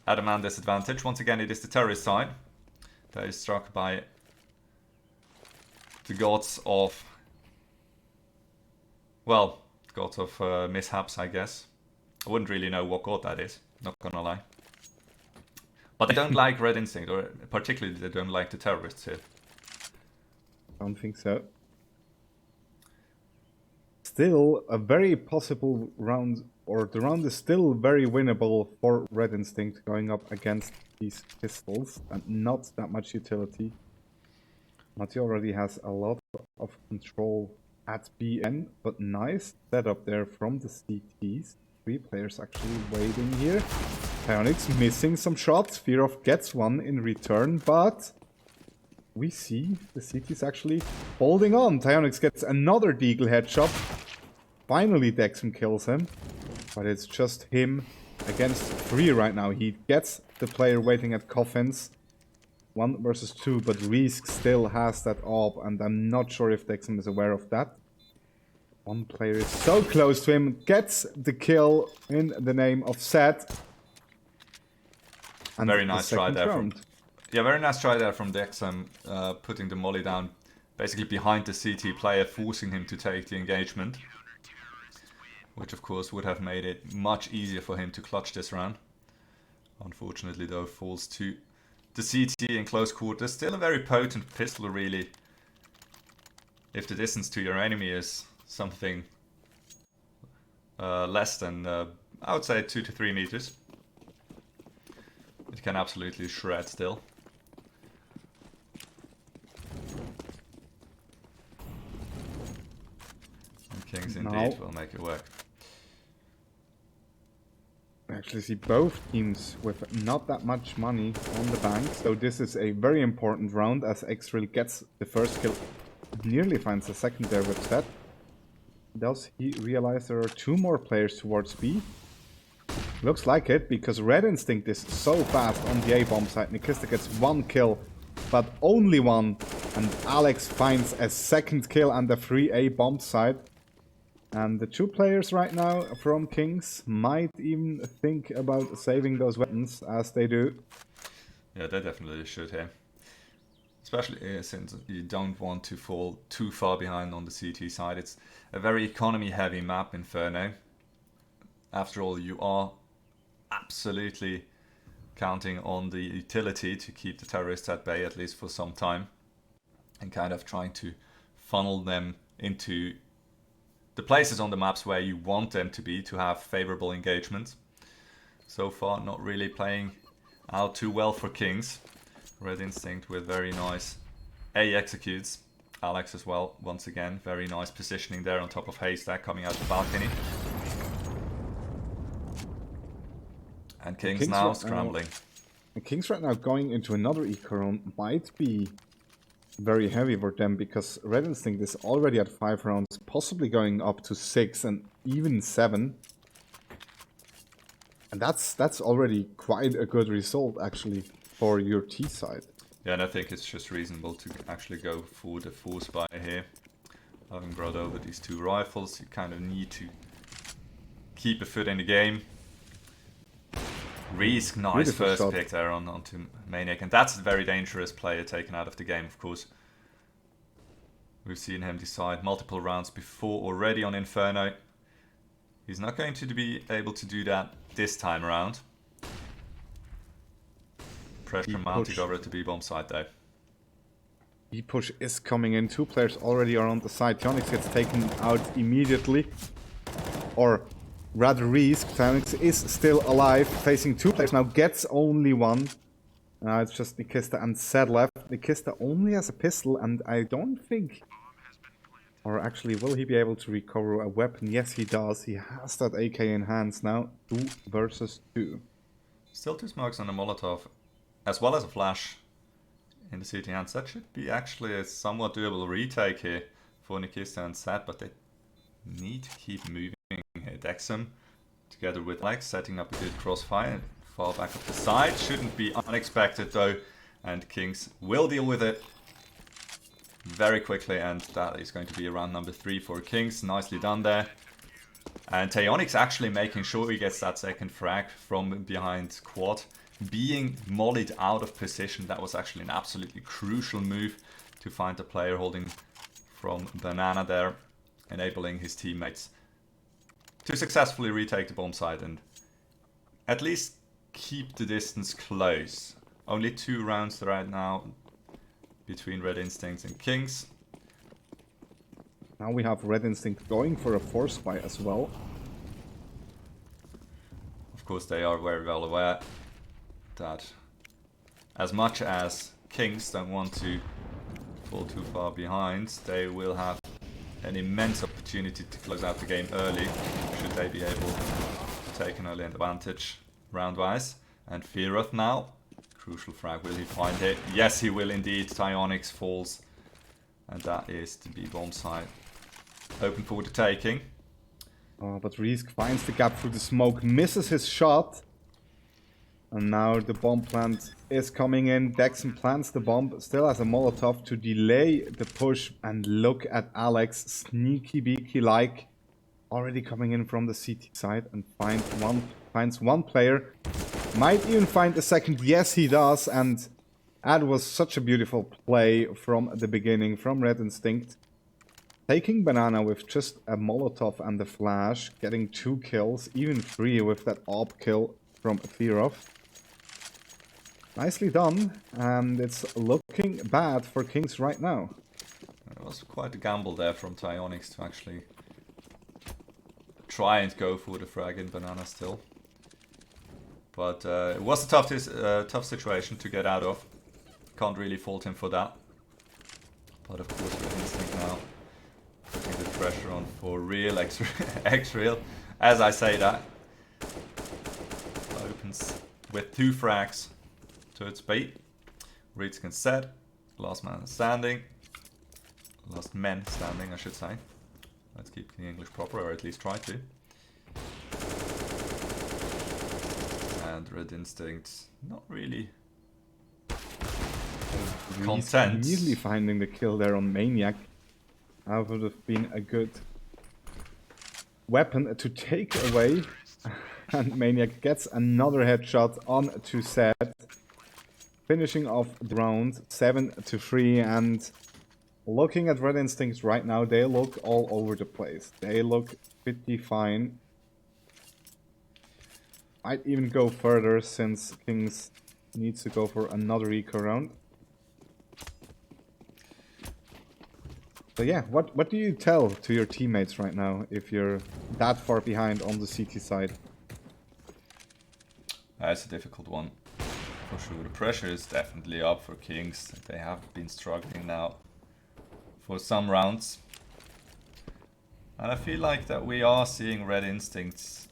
[SPEAKER 7] at a man disadvantage. Once again, it is the terrorist side that is struck by the gods of, well, gods of mishaps, I guess. I wouldn't really know what god that is, not gonna lie. But they don't like Red Instinct, or particularly they don't like the terrorists here.
[SPEAKER 6] I don't think so. Still a very possible round, or the round is still very winnable for Red Instinct going up against these pistols, and not that much utility. Mati already has a lot of control at BN, but nice setup there from the CTs. 3 players actually waiting here. Pionix missing some shots. Fearov gets one in return, but we see the CTs actually holding on. Pionix gets another Deagle headshot. Finally Dexum kills him, but it's just him against 3 right now. He gets the player waiting at coffins. 1 versus 2, but Risk still has that AWP, and I'm not sure if Dexum is aware of that. One player is so close to him, gets the kill in the name of Set. And
[SPEAKER 7] very nice try there
[SPEAKER 6] round.
[SPEAKER 7] very nice try there from Dexum, putting the molly down basically behind the CT player, forcing him to take the engagement, which of course would have made it much easier for him to clutch this round. Unfortunately though, falls to the CT in close quarters. Still a very potent pistol really, if the distance to your enemy is something less than, I would say 2 to 3 meters. It can absolutely shred still. And Kings indeed will make it work.
[SPEAKER 6] I actually see both teams with not that much money on the bank, so this is a very important round as X-Real gets the first kill, nearly finds the second there with Set. Does he realize there are 2 more players towards B? Looks like it, because Red Instinct is so fast on the A-bomb side. Nikista gets 1 kill, but only 1. And Alex finds a second kill on the free A-bomb side. And the 2 players right now from Kings might even think about saving those weapons, as they do.
[SPEAKER 7] Yeah, they definitely should here. Especially since you don't want to fall too far behind on the CT side. It's a very economy heavy map, Inferno. After all, you are absolutely counting on the utility to keep the terrorists at bay, at least for some time, and kind of trying to funnel them into the places on the maps where you want them to be to have favorable engagements. So far, not really playing out too well for Kings. Red Instinct with very nice A executes. Alex as well, once again, very nice positioning there on top of Haystack coming out the balcony. And Kings now scrambling.
[SPEAKER 6] Kings right now going into another eco round might be very heavy for them, because Red Instinct is already at 5 rounds, possibly going up to 6 and even 7. And that's already quite a good result actually for your T side.
[SPEAKER 7] Yeah, and I think it's just reasonable to actually go for the force buy here. Having brought over these 2 rifles, you kind of need to keep a foot in the game. Risk, nice
[SPEAKER 6] Beautiful
[SPEAKER 7] first
[SPEAKER 6] shot.
[SPEAKER 7] pick there onto Maniac, and that's a very dangerous player taken out of the game, of course. We've seen him decide multiple rounds before already on Inferno. He's not going to be able to do that this time around. Pressure mounting over to B-bomb side though.
[SPEAKER 6] B-push is coming in. 2 players already are on the side. Tionix gets taken out immediately. Or rather Risk. Tionix is still alive. Facing 2 players now. Gets only 1. Now it's just Nikista and Zed left. Nikista only has a pistol, and I don't think... Or actually, will he be able to recover a weapon? Yes, he does. He has that AK in hands now. 2 versus 2.
[SPEAKER 7] Still 2 smokes and a Molotov, as well as a flash in the CT hands. That should be actually a somewhat doable retake here for Nikista and Zed, but they need to keep moving here. Dexum, together with Alex, setting up a good crossfire. Far back up the side. Shouldn't be unexpected though, and Kings will deal with it very quickly, and that is going to be round number 3 for Kings. Nicely done there. And Teonix actually making sure he gets that second frag from behind quad. Being mollied out of position, that was actually an absolutely crucial move to find the player holding from Banana there, enabling his teammates to successfully retake the bomb site and at least keep the distance close. Only 2 rounds right now between Red Instincts and Kings.
[SPEAKER 6] Now we have Red Instinct going for a force buy as well.
[SPEAKER 7] Of course, they are very well aware that as much as Kings don't want to fall too far behind, they will have an immense opportunity to close out the game early, should they be able to take an early advantage round-wise. And Fearoth now. Crucial frag, will he find it? Yes, he will indeed. Tyonix falls. And that is the B-bomb side. Open for the taking.
[SPEAKER 6] But Risk finds the gap through the smoke, misses his shot. And now the bomb plant is coming in. Dexon plants the bomb, still has a Molotov to delay the push. And look at Alex, sneaky beaky like, already coming in from the CT side and finds one player. Might even find a second. Yes, he does. And that was such a beautiful play from the beginning from Red Instinct. Taking Banana with just a Molotov and the flash. Getting 2 kills, even 3 with that AWP kill from Fearoth. Nicely done. And it's looking bad for Kings right now.
[SPEAKER 7] It was quite a gamble there from Tyonix to actually try and go for the frag in Banana still. But it was a tough situation to get out of. Can't really fault him for that. But of course, Red Instinct now putting the pressure on for real X-Real. As I say that, opens with 2 frags to its bait. Reeds can set. Last man standing. Last men standing, I should say. Let's keep the English proper, or at least try to. And Red Instinct not really content.
[SPEAKER 6] Immediately finding the kill there on Maniac. That would have been a good weapon to take away. And Maniac gets another headshot on to Zed. Finishing off the round 7-3. And looking at Red Instincts right now, they look all over the place. They look pretty fine. Might even go further since Kings needs to go for another eco round. So yeah, what do you tell to your teammates right now if you're that far behind on the CT side?
[SPEAKER 7] That's a difficult one, for sure. The pressure is definitely up for Kings. They have been struggling now for some rounds. And I feel like that we are seeing Red Instincts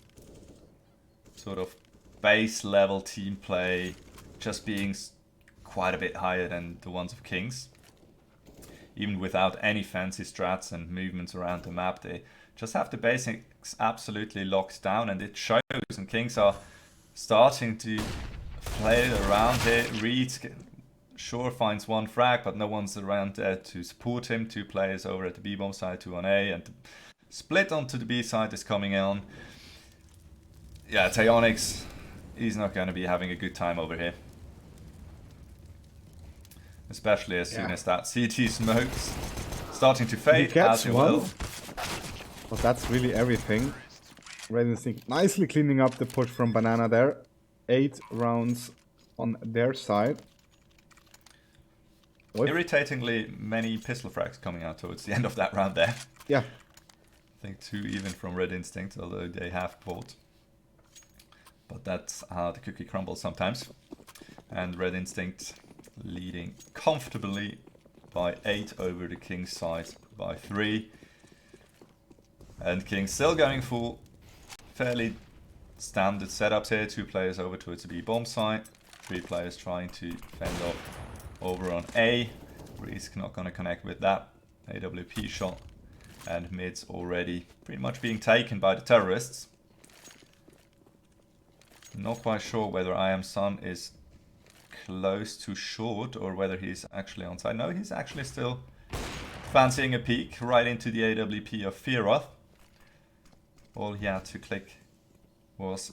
[SPEAKER 7] sort of base level team play just being quite a bit higher than the ones of Kings. Even without any fancy strats and movements around the map, they just have the basics absolutely locked down, and it shows. And Kings are starting to play it around here. Reed sure finds 1 frag, but no one's around there to support him. 2 players over at the B-bomb side, 2 on A, and the split onto the B side is coming on. Yeah, Teonix he's not going to be having a good time over here. Especially as soon as that CT smoke's starting to fade,
[SPEAKER 6] He gets
[SPEAKER 7] as it
[SPEAKER 6] one.
[SPEAKER 7] will.
[SPEAKER 6] But that's really everything. Red Instinct nicely cleaning up the push from Banana there. 8 rounds on their side. With,
[SPEAKER 7] Irritatingly many pistol frags coming out towards the end of that round there.
[SPEAKER 6] yeah,
[SPEAKER 7] I think 2 even from Red Instinct, although they have pulled. But that's how the cookie crumbles sometimes. And Red Instinct leading comfortably by 8 over the King's side by 3. And King still going full. Fairly standard setups here. 2 players over towards the B bomb site. 3 players trying to fend off over on A. Risk not going to connect with that. AWP shot. And mid's already pretty much being taken by the terrorists. Not quite sure whether I Am Sun is close to short or whether he's actually on site. No, he's actually still fancying a peek right into the AWP of Fearoth. All he had to click was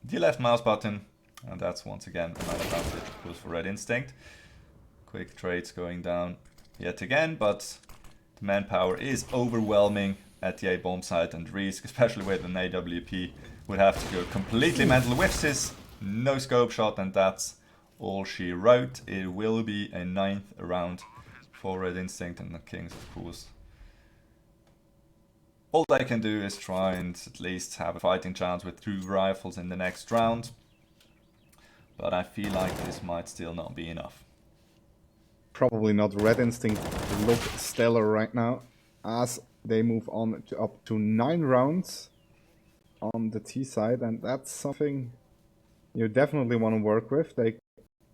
[SPEAKER 7] the left mouse button, and that's once again another advantage, of course, for Red Instinct. Quick trades going down yet again, but the manpower is overwhelming at the A bomb site, and Risk, especially with an AWP, would have to go completely mental with his no scope shot, and that's all she wrote. It will be a 9th round for Red Instinct, and the Kings, of course. All they can do is try and at least have a fighting chance with 2 rifles in the next round. But I feel like this might still not be enough.
[SPEAKER 6] probably not. Red Instinct look stellar right now as they move on to up to 9 rounds on the T side, and that's something you definitely want to work with. They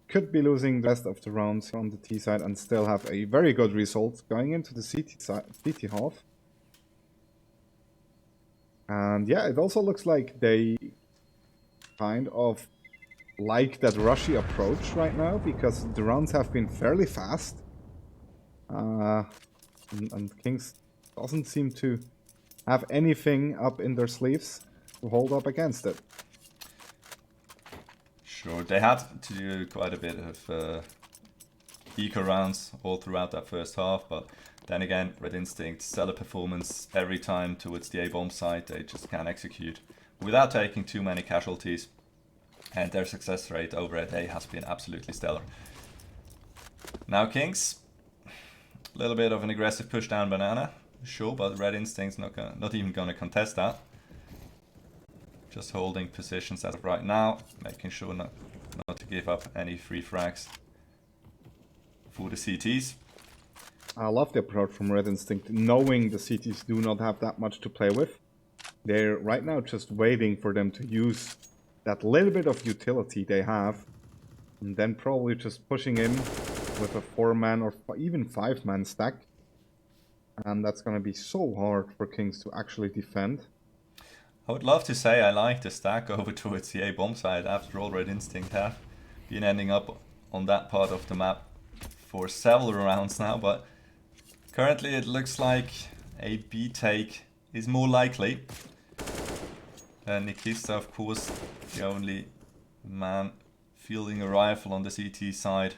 [SPEAKER 6] could be losing the rest of the rounds on the T side and still have a very good result going into the CT side, CT half. And yeah, it also looks like they kind of like that rushy approach right now, because the rounds have been fairly fast. And Kings doesn't seem to have anything up in their sleeves to hold up against it.
[SPEAKER 7] Sure, they had to do quite a bit of eco rounds all throughout that first half, but then again, Red Instinct, stellar performance every time towards the A-bomb site. They just can't execute without taking too many casualties, and their success rate over at A has been absolutely stellar. Now Kings, a little bit of an aggressive push down Banana, sure, but Red Instinct's not even gonna contest that. Just holding positions as of right now, making sure not to give up any free frags for the CTs.
[SPEAKER 6] I love the approach from Red Instinct, knowing the CTs do not have that much to play with. They're right now just waiting for them to use that little bit of utility they have, and then probably just pushing in with a 4-man or even 5-man stack. And that's going to be so hard for Kings to actually defend.
[SPEAKER 7] I would love to say I like the stack over towards the A-bomb side. After all, Red Instinct have been ending up on that part of the map for several rounds now, but currently it looks like a B take is more likely. Nikista, of course, the only man fielding a rifle on the CT side.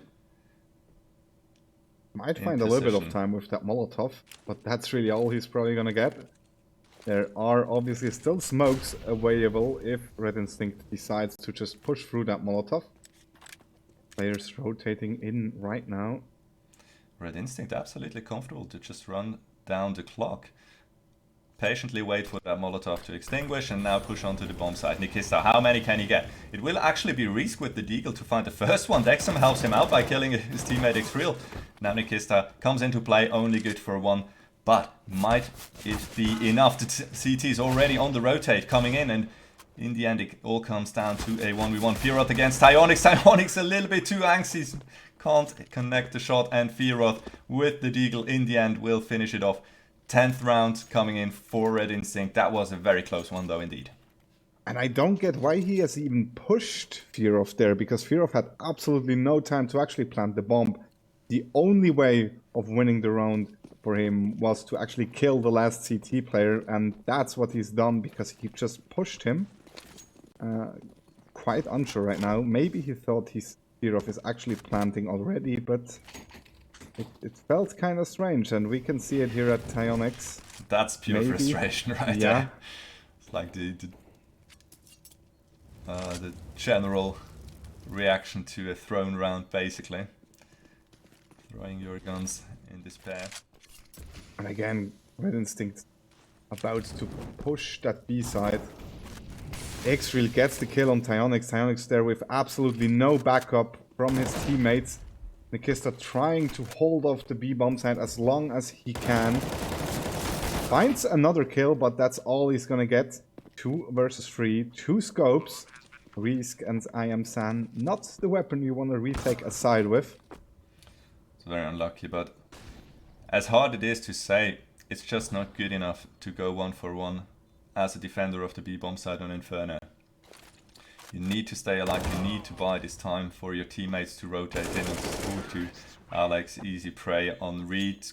[SPEAKER 6] Might find a little bit of time with that Molotov, but that's really all he's probably gonna get. There are obviously still smokes available if Red Instinct decides to just push through that Molotov. Players rotating in right now.
[SPEAKER 7] Red Instinct absolutely comfortable to just run down the clock. Patiently wait for that Molotov to extinguish and now push onto the bomb site. Nikista, how many can he get? It will actually be Risk with the Deagle to find the first one. Dexam helps him out by killing his teammate Xreal. Now Nikista comes into play, only good for 1. But might it be enough? The CT is already on the rotate coming in, and in the end it all comes down to a 1v1. Fearoth against Tyonix. Tyonix a little bit too angsty. Can't connect the shot, and Fearoth with the Deagle in the end will finish it off. 10th round coming in for Red Instinct. That was a very close one though indeed.
[SPEAKER 6] And I don't get why he has even pushed Fearoth there, because Fearoth had absolutely no time to actually plant the bomb. The only way of winning the round for him was to actually kill the last CT player, and that's what he's done because he just pushed him. quite unsure right now. Maybe he thought his Zerov is actually planting already, but it felt kind of strange, and we can see it here at Tyonix.
[SPEAKER 7] That's pure
[SPEAKER 6] Maybe.
[SPEAKER 7] frustration right
[SPEAKER 6] Yeah.
[SPEAKER 7] there. It's like the general reaction to a thrown round, basically. Throwing your guns in despair.
[SPEAKER 6] And again, Red Instinct about to push that B side. X-Real gets the kill on Tyonix. Tyonix there with absolutely no backup from his teammates. Nikista trying to hold off the B bomb side as long as he can. Finds another kill, but that's all he's gonna get. 2 versus 3, 2 scopes. Risk and I am San, not the weapon you want to retake a side with.
[SPEAKER 7] It's very unlucky, but as hard it is to say, it's just not good enough to go 1-for-1 as a defender of the B-bomb side on Inferno. You need to stay alive, you need to buy this time for your teammates to rotate in on Spooky, Alex, easy prey on Reed.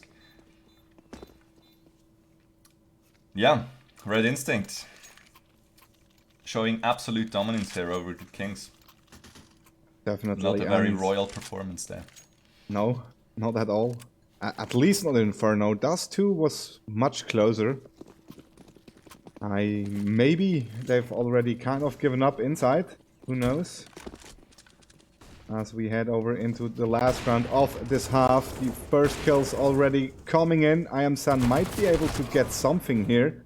[SPEAKER 7] Yeah, Red Instinct showing absolute dominance here over the Kings.
[SPEAKER 6] Definitely.
[SPEAKER 7] Not a very
[SPEAKER 6] and
[SPEAKER 7] royal performance there.
[SPEAKER 6] No, not at all. At least not in Inferno. Dust 2 was much closer. Maybe they've already kind of given up inside. Who knows? As we head over into the last round of this half. The first kills already coming in. I am San might be able to get something here.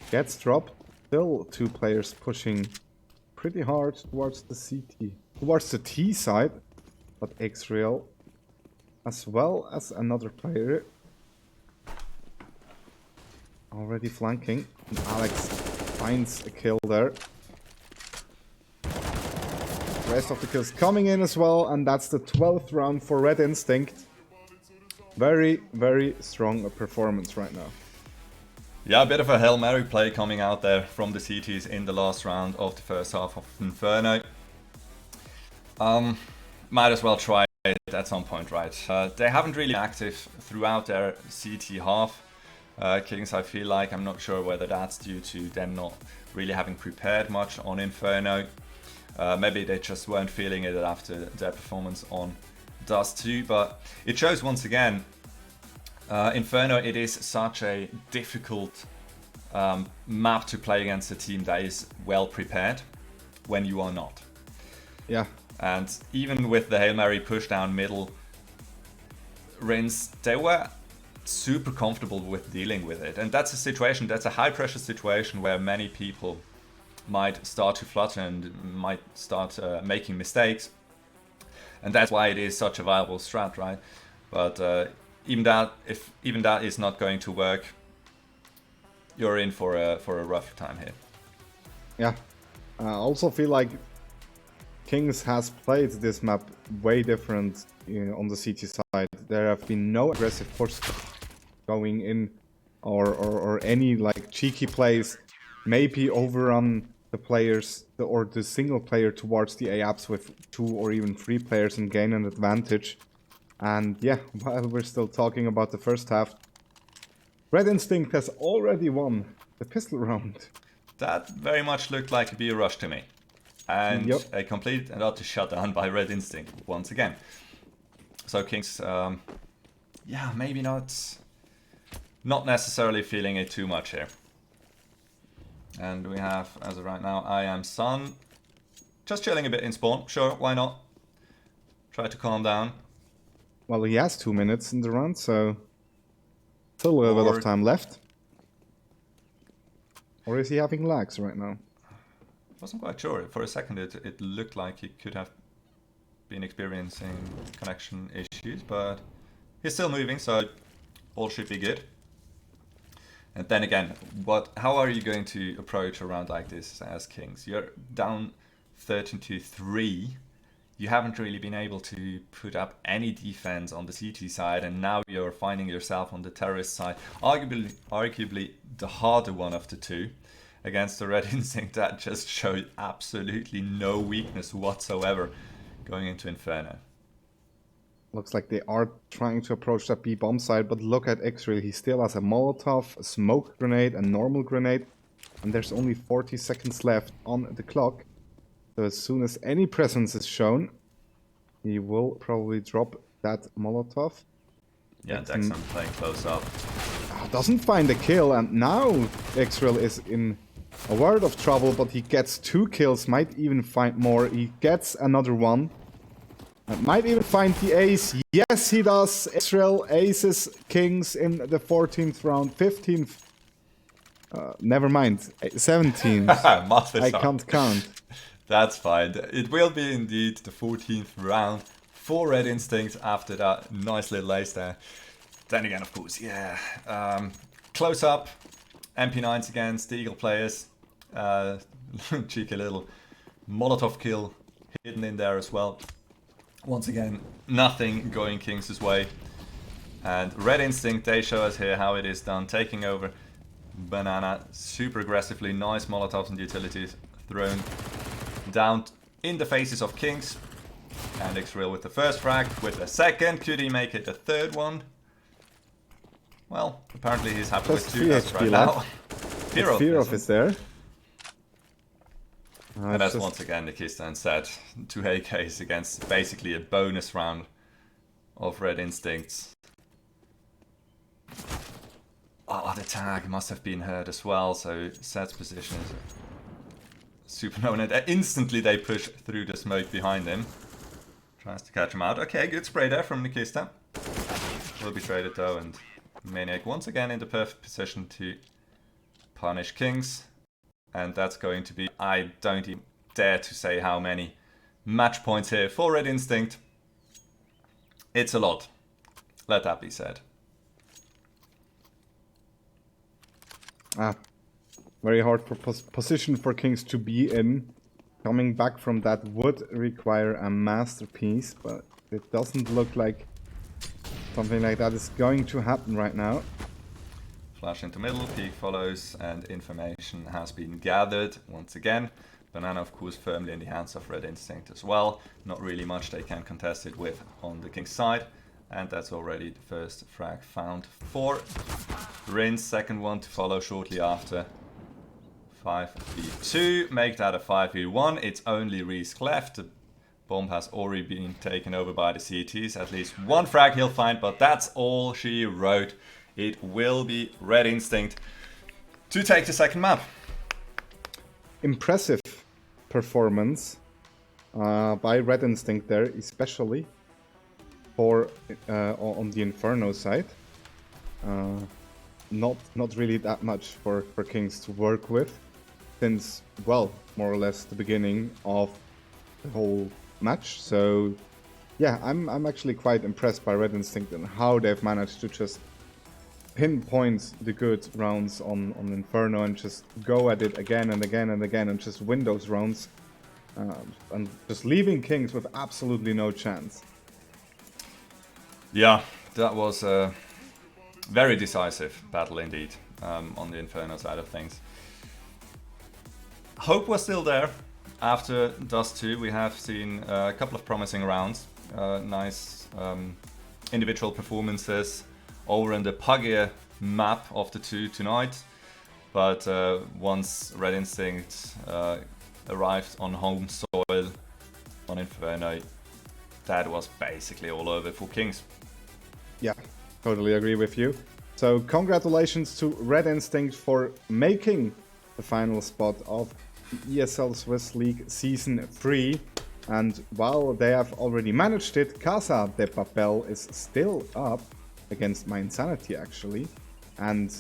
[SPEAKER 6] Gets dropped. Still 2 players pushing pretty hard towards the CT. Towards the T side. But X-Real as well as another player already flanking. And Alex finds a kill there. Rest of the kills coming in as well, and that's the 12th round for Red Instinct. Very, very strong performance right now.
[SPEAKER 7] Yeah, a bit of a Hail Mary play coming out there from the CTs in the last round of the first half of Inferno. Might as well try it at some point, right? They haven't really been active throughout their CT half. Kings, I feel like, I'm not sure whether that's due to them not really having prepared much on Inferno. Maybe they just weren't feeling it after their performance on Dust 2, but it shows once again, Inferno, it is such a difficult map to play against a team that is well prepared when you are not.
[SPEAKER 6] Yeah.
[SPEAKER 7] And even with the Hail Mary push down middle, Rins, they were super comfortable with dealing with it. And that's a situation, that's a high pressure situation where many people might start to flutter and might start making mistakes. And that's why it is such a viable strat, right? But even that is not going to work, you're in for a rough time here.
[SPEAKER 6] Yeah. I also feel like Kings has played this map way different on the CT side. There have been no aggressive push going in or any like cheeky plays. Maybe overrun the players or the single player towards the A-apps with 2 or even 3 players and gain an advantage. And yeah, while we're still talking about the first half, Red Instinct has already won the pistol round.
[SPEAKER 7] That very much looked like a beer rush to me. And
[SPEAKER 6] Yep.
[SPEAKER 7] a complete and utter shutdown by Red Instinct once again. So Kings, yeah, maybe not necessarily feeling it too much here. And we have, as of right now, I am Sun. Just chilling a bit in spawn, sure, why not? Try to calm down.
[SPEAKER 6] Well, he has 2 minutes in the round, so still a little bit
[SPEAKER 7] Or-
[SPEAKER 6] of time left. Or is he having lags right now?
[SPEAKER 7] Wasn't quite sure. For a second it looked like he could have been experiencing connection issues, but he's still moving, so all should be good. And then again, how are you going to approach a round like this as Kings? You're down 13-3. You haven't really been able to put up any defense on the CT side, and now you're finding yourself on the terrorist side, arguably the harder one of the two, against the Red Instinct that just showed absolutely no weakness whatsoever going into Inferno.
[SPEAKER 6] Looks like they are trying to approach that B bomb side, but look at X-Ray. He still has a Molotov, a smoke grenade, a normal grenade, and there's only 40 seconds left on the clock. So as soon as any presence is shown, he will probably drop that Molotov.
[SPEAKER 7] Yeah, Dexon playing close up.
[SPEAKER 6] Doesn't find a kill, and now Israel is in a world of trouble, but he gets 2 kills, might even find more. He gets another one. And might even find the ace. Yes, he does. Israel aces Kings in the 14th round. 15th. Never mind. 17th. I can't count.
[SPEAKER 7] That's fine. It will be indeed the 14th round for Red Instinct after that nice little ace there. Then again, of course, yeah. Close up. MP9s against the Eagle players. Cheeky little Molotov kill hidden in there as well. Once again, nothing going Kings' way. And Red Instinct, they show us here how it is done. Taking over Banana super aggressively. Nice Molotovs and utilities thrown down in the faces of Kings. And X-Real with the first frag, with the second. Could he make it the third one? Well, apparently he's happy with 2 deaths right now.
[SPEAKER 6] Fear of is there.
[SPEAKER 7] And that's once again Nikista said, 2 AKs against basically a bonus round of Red Instincts. Oh, the tag must have been hurt as well, so Sed's position is super known. And instantly they push through the smoke behind him. Tries to catch him out. Okay, good spray there from Nikista. Will be traded though, and Maniac once again in the perfect position to punish Kings. And that's going to be, I don't even dare to say how many match points here for Red Instinct. It's a lot. Let that be said.
[SPEAKER 6] Very hard for position for Kings to be in. Coming back from that would require a masterpiece, but it doesn't look like something like that is going to happen right now.
[SPEAKER 7] Flash into middle, peek follows, and information has been gathered once again. Banana, of course, firmly in the hands of Red Instinct as well. Not really much they can contest it with on the King's side. And that's already the first frag found for Rin's. Second one to follow shortly after. 5v2, make that a 5v1. It's only Risk left. The bomb has already been taken over by the CTs. At least one frag he'll find, but that's all she wrote. It will be Red Instinct to take the second map.
[SPEAKER 6] Impressive performance by Red Instinct there, especially for on the Inferno side. Not really that much for Kings to work with since, well, more or less the beginning of the whole match. So yeah, I'm actually quite impressed by Red Instinct and how they've managed to just pinpoint the good rounds on Inferno and just go at it again and again and again and just win those rounds, and just leaving Kings with absolutely no chance.
[SPEAKER 7] Yeah, that was a very decisive battle indeed, on the Inferno side of things. Hope was still there. After Dust 2 we have seen a couple of promising rounds, nice individual performances over in the puggier map of the 2 tonight. But once Red Instinct arrived on home soil on Inferno, that was basically all over for Kings.
[SPEAKER 6] Yeah, totally agree with you. So congratulations to Red Instinct for making the final spot of the ESL Swiss League Season 3. And while they have already managed it, Casa de Papel is still up against My Insanity actually. And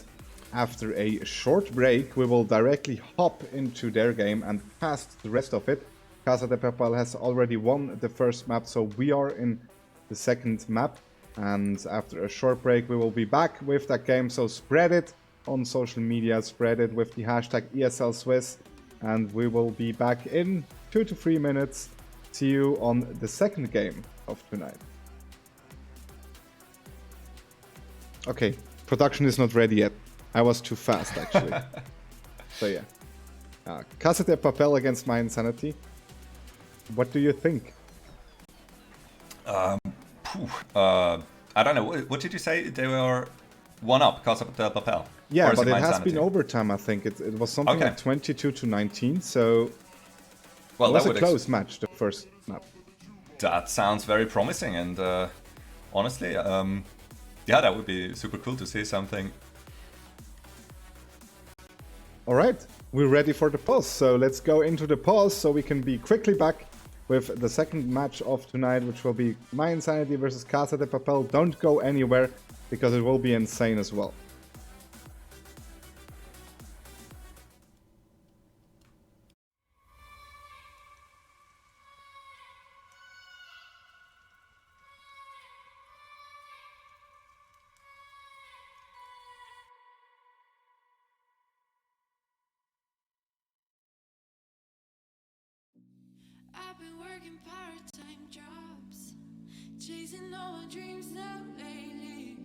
[SPEAKER 6] after a short break, we will directly hop into their game and cast the rest of it. Casa de Papel has already won the first map, so we are in the second map. And after a short break, we will be back with that game. So spread it on social media, spread it with the hashtag ESL Swiss, and we will be back in 2 to 3 minutes. See you on the second game of tonight. Okay, production is not ready yet. I was too fast, actually. So yeah. Casa de Papel against My Insanity. What do you think?
[SPEAKER 7] I don't know. What did you say? They were 1-up, Casa de Papel.
[SPEAKER 6] Yeah, but it has been overtime, I think. It was something like 22 to 19, so
[SPEAKER 7] Well,
[SPEAKER 6] It was
[SPEAKER 7] that
[SPEAKER 6] a
[SPEAKER 7] would
[SPEAKER 6] close match, the first map.
[SPEAKER 7] that sounds very promising, and honestly, yeah, that would be super cool to see something.
[SPEAKER 6] Alright, we're ready for the pause, so let's go into the pause so we can be quickly back with the second match of tonight, which will be My Insanity versus Casa de Papel. Don't go anywhere, because it will be insane as well.
[SPEAKER 1] I've been working part-time jobs, chasing all my dreams now lately.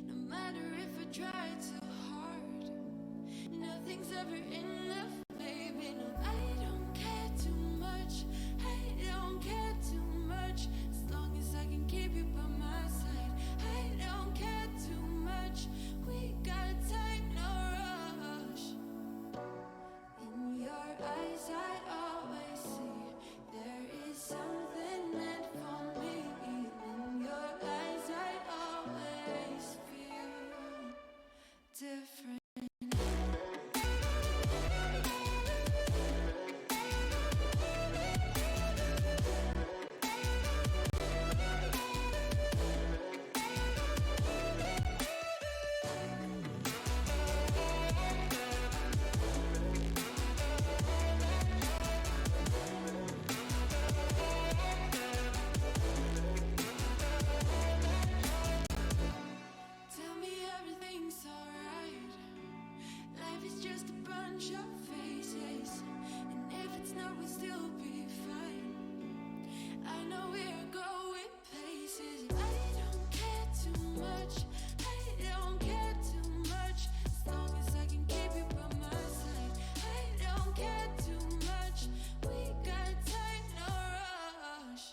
[SPEAKER 1] No matter if I try too hard, nothing's ever enough, baby. No, I don't care too much. I don't care too much. As long as I can keep you by my side. I don't care too much. We got time, no rush. In your eyes, I always see there is something meant for me. In your eyes, I always feel different. Tell me everything's alright. Life is just a bunch of phases, and if it's not, we'll still be fine. I know we're going places. I don't care too much. I don't care too much. As long as I can keep you by my side. I don't care too much. We got time, no rush.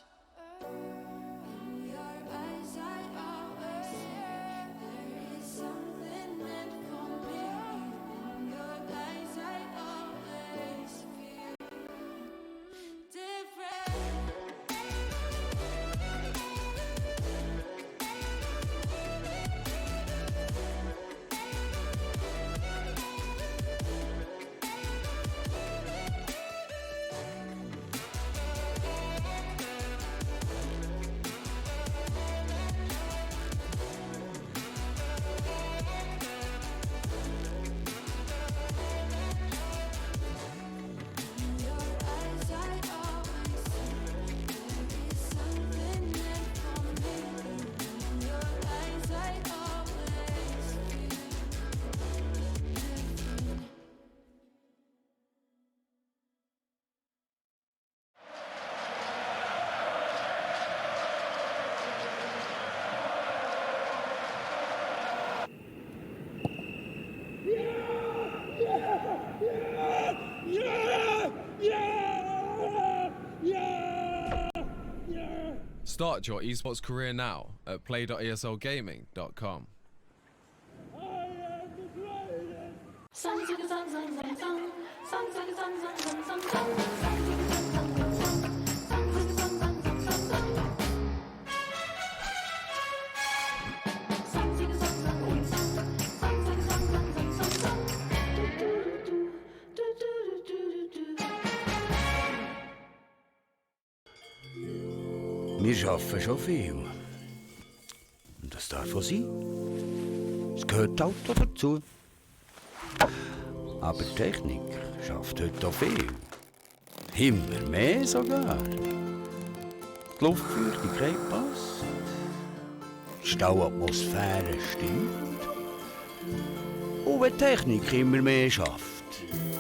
[SPEAKER 1] In your eyes, I always see there is something meant for me. In your eyes, I always feel different. In your eyes, I always see there is something meant for me. In your eyes, I always feel different.
[SPEAKER 3] Start your esports career now at play.eslgaming.com.
[SPEAKER 4] Wir arbeiten schon viel. Und das darf auch sein. Es gehört halt auch dazu. Aber die Technik schafft heute auch viel. Immer mehr sogar. Die Luftfeuchtigkeit passt. Die Stauatmosphäre stimmt. Und wenn die Technik immer mehr schafft,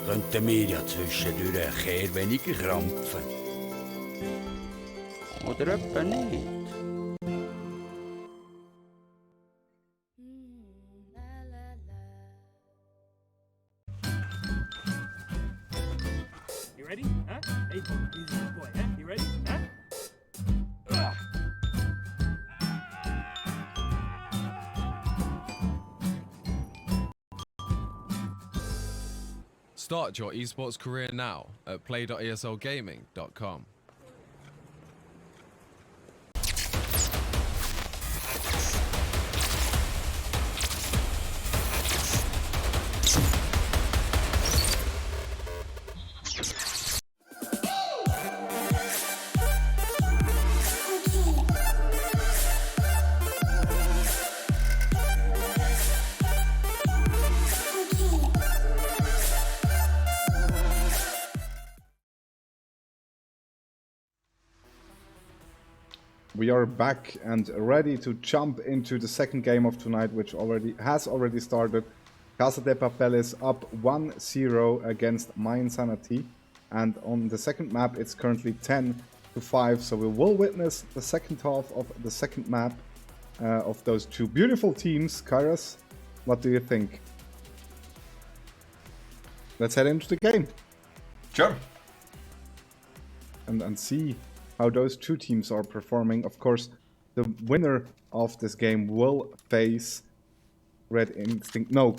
[SPEAKER 4] könnten wir ja zwischendurch ein Kehr weniger krampfen. Oder etwa nicht.
[SPEAKER 5] You ready? Huh? Hey, easy boy, huh? You ready? Huh?
[SPEAKER 3] Start your esports career now at play.eslgaming.com.
[SPEAKER 6] We are back and ready to jump into the second game of tonight, which has already started. Casa de Papel is up 1-0 against My Insanity, and on the second map it's currently 10-5. So we will witness the second half of the second map of those two beautiful teams. Kairos, what do you think? Let's head into the game.
[SPEAKER 7] Sure.
[SPEAKER 6] And see how those two teams are performing. Of course, the winner of this game will face Red Instinct. No,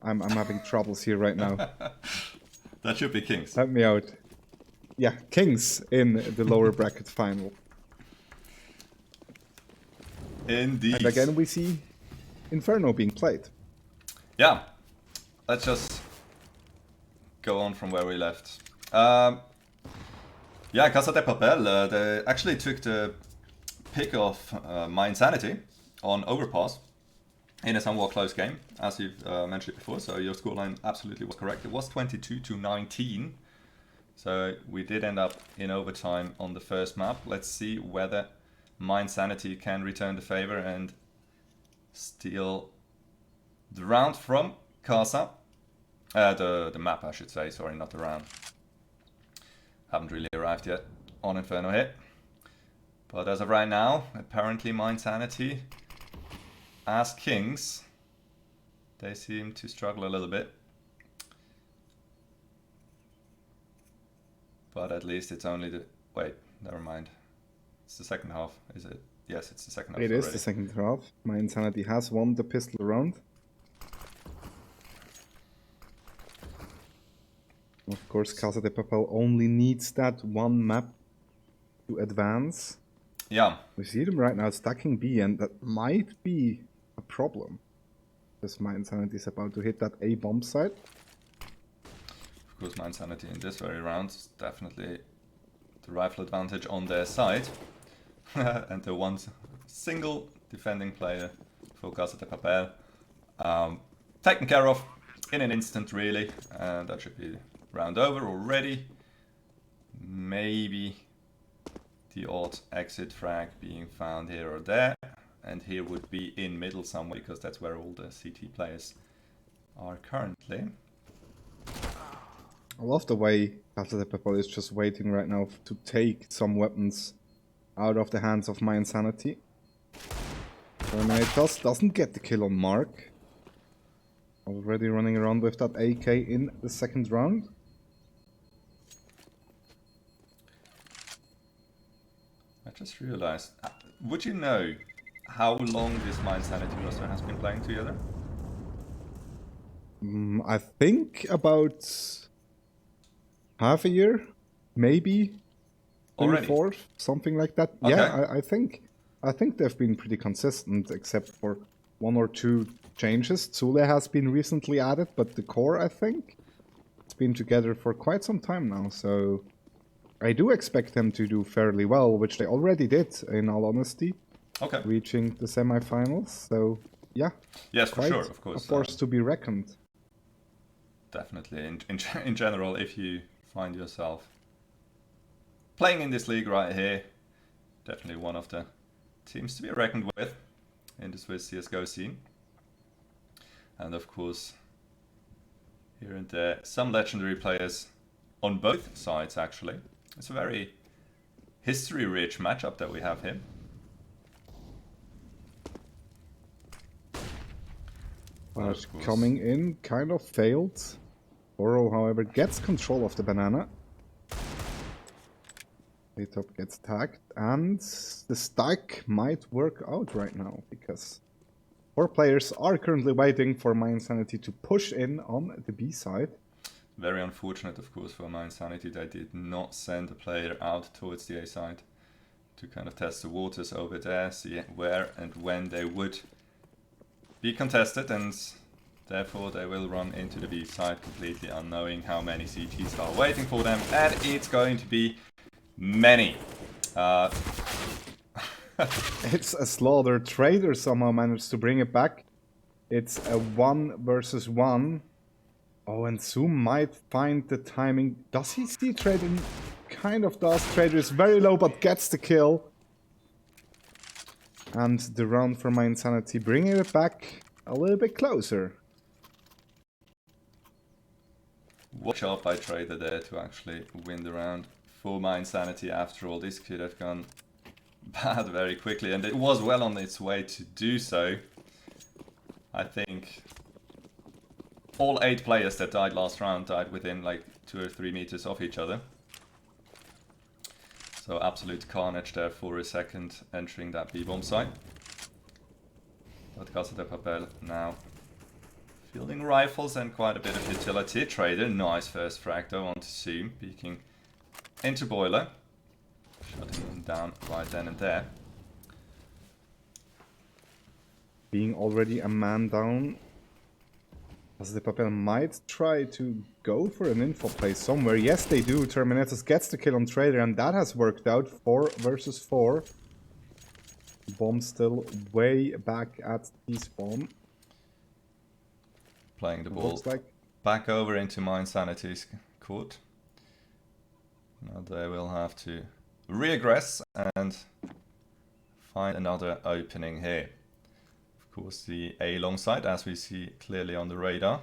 [SPEAKER 6] I'm having troubles here right now.
[SPEAKER 7] That should be Kings.
[SPEAKER 6] Help me out. Yeah, Kings in the lower bracket final.
[SPEAKER 7] Indeed.
[SPEAKER 6] And again, we see Inferno being played.
[SPEAKER 7] Yeah. Let's just go on from where we left. Yeah, Casa de Papel, they actually took the pick of My Insanity on Overpass in a somewhat close game, as you've mentioned before, so your scoreline absolutely was correct. It was 22-19, so we did end up in overtime on the first map. Let's see whether My Insanity can return the favor and steal the round from Casa. The map, I should say, sorry, not the round. Haven't really arrived yet on Inferno here. But as of right now, apparently My Insanity as Kings, they seem to struggle a little bit. But at least it's only the... Wait, never mind. It's the second half, is it? Yes, it's the second half.
[SPEAKER 6] It
[SPEAKER 7] already.
[SPEAKER 6] is the second half. My Insanity has won the pistol round. Of course, Casa de Papel only needs that one map to advance.
[SPEAKER 7] Yeah.
[SPEAKER 6] We see them right now stacking B, and that might be a problem. Because My Insanity is about to hit that A bomb site.
[SPEAKER 7] Of course, My Insanity in this very round is definitely the rifle advantage on their side. And the one single defending player for Casa de Papel. Taken care of in an instant, really. And that should be round over already. Maybe the odd exit frag being found here or there. And here would be in middle somewhere, because that's where all the CT players are currently.
[SPEAKER 6] I love the way Casa de Papel is just waiting right now to take some weapons out of the hands of My Insanity. Tornadoes doesn't get the kill on Mark. Already running around with that AK in the second round.
[SPEAKER 7] I just realized, would you know how long this My Insanity roster has been playing together?
[SPEAKER 6] I think about half a year, maybe.
[SPEAKER 7] Already?
[SPEAKER 6] 4, something like that.
[SPEAKER 7] Okay.
[SPEAKER 6] Yeah, I think they've been pretty consistent, except for 1 or 2 changes. Zule has been recently added, but the core, I think, it's been together for quite some time now. So I do expect them to do fairly well, which they already did, in all honesty.
[SPEAKER 7] Okay.
[SPEAKER 6] Reaching the semifinals. So yeah.
[SPEAKER 7] Yes, for
[SPEAKER 6] quite
[SPEAKER 7] sure, of course.
[SPEAKER 6] A force to be reckoned.
[SPEAKER 7] Definitely. In general, if you find yourself playing in this league right here, definitely one of the teams to be reckoned with in the Swiss CSGO scene. And of course, here and there, some legendary players on both sides, actually. It's a very history-rich matchup that we have here.
[SPEAKER 6] But coming in, kind of failed. Oro, however, gets control of the banana. Top gets tagged, and the stack might work out right now, because 4 players are currently waiting for My Insanity to push in on the B side.
[SPEAKER 7] Very unfortunate, of course, for My Insanity. They did not send a player out towards the A side to kind of test the waters over there, see where and when they would be contested, and therefore they will run into the B side completely unknowing how many CTs are waiting for them, and it's going to be many.
[SPEAKER 6] It's a slaughter. Trader somehow managed to bring it back. It's a 1 versus 1. Oh, and Zoom might find the timing. Does he see Trader? Kind of does. Trader is very low but gets the kill. And the round for My Insanity, bringing it back a little bit closer.
[SPEAKER 7] Watch out by Trader there to actually win the round for My Insanity. After all, this could have gone bad very quickly, and it was well on its way to do so. I think all 8 players that died last round died within like 2 or 3 meters of each other. So absolute carnage there for a second entering that B-bomb site. But Casa de Papel now fielding rifles and quite a bit of utility. Trader, nice first frag though onto Zoom, peeking into Boiler. Shutting him down right then and there.
[SPEAKER 6] Being already a man down, Casa de Papel might try to go for an info play somewhere. Yes, they do. Terminatus gets the kill on Trader, and that has worked out. 4 versus 4. Bomb still way back at T-spawn.
[SPEAKER 7] Playing the ball
[SPEAKER 6] Looks like
[SPEAKER 7] back over into My Insanity's court. Now they will have to regress and find another opening here. Of course, the A long side, as we see clearly on the radar,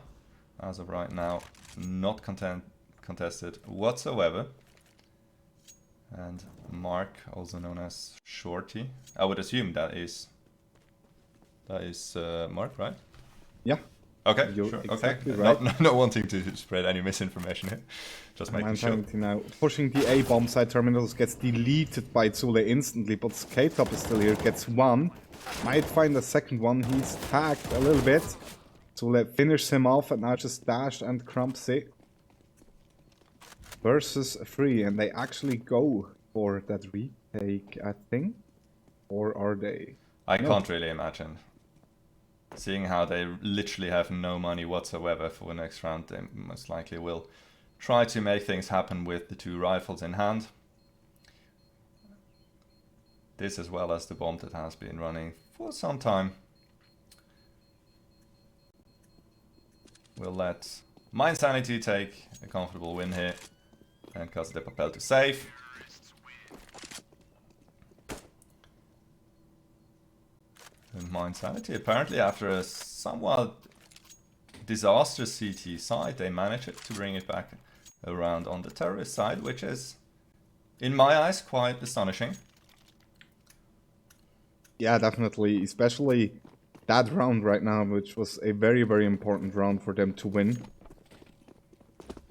[SPEAKER 7] as of right now, not contested whatsoever. And Mark, also known as Shorty, I would assume that is Mark, right?
[SPEAKER 6] yeah.
[SPEAKER 7] Okay,
[SPEAKER 6] You're
[SPEAKER 7] sure.
[SPEAKER 6] exactly
[SPEAKER 7] Okay,
[SPEAKER 6] right.
[SPEAKER 7] not wanting to spread any misinformation here, just making sure.
[SPEAKER 6] Insanity now pushing the A bomb side. Terminals gets deleted by Zule instantly, but K-Top is still here. Gets 1. Might find a second one. He's tagged a little bit. Zule finishes him off, and now just Dash and Crumpsy versus 3, and they actually go for that retake, I think. Or are they?
[SPEAKER 7] I can't really imagine. Seeing how they literally have no money whatsoever for the next round, they most likely will try to make things happen with the 2 rifles in hand. This as well as the bomb that has been running for some time. We'll let My Insanity take a comfortable win here and Casa de Papel to save. And My Insanity, apparently after a somewhat disastrous CT side, they managed to bring it back around on the terrorist side, which is, in my eyes, quite astonishing.
[SPEAKER 6] Yeah, definitely. Especially that round right now, which was a very, very important round for them to win.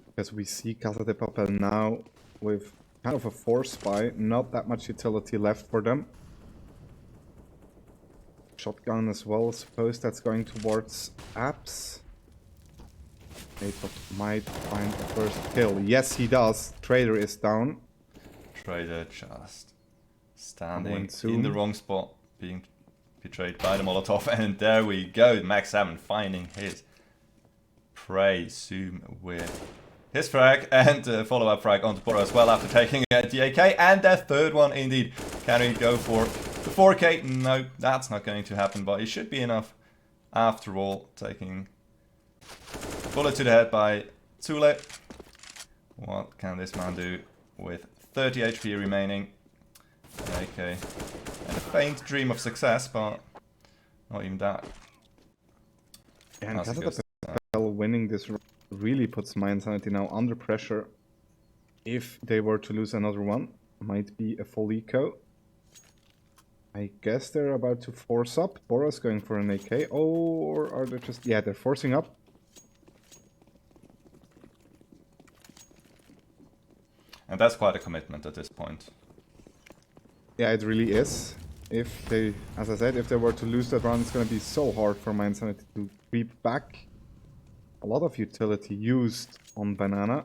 [SPEAKER 6] Because we see Casa de Papel now with kind of a force spy, not that much utility left for them. Shotgun as well, I suppose that's going towards apps. K-Top might find the first kill. Yes, he does. Trader is down.
[SPEAKER 7] Trader just standing
[SPEAKER 6] Went
[SPEAKER 7] in the
[SPEAKER 6] Zoom.
[SPEAKER 7] wrong spot, being betrayed by the Molotov, and there we go. Max 7 finding his prey. Zoom with his frag and follow-up frag onto Boro as well after taking a DAK, and their third one indeed. Can he go for the 4K? No, that's not going to happen, but it should be enough after all. Taking a bullet to the head by Zule. What can this man do with 30 HP remaining? An AK and a faint dream of success, but not even that.
[SPEAKER 6] And
[SPEAKER 7] As it
[SPEAKER 6] Casa de
[SPEAKER 7] goes
[SPEAKER 6] Papel winning this really puts My Insanity now under pressure. If they were to lose another one, might be a full eco. I guess they're about to force up. Bora's going for an AK. Or are they just... Yeah, they're forcing up.
[SPEAKER 7] And that's quite a commitment at this point.
[SPEAKER 6] Yeah, it really is. If they, as I said, if they were to lose that round, it's going to be so hard for My Insanity to creep back. A lot of utility used on Banana.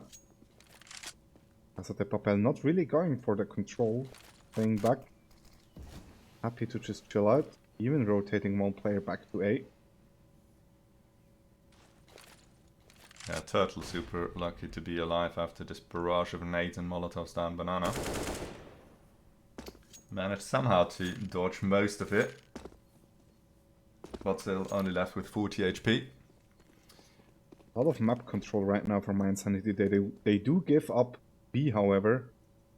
[SPEAKER 6] Casa de Papel not really going for the control. Staying back. Happy to just chill out. Even rotating one player back to A.
[SPEAKER 7] Yeah, Turtle super lucky to be alive after this barrage of nades and molotovs down Banana. Managed somehow to dodge most of it. But still only left with 40 HP.
[SPEAKER 6] A lot of map control right now from My Insanity. They do give up B, however.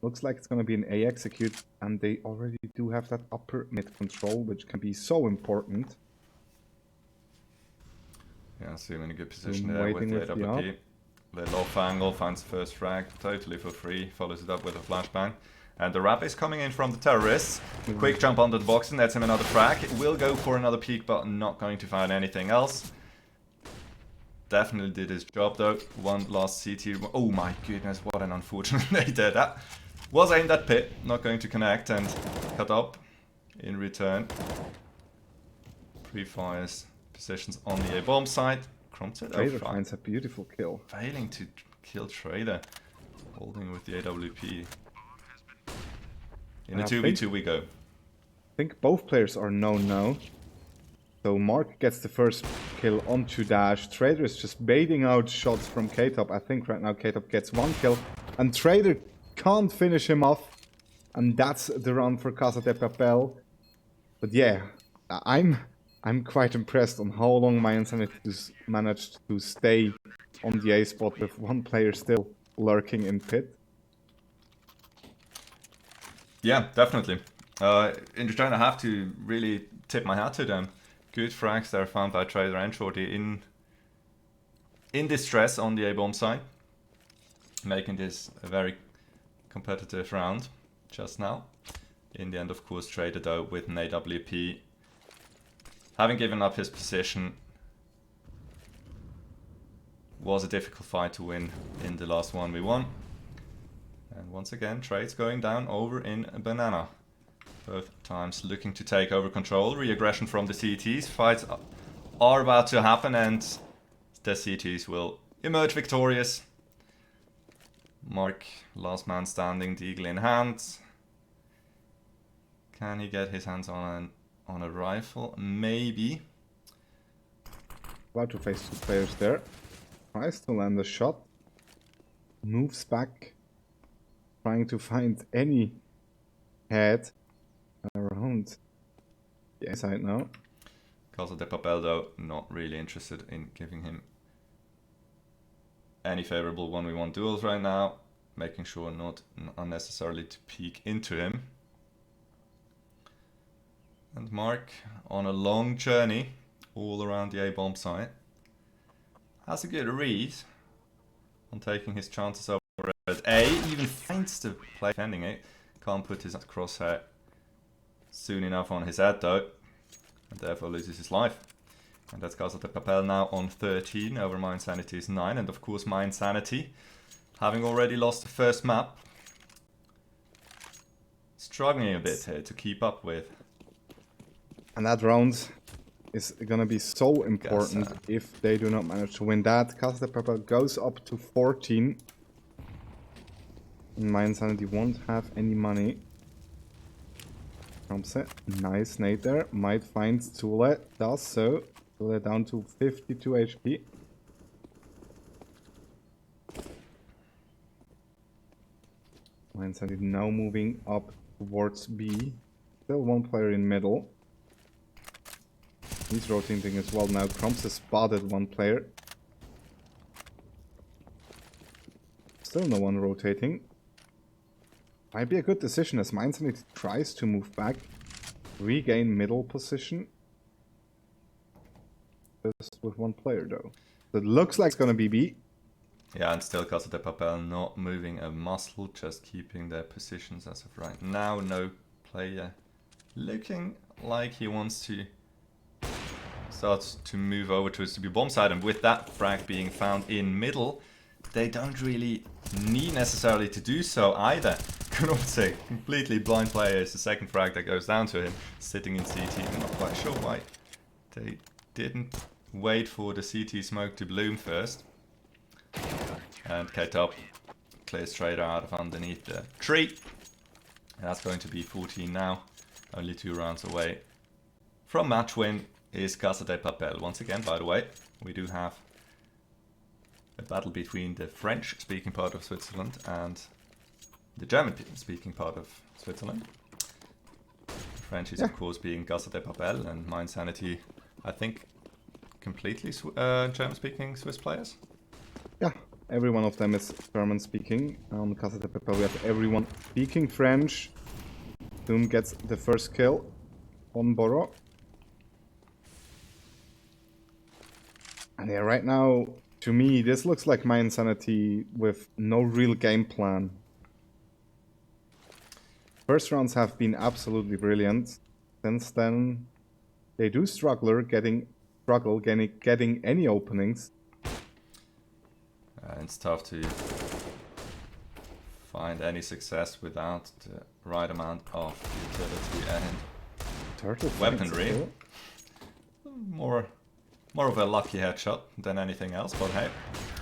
[SPEAKER 6] Looks like it's going to be an A execute, and they already do have that upper mid control, which can be so important.
[SPEAKER 7] Yeah, so in a good position
[SPEAKER 6] Doom
[SPEAKER 7] there with
[SPEAKER 6] waiting
[SPEAKER 7] the
[SPEAKER 6] with the
[SPEAKER 7] AWP. Little off angle, finds the first frag, totally for free, follows it up with a flashbang. And the wrap is coming in from the terrorists. Quick jump onto the box and that's him another frag. It will go for another peek, but not going to find anything else. Definitely did his job though. One last CT. Oh my goodness, what an unfortunate nade there. That was aimed at pit, not going to connect and cut up in return. Pre-fires positions on the A-bomb side. Crumps it.
[SPEAKER 6] Trader finds a beautiful kill.
[SPEAKER 7] Failing to kill Trader. Holding with the AWP. In a 2v2 we go.
[SPEAKER 6] I think both players are known now. So Mark gets the first kill onto Dash. Trader is just baiting out shots from K-Top. I think right now K-Top gets one kill. And Trader can't finish him off. And that's the round for Casa de Papel. But yeah, I'm quite impressed on how long My Insanity managed to stay on the A spot with one player still lurking in pit.
[SPEAKER 7] Yeah, definitely. In return, I have to really tip my hat to them. Good frags that are found by Trader and Shorty in distress on the A-bomb side. Making this a very competitive round just now. In the end, of course, Trader though with an AWP. Having given up his position, was a difficult fight to win in the last 1v1. And once again, Trade's going down over in Banana. Both times looking to take over control. Re-aggression from the CTs. Fights are about to happen and the CTs will emerge victorious. Mark, last man standing, Deagle in hand. Can he get his hands on a rifle? Maybe.
[SPEAKER 6] About to face two players there. Tries to land a shot. Moves back. Trying to find any head around the A side now.
[SPEAKER 7] Casa de Papel though, not really interested in giving him any favorable 1v1 duels right now. Making sure not unnecessarily to peek into him. And Mark on a long journey all around the A-bomb site. Has a good read on taking his chances over at A. Even finds the play defending it. Can't put his crosshair soon enough on his head though. And therefore loses his life. And that's Casa de Papel now on 13 over My Insanity's 9. And of course My Insanity, having already lost the first map, struggling a bit here to keep up with.
[SPEAKER 6] And that round is gonna be so important if they do not manage to win that. Casa de Papel goes up to 14. And My Insanity won't have any money. Trumps it. Nice nade there. Might find Tule. Does so. Tule down to 52 HP. My Insanity now moving up towards B. Still one player in middle. He's rotating as well now. Crumps has spotted one player. Still no one rotating. Might be a good decision as My Insanity tries to move back. Regain middle position. Just with one player though. So it looks like it's gonna be B.
[SPEAKER 7] Yeah, and still Casa de Papel not moving a muscle, just keeping their positions as of right now. No player looking like he wants to start to move over towards the bomb side, and with that frag being found in middle, they don't really need necessarily to do so either. Knopse, completely blind player, is the second frag that goes down to him, sitting in CT. I'm not quite sure why they didn't wait for the CT smoke to bloom first. And K-Top clears straight out of underneath the tree. And that's going to be 14 now. Only 2 rounds away from match win is Casa de Papel. Once again, by the way, we do have a battle between the French-speaking part of Switzerland and the German-speaking part of Switzerland. French is, of course, being Casa de Papel, and Mind Sanity, I think, completely German-speaking Swiss players.
[SPEAKER 6] Yeah, every one of them is German-speaking. On Casa de Papel, we have everyone speaking French. Doom gets the first kill on Boro. And yeah, right now, to me, this looks like Mind Sanity with no real game plan. First rounds have been absolutely brilliant. Since then, they do struggle getting any openings.
[SPEAKER 7] It's tough to find any success without the right amount of utility and
[SPEAKER 6] Turtle
[SPEAKER 7] weaponry. More of a lucky headshot than anything else, but hey,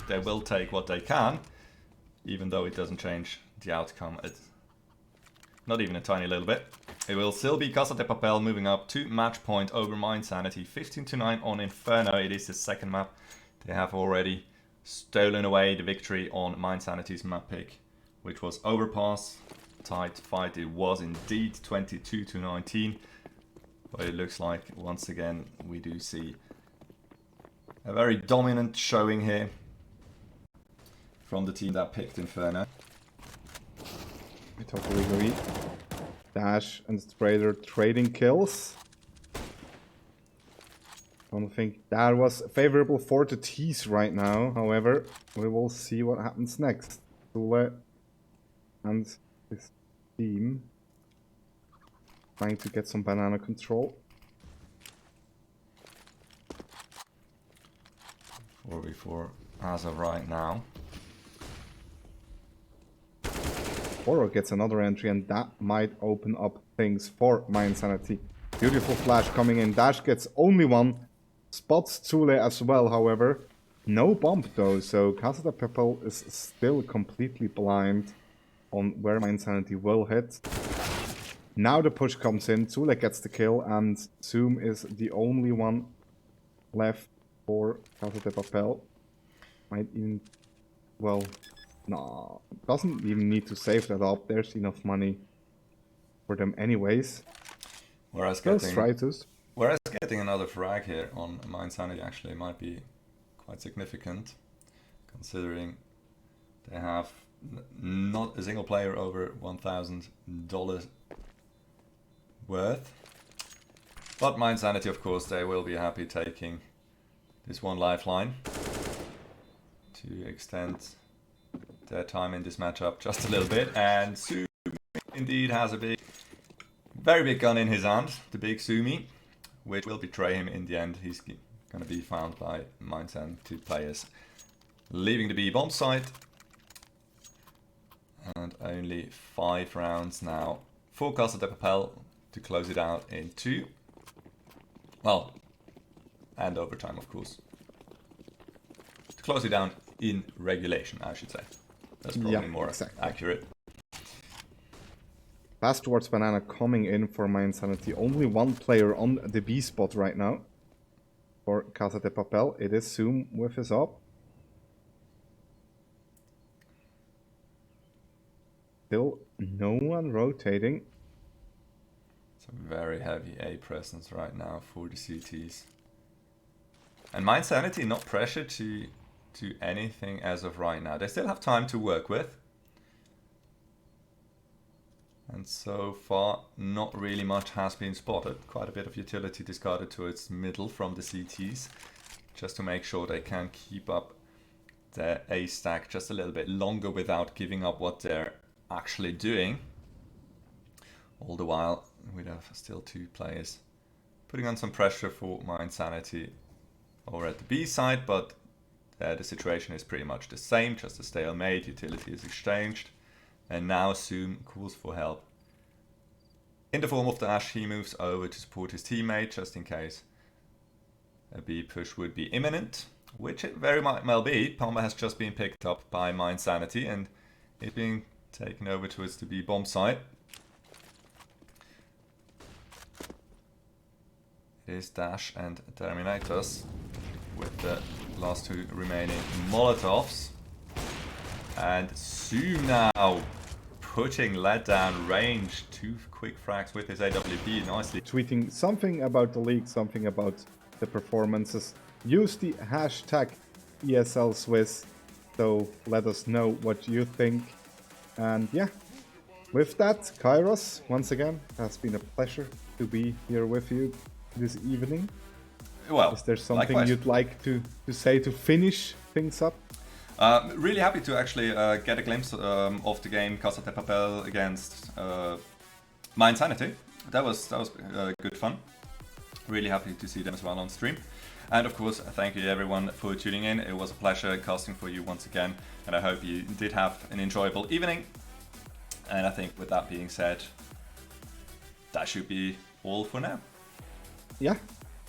[SPEAKER 7] they will take what they can, even though it doesn't change the outcome. Not even a tiny little bit. It will still be Casa de Papel moving up to match point over Mind Sanity. 15-9 on Inferno. It is the second map. They have already stolen away the victory on Mind Sanity's map pick, which was Overpass. Tight fight it was indeed, 22-19. But it looks like once again we do see a very dominant showing here from the team that picked Inferno.
[SPEAKER 6] I totally agree. Dash and Sprader trading kills. I don't think that was favorable for the T's right now. However, we will see what happens next. Sule and his team trying to get some banana control.
[SPEAKER 7] 4v4 as of right now.
[SPEAKER 6] Oro gets another entry, and that might open up things for Mind Sanity. Beautiful flash coming in. Dash gets only one. Spots Zule as well, however. No bump though, so Casa de Papel is still completely blind on where Mind Sanity will hit. Now the push comes in. Zule gets the kill, and Zoom is the only one left for Casa de Papel. Might even... well... no, doesn't even need to save that up. There's enough money for them anyways.
[SPEAKER 7] Whereas getting another frag here on Mind Sanity actually might be quite significant, considering they have not a single player over $1,000 worth. But Mind Sanity, of course, they will be happy taking this one lifeline to extend their time in this matchup just a little bit. And Sumi indeed has a very big gun in his hand, the big Sumi, which will betray him in the end. He's going to be found by Mind Sanity players leaving the B bomb site. And only 5 rounds now for Casa de Papel to close it out in 2. Well, and overtime, of course. To close it down in regulation, I should say. That's probably more accurate.
[SPEAKER 6] Pass towards Banana coming in for Mind Sanity. Only one player on the B spot right now for Casa de Papel. It is Zoom with his op. Still no one rotating.
[SPEAKER 7] It's a very heavy A presence right now for the CTs. And Mind Sanity not pressured to anything as of right now. They still have time to work with. And so far, not really much has been spotted. Quite a bit of utility discarded towards middle from the CTs, just to make sure they can keep up their A stack just a little bit longer without giving up what they're actually doing. All the while, we have still 2 players putting on some pressure for Mind Sanity over at the B side, but the situation is pretty much the same, just a stalemate. Utility is exchanged. And now Zoom calls for help. In the form of Dash, he moves over to support his teammate, just in case a B push would be imminent, which it very might well be. Palmer has just been picked up by Mind Sanity and is being taken over towards the B bomb site. It is Dash and Terminators with the last two remaining Molotovs. And Zoom now putting Led down range. 2 quick frags with his AWP nicely.
[SPEAKER 6] Tweeting something about the league, something about the performances. Use the hashtag ESL Swiss, so let us know what you think. And yeah, with that, Kairos, once again, has been a pleasure to be here with you this evening.
[SPEAKER 7] Well,
[SPEAKER 6] is there something
[SPEAKER 7] likewise.
[SPEAKER 6] you'd like to say to finish things up?
[SPEAKER 7] Really happy to actually get a glimpse of the game Casa de Papel against Mind Sanity. That was good fun. Really happy to see them as well on stream. And of course, thank you everyone for tuning in. It was a pleasure casting for you once again, and I hope you did have an enjoyable evening. And I think with that being said, that should be all for now.
[SPEAKER 6] Yeah,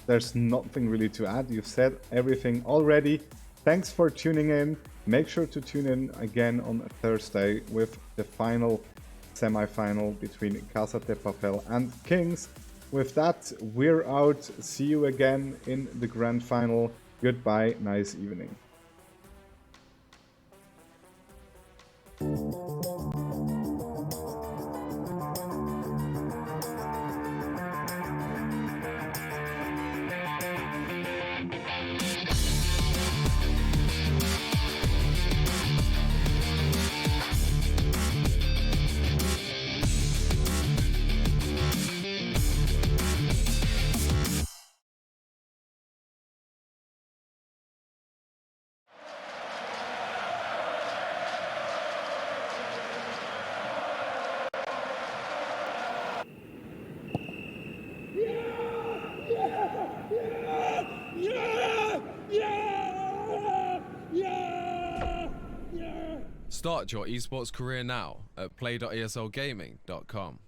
[SPEAKER 6] there's nothing really to add. You've said everything already. Thanks for tuning in. Make sure to tune in again on Thursday with the final semi-final between Casa de Papel and Kings. With that, we're out. See you again in the grand final. Goodbye. Nice evening.
[SPEAKER 3] Start your esports career now at play.eslgaming.com.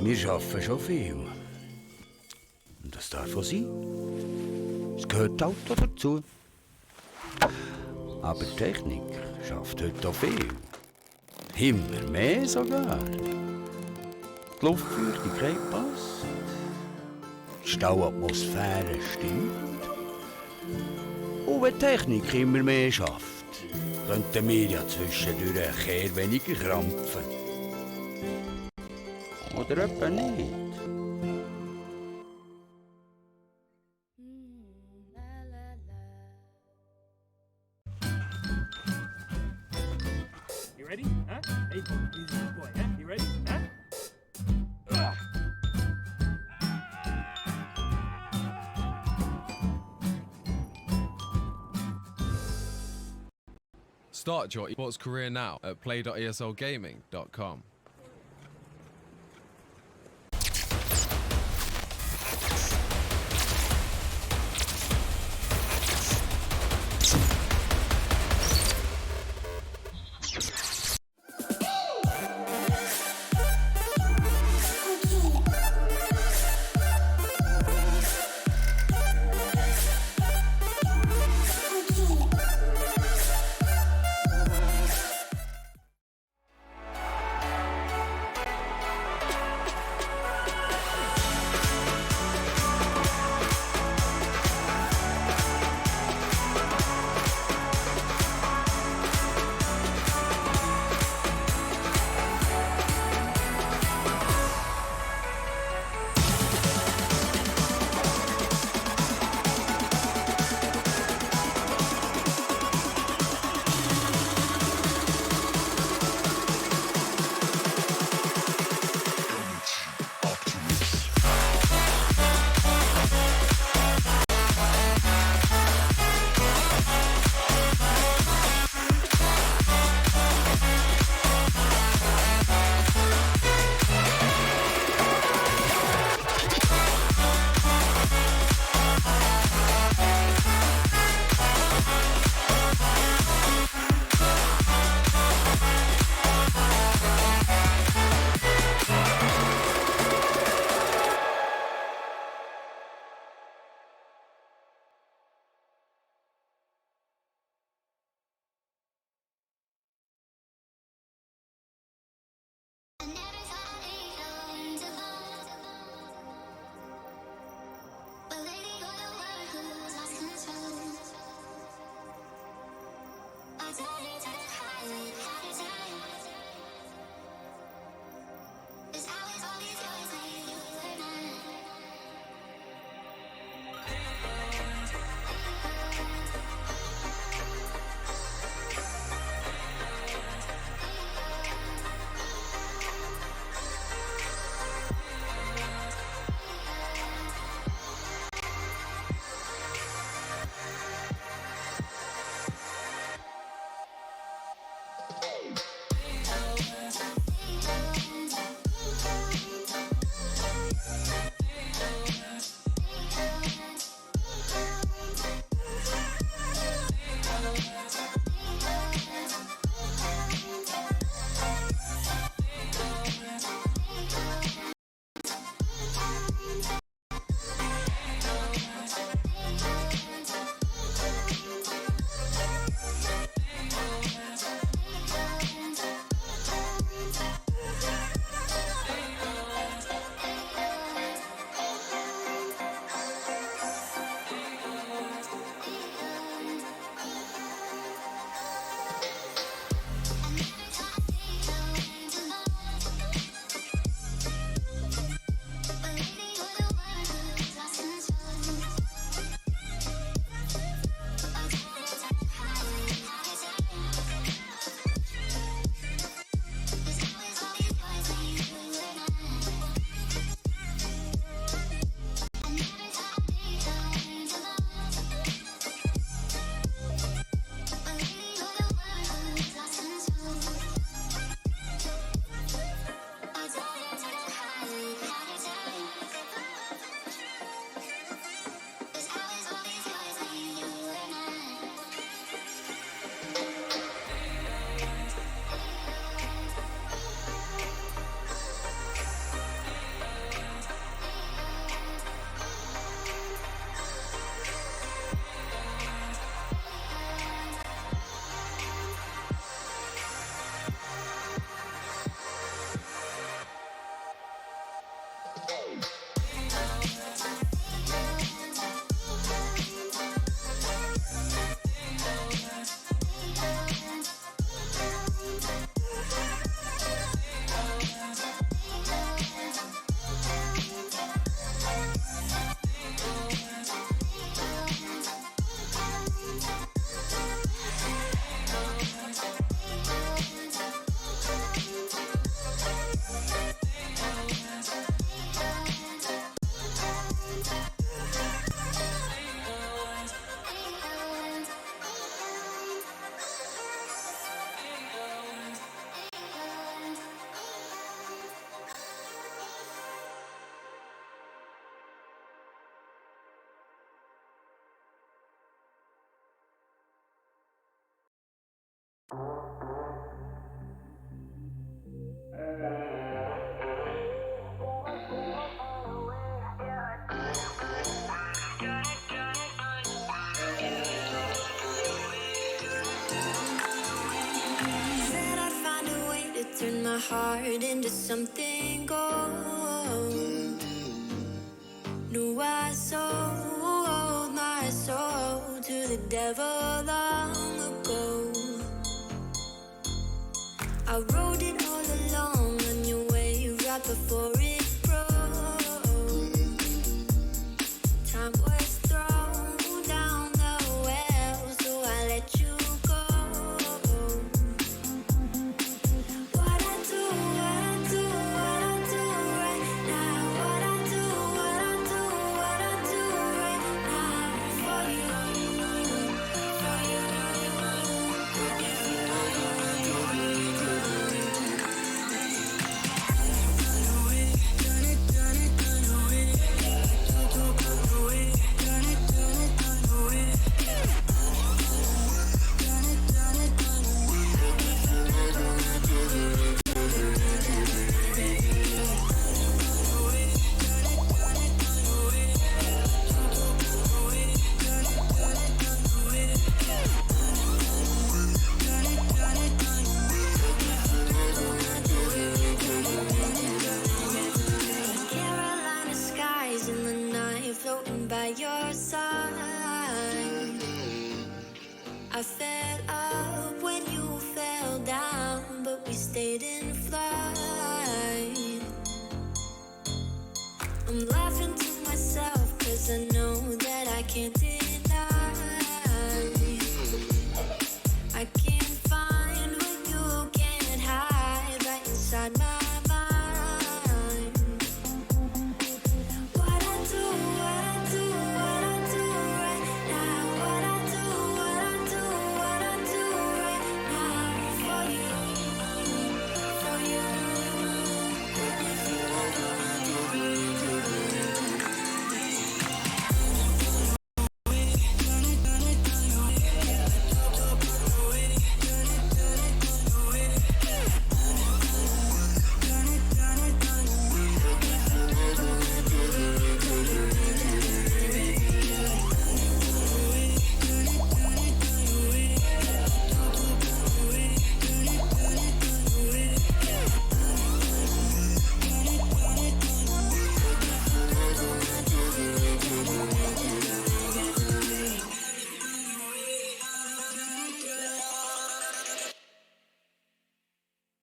[SPEAKER 4] Wir arbeiten schon viel. Und das darf auch sein. Es gehört halt auch dazu. Aber die Technik schafft heute auch viel. Immer mehr sogar. Die Luftfeuchtigkeit passt. Die Stauatmosphäre stimmt. Und wenn die Technik immer mehr schafft, könnten wir ja zwischendurch ein Kehr weniger krampfen. Oder etwa nicht?
[SPEAKER 5] You ready? Huh? Hey, he's a good boy, huh? You ready? Huh?
[SPEAKER 3] Start your esports career now at play.eslgaming.com.
[SPEAKER 1] Said I'd find a way to turn my heart into something gold. Knew I sold my soul to the devil long ago. I rode it all along on your wave right before it broke. Time was thrown down the well, so I let you go. What I do right now. What I do right now for you, for you. Carolina skies in the night, floating by your side. I fell up when you fell down, but we stayed in flight. I'm laughing to myself, 'cause I know that I can't